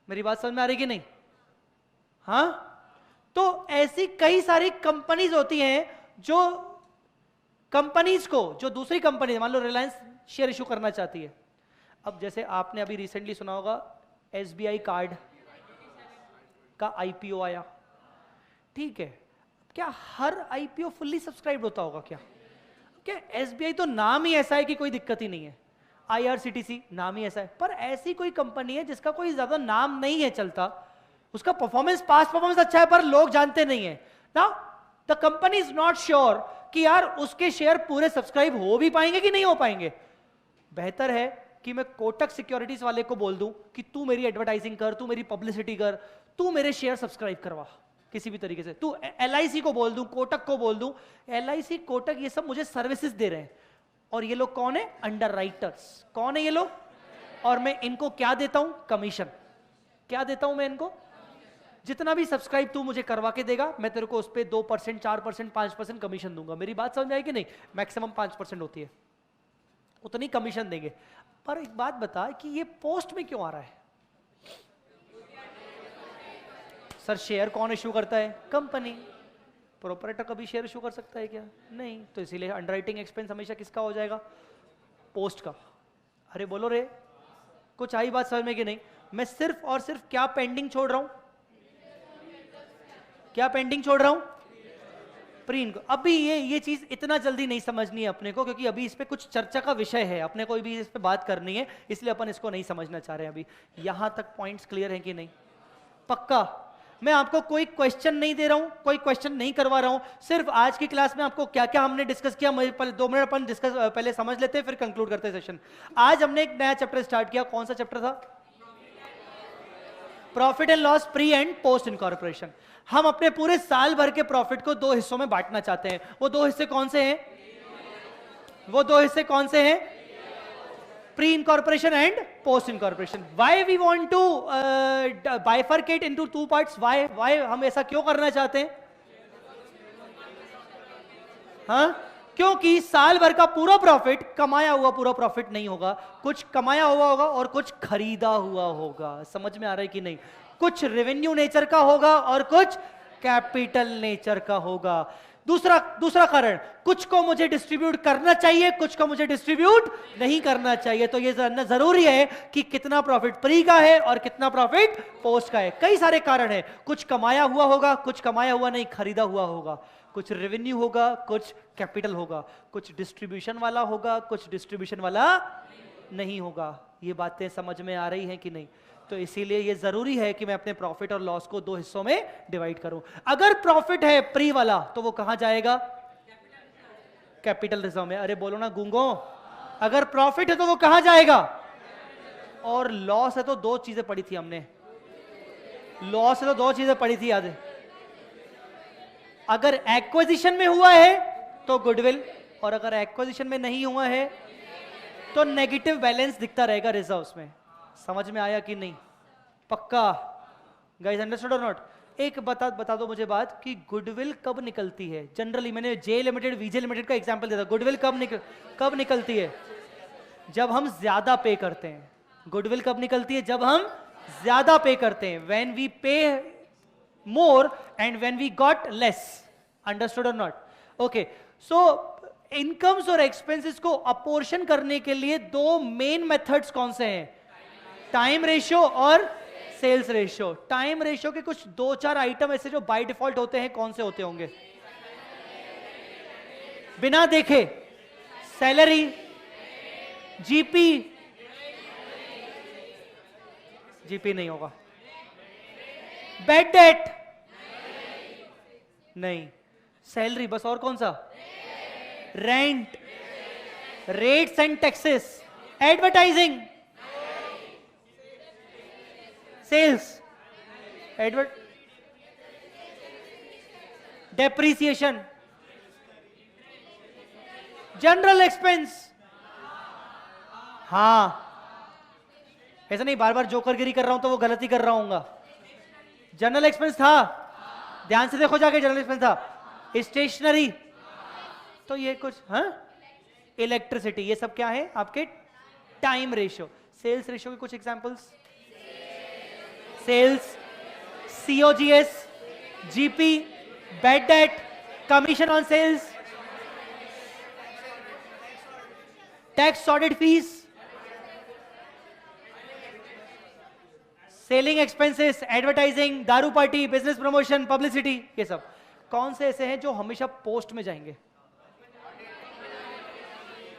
मेरी बात समझ में आ रही कि नहीं? हाँ, तो ऐसी कई सारी कंपनीज होती हैं जो कंपनीज को, जो दूसरी कंपनी मान लो रिलायंस शेयर इशू करना चाहती है। अब जैसे आपने अभी रिसेंटली सुना होगा SBI कार्ड का IPO आया, ठीक है। क्या हर IPO फुल्ली सब्सक्राइब होता होगा क्या? क्या SBI तो नाम ही ऐसा है कि कोई दिक्कत ही नहीं है, IRCTC नाम ही ऐसा है, पर ऐसी कोई कंपनी है जिसका कोई ज्यादा नाम नहीं है चलता, उसका परफॉर्मेंस, पास्ट परफॉर्मेंस अच्छा है पर लोग जानते नहीं है ना, the company is not sure कि यार उसके शेयर पूरे सब्सक्राइब हो भी पाएंगे कि नहीं हो पाएंगे। बेहतर है कि मैं कोटक सिक्योरिटीज वाले को बोल दूं कि तू मेरी एडवर्टाइजिंग कर, तू मेरी पब्लिसिटी कर, तू मेरे शेयर सब्सक्राइब करवा। किसी भी तरीके से। तू LIC को बोल दूं, कोटक को बोल दूं, LIC कोटक ये सब मुझे सर्विसेज दे रहे हैं, और ये लोग कौन है? अंडरराइटर्स। कौन है ये लोग? और मैं इनको क्या देता हूं? कमीशन। क्या देता हूं मैं इनको? जितना भी सब्सक्राइब तू मुझे करवा के देगा, मैं तेरे को उस पर 2%, 4%, 5% कमीशन दूंगा। मेरी बात समझ आई कि नहीं? मैक्सिमम 5% होती है, उतनी कमीशन देंगे। पर एक बात बता कि ये पोस्ट में क्यों आ रहा है? सर शेयर कौन इश्यू करता है? कंपनी। प्रोपराइटर कभी शेयर इश्यू कर सकता है क्या? नहीं। तो इसीलिए अंडरराइटिंग एक्सपेंस हमेशा किसका हो जाएगा? पोस्ट का। अरे बोलो रे, कुछ आई बात समझ में कि नहीं? मैं सिर्फ और सिर्फ क्या पेंडिंग छोड़ रहा हूं? क्या पेंडिंग छोड़ रहा हूं? प्री इनको। अभी ये चीज इतना जल्दी नहीं समझनी है अपने को, क्योंकि अभी इस पे कुछ चर्चा का विषय है, अपने को भी इस पे बात करनी है, इसलिए अपन इसको नहीं समझना चाह रहे हैं अभी। यहां तक पॉइंट्स क्लियर हैं कि नहीं? पक्का? मैं आपको कोई क्वेश्चन नहीं दे रहा हूं, कोई क्वेश्चन नहीं करवा रहा हूं, सिर्फ आज की क्लास में आपको क्या क्या हमने डिस्कस किया, 2 मिनट अपन डिस्कस पहले समझ लेते हैं, फिर कंक्लूड करते हैं सेशन। आज हमने एक नया चैप्टर स्टार्ट किया। कौन सा चैप्टर था? Profit and loss pre and post incorporation. हम अपने पूरे साल भर के प्रॉफिट को 2 हिस्सों में बांटना चाहते हैं। वो 2 हिस्से कौन से हैं? वो 2 हिस्से कौन से हैं? Pre incorporation and post incorporation. Why we want to bifurcate into 2 parts? Why हम ऐसा क्यों करना चाहते हैं? हाँ, क्योंकि साल भर का पूरा प्रॉफिट कमाया हुआ पूरा प्रॉफिट नहीं होगा, कुछ कमाया हुआ होगा और कुछ खरीदा हुआ होगा। समझ में आ रहा है कि नहीं? कुछ रेवेन्यू नेचर का होगा और कुछ कैपिटल नेचर का होगा। दूसरा कारण, कुछ को मुझे डिस्ट्रीब्यूट करना चाहिए, कुछ को मुझे डिस्ट्रीब्यूट नहीं करना चाहिए। तो ये जानना जरूरी है कि कितना प्रॉफिट प्री का है और कितना प्रॉफिट पोस्ट का है। कई सारे कारण है, कुछ कमाया हुआ होगा, कुछ कमाया हुआ नहीं, खरीदा हुआ होगा, कुछ रेवेन्यू होगा, कुछ कैपिटल होगा, कुछ डिस्ट्रीब्यूशन वाला होगा, कुछ डिस्ट्रीब्यूशन वाला नहीं होगा। ये बातें समझ में आ रही हैं कि नहीं? तो इसीलिए ये जरूरी है कि मैं अपने प्रॉफिट और लॉस को 2 हिस्सों में डिवाइड करूं। अगर प्रॉफिट है प्री वाला तो वो कहां जाएगा? कैपिटल रिजर्व में। अरे बोलो ना गूंगो, अगर प्रॉफिट है तो वो कहां जाएगा? और लॉस है तो 2 चीजें पढ़ी थी हमने, लॉस है तो 2 चीजें पढ़ी थी, याद है? अगर एक्विजिशन में हुआ है तो गुडविल, और अगर एक्विजिशन में नहीं हुआ है तो नेगेटिव बैलेंस दिखता रहेगा रिजर्व्स में। समझ में आया कि नहीं? पक्का? गाइस अंडरस्टूड और नॉट? एक बता दो मुझे बात कि गुडविल कब निकलती है जनरली? मैंने जे लिमिटेड, वीजे लिमिटेड का एग्जांपल दिया था। गुडविल कब निकलती है? जब हम ज्यादा पे करते हैं। गुडविल कब निकलती है? जब हम ज्यादा पे करते हैं। When we pay more and when we got less. Understood और नॉट? ओके, सो इनकम्स और एक्सपेंसेस को अपोर्शन करने के लिए 2 मेन मेथड्स कौन से हैं? टाइम रेशियो और सेल्स रेशियो। टाइम रेशियो के कुछ 2-4 आइटम ऐसे जो बाय डिफॉल्ट होते हैं, कौन से होते होंगे? बिना देखे सैलरी, जीपी, जीपी नहीं होगा, बैड डेट नहीं, सैलरी बस, और कौन सा? Rent, rates and taxes, advertising, sales, depreciation, general expense. हाँ, ऐसा नहीं बार बार जोकरगिरी कर रहा हूं तो वो गलती कर रहा हूंगा। जनरल एक्सपेंस था, ध्यान से देखो जाके, जनरल एक्सपेंस था। स्टेशनरी, तो ये कुछ, हाँ, इलेक्ट्रिसिटी, ये सब क्या है? आपके टाइम रेशियो। सेल्स रेशियो के कुछ examples? Sales, COGS, GP, bad debt, commission on sales, tax audit fees, selling expenses, advertising, दारू पार्टी, बिजनेस प्रमोशन, पब्लिसिटी। ये सब कौन से ऐसे हैं जो हमेशा पोस्ट में जाएंगे?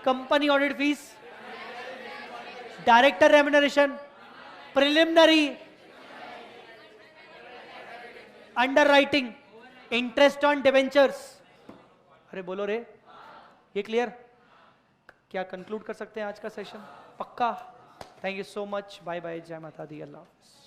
Company audit fees, director remuneration, preliminary, underwriting, interest on debentures. अरे बोलो रे, ये क्लियर? क्या कंक्लूड कर सकते हैं आज का सेशन? पक्का? Thank you so much, bye bye, जय माता दी, अल्लाह हाफ़िज़।